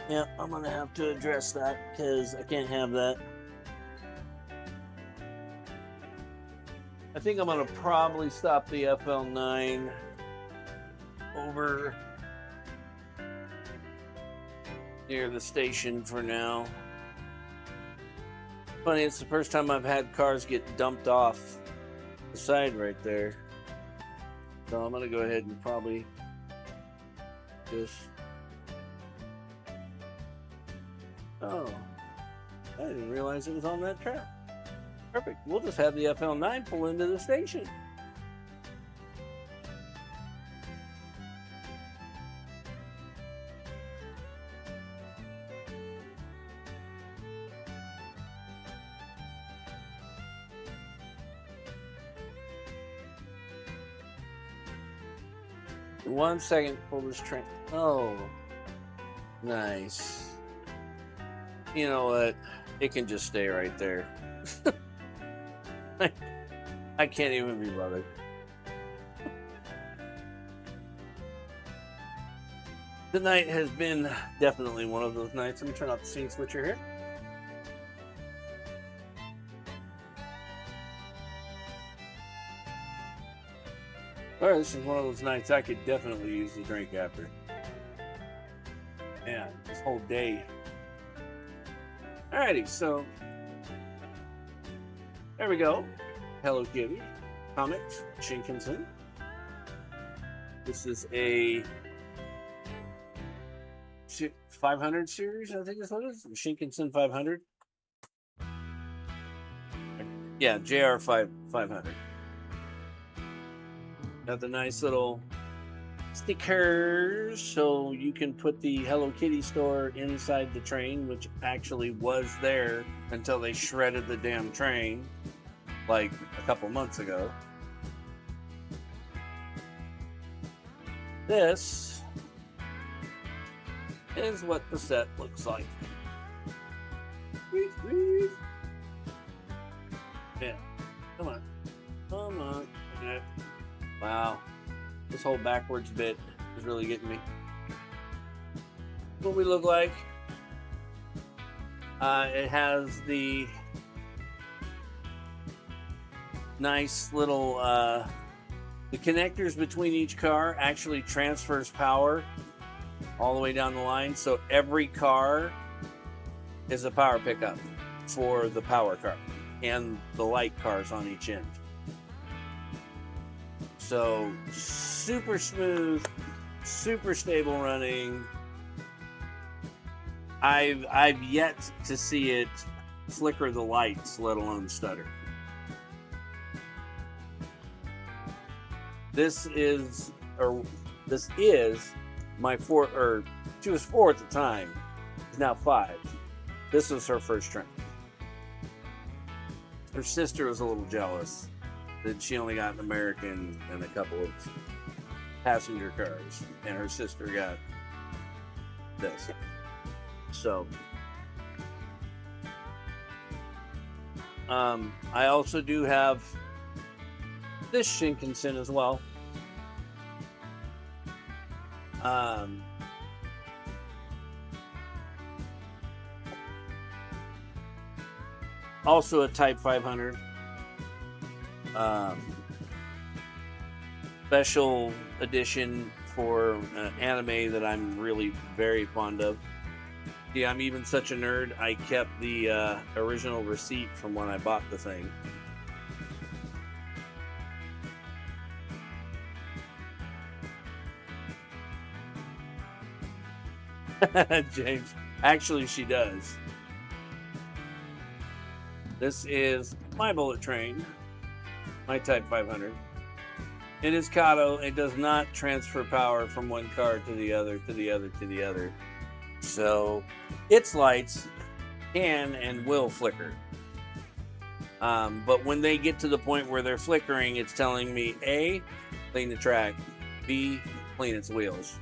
Yeah, I'm gonna have to address that because I can't have that. I think I'm gonna probably stop the FL9 over near the station for now. Funny, it's the first time I've had cars get dumped off the side right there. So I'm gonna go ahead and probably just... Oh, I didn't realize it was on that track. Perfect. We'll just have the FL9 pull into the station. One second, pull this train. Oh, nice. You know what? It can just stay right there. I can't even be bothered. The night has been definitely one of those nights. Let me turn off the scene switcher here. All right, this is one of those nights I could definitely use a drink after. Yeah, this whole day. Alrighty, so there we go. Hello Kitty Comics Shinkansen. This is a 500 series, I think is what it is. Shinkansen 500. Yeah, JR 500. Got the nice little stickers, so you can put the Hello Kitty store inside the train, which actually was there until they shredded the damn train like a couple months ago. This is what the set looks like. Yeah, come on, come on. Yeah. Wow. This whole backwards bit is really getting me. What we look like. It has the nice little the connectors between each car actually transfers power all the way down the line, so every car is a power pickup for the power car and the light cars on each end. So super smooth, super stable running. I've yet to see it flicker the lights, let alone stutter. This is my four, or she was 4 at the time. She's now 5. This was her first train. Her sister was a little jealous that she only got an American and a couple of passenger cars, and her sister got this. So, I also do have this Shinkansen as well. Also a Type 500. Special edition for an anime that I'm really very fond of. Yeah, I'm even such a nerd. I kept the original receipt from when I bought the thing. James, actually, she does. This is my bullet train, my Type 500. It is Kato. It does not transfer power from one car to the other, to the other, to the other. So its lights can and will flicker. But when they get to the point where they're flickering, it's telling me A, clean the track, B, clean its wheels.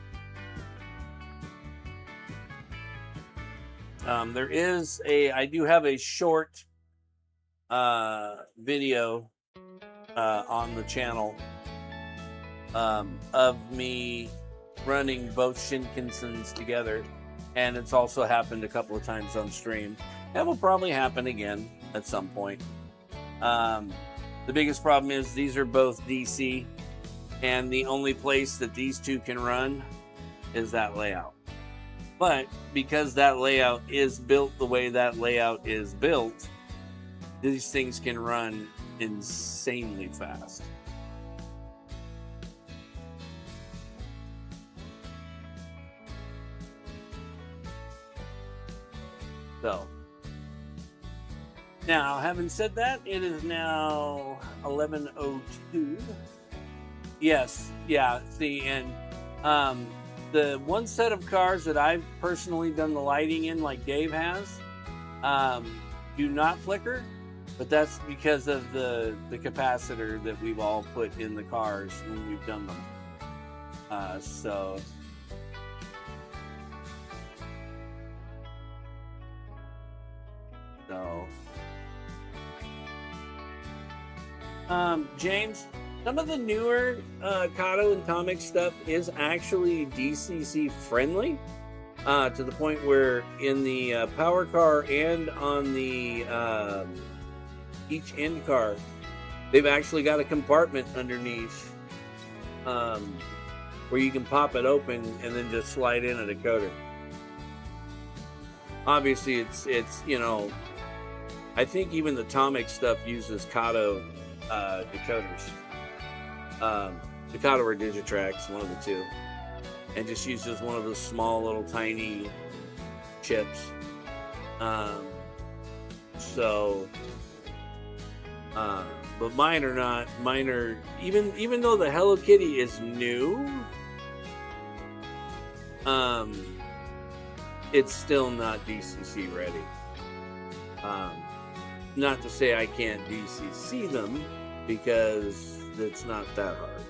I do have a short video on the channel of me running both Shinkansens together, and it's also happened a couple of times on stream. That will probably happen again at some point. The biggest problem is these are both DC, and the only place that these two can run is that layout. But because that layout is built the way that layout is built, these things can run insanely fast. So, now, having said that, it is now 11:02. Yes, yeah, see, and the one set of cars that I've personally done the lighting in, like Dave has, do not flicker, but that's because of the capacitor that we've all put in the cars when we've done them. So James, some of the newer Kato and Tomic stuff is actually DCC friendly, to the point where in the power car and on the each end car, they've actually got a compartment underneath where you can pop it open and then just slide in a decoder. Obviously, it's you know, I think even the Tomic stuff uses Kato decoders. Kato or Digitrax, one of the two, and just uses one of those small little tiny chips. But mine are not. Mine are even though the Hello Kitty is new, it's still not DCC ready. Not to say I can't DCC them, because it's not that hard.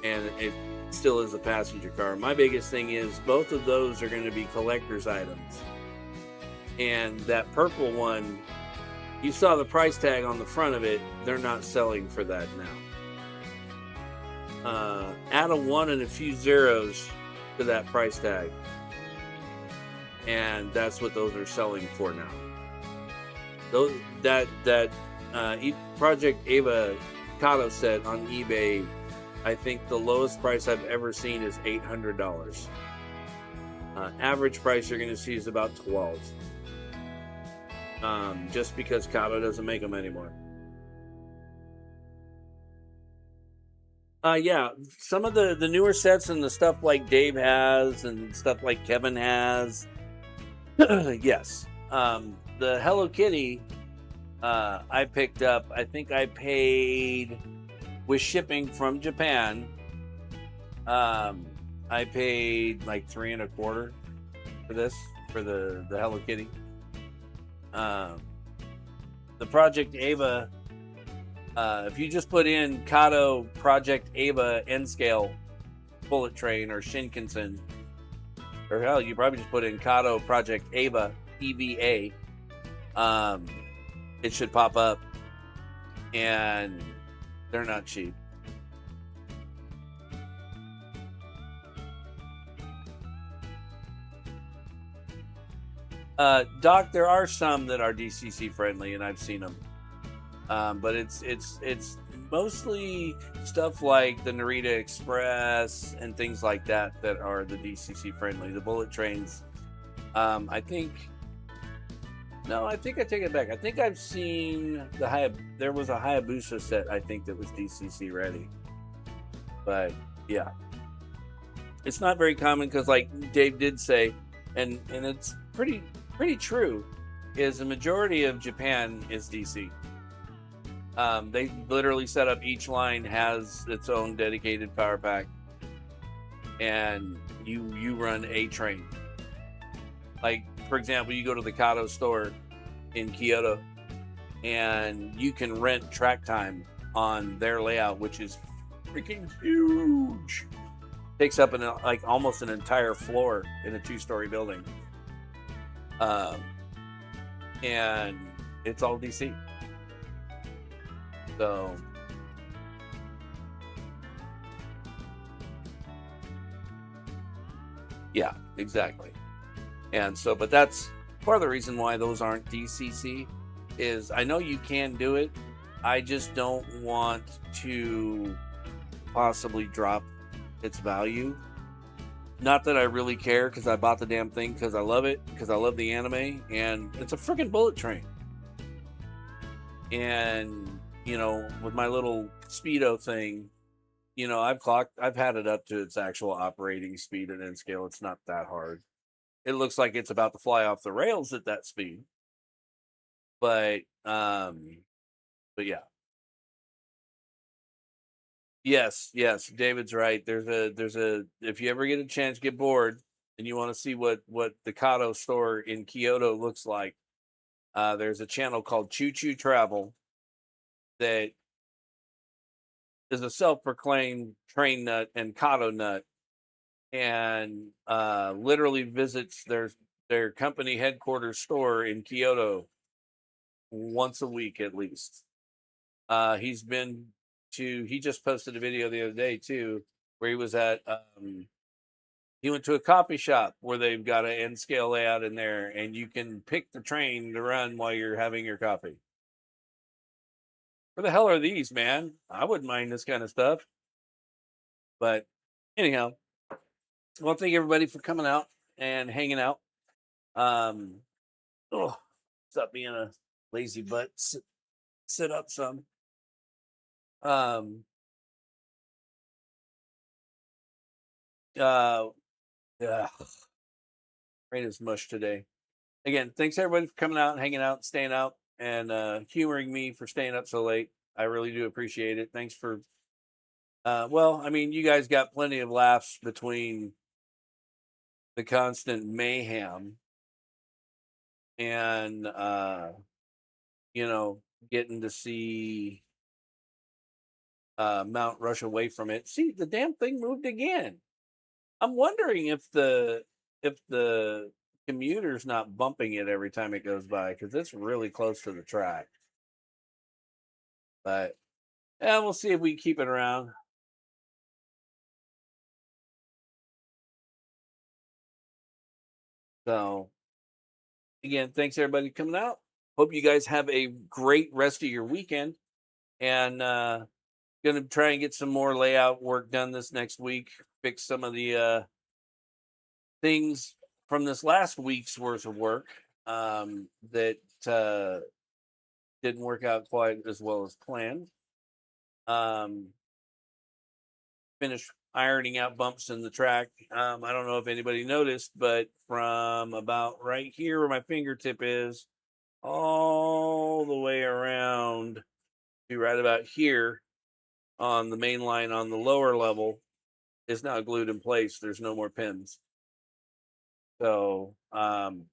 And it still is a passenger car. My biggest thing is both of those are going to be collector's items. And that purple one, you saw the price tag on the front of it. They're not selling for that now. Add a 1 and a few zeros to that price tag, and that's what those are selling for now. Those that Project Ava Kato set on eBay, I think the lowest price I've ever seen is $800. Average price you're going to see is about $12. Just because Kato doesn't make them anymore. Yeah, some of the newer sets and the stuff like Dave has and stuff like Kevin has. Yes. The Hello Kitty I picked up, I think I paid with shipping from Japan. I paid like $3.25 for this, for the Hello Kitty. The Project Ava, if you just put in Kato Project Ava N-Scale Bullet Train or Shinkansen, or hell, you probably just put in Kato Project Ava EVA, it should pop up, and they're not cheap. Doc, there are some that are DCC friendly, and I've seen them, but it's mostly stuff like the Narita Express and things like that that are the DCC friendly. The bullet trains. I think no, I think I take it back. I think I've seen there was a Hayabusa set I think that was DCC ready. But yeah, it's not very common because, like Dave did say, and it's pretty true, is the majority of Japan is DC. They literally set up each line has its own dedicated power pack, and you run a train. Like for example, you go to the Kato store in Kyoto, and you can rent track time on their layout, which is freaking huge. Takes up like almost an entire floor in a 2-story building, and it's all DC. So yeah, exactly. And so, but that's part of the reason why those aren't DCC is I know you can do it. I just don't want to possibly drop its value. Not that I really care, because I bought the damn thing because I love it, because I love the anime, and it's a freaking bullet train. And with my little speedo thing, I've had it up to its actual operating speed and end scale. It's not that hard. It looks like it's about to fly off the rails at that speed. But yeah. Yes, David's right. There's a if you ever get a chance, get bored, and you want to see what the Kato store in Kyoto looks like, there's a channel called Choo Choo Travel that is a self-proclaimed train nut and Kato nut, and literally visits their company headquarters store in Kyoto once a week at least. He's been he just posted a video the other day too, where he was at he went to a coffee shop where they've got an N scale layout in there, and you can pick the train to run while you're having your coffee. Where the hell are these, man? I wouldn't mind this kind of stuff. But anyhow, well, thank everybody for coming out and hanging out. Oh, stop being a lazy butt. Sit up some. Um, uh, yeah, brain is mush today. Again, thanks everybody for coming out and hanging out, staying out, and humoring me for staying up so late. I really do appreciate it. Thanks for. Well, I mean, you guys got plenty of laughs between the constant mayhem and getting to see Mount Rush away from it. See, the damn thing moved again. I'm wondering if the commuter's not bumping it every time it goes by, because it's really close to the track. But yeah, we'll see if we keep it around. So again, thanks everybody coming out. Hope you guys have a great rest of your weekend, and gonna try and get some more layout work done this next week. Fix some of the things from this last week's worth of work that didn't work out quite as well as planned. Um, Finish ironing out bumps in the track. I don't know if anybody noticed, but from about right here where my fingertip is, all the way around to right about here on the main line on the lower level is now glued in place. There's no more pins. So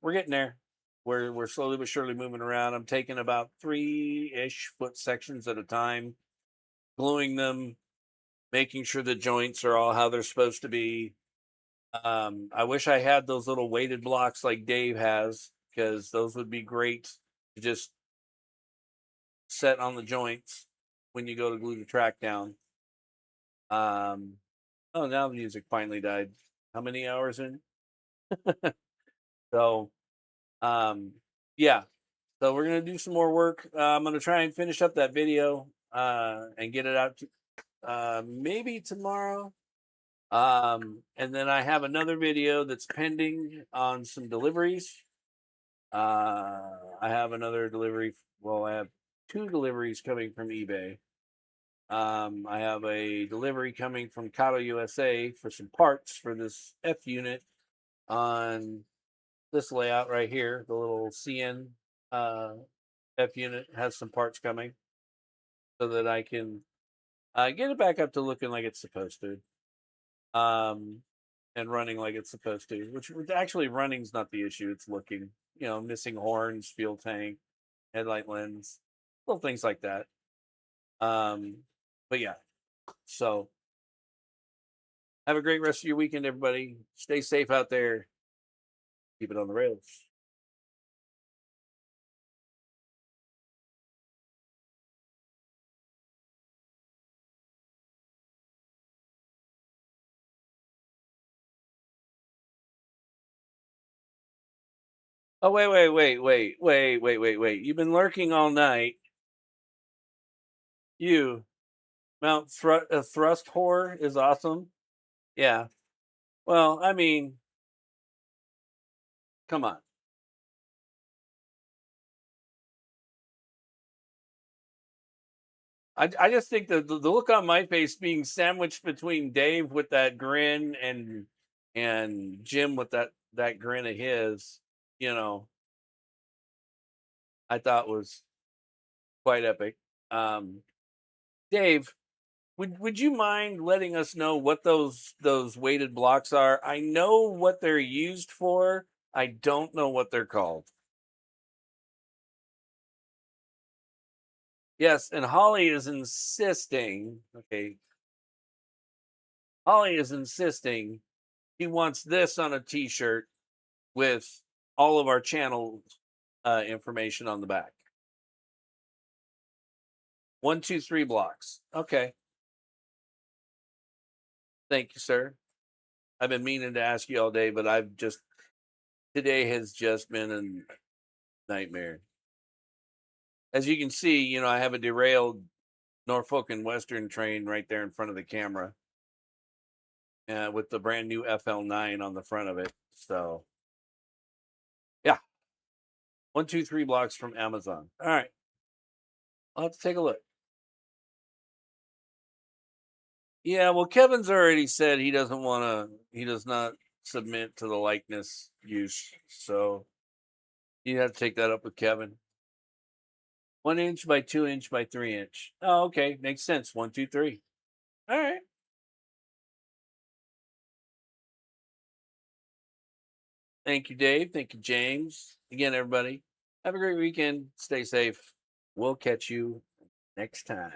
we're getting there. We're slowly but surely moving around. I'm taking about 3-ish foot sections at a time, gluing them, making sure the joints are all how they're supposed to be. I wish I had those little weighted blocks like Dave has, because those would be great to just set on the joints when you go to glue the track down. Oh, now the music finally died. How many hours in? So, yeah. So we're gonna do some more work. I'm gonna try and finish up that video. and get it out to maybe tomorrow. And then I have another video that's pending on some deliveries. I have another delivery. Well, I have two deliveries coming from eBay. I have a delivery coming from Kato USA for some parts for this F unit on this layout right here. The little CN F unit has some parts coming so that I can get it back up to looking like it's supposed to. And running like it's supposed to, which actually running's not the issue. It's looking, missing horns, fuel tank, headlight lens, little things like that. But yeah, so have a great rest of your weekend, everybody. Stay safe out there. Keep it on the rails. Oh, wait. You've been lurking all night. You, Thrust whore is awesome. Yeah. Well, I mean, come on. I just think the look on my face being sandwiched between Dave with that grin and Jim with that grin of his, I thought was quite epic. Dave, would you mind letting us know what those weighted blocks are? I know what they're used for. I don't know what they're called. Yes, and Holly is insisting. Okay, Holly is insisting he wants this on a T-shirt with all of our channel information on the back. 1, 2, 3 blocks. Okay. Thank you, sir. I've been meaning to ask you all day, but today has just been a nightmare. As you can see, I have a derailed Norfolk and Western train right there in front of the camera, with the brand new FL9 on the front of it. So, yeah, 1, 2, 3 blocks from Amazon. All right, I'll have to take a look. Yeah, well, Kevin's already said he does not submit to the likeness use. So you have to take that up with Kevin. 1 inch by 2 inch by 3 inch. Oh, okay. Makes sense. 1, 2, 3. All right. Thank you, Dave. Thank you, James. Again, everybody, have a great weekend. Stay safe. We'll catch you next time.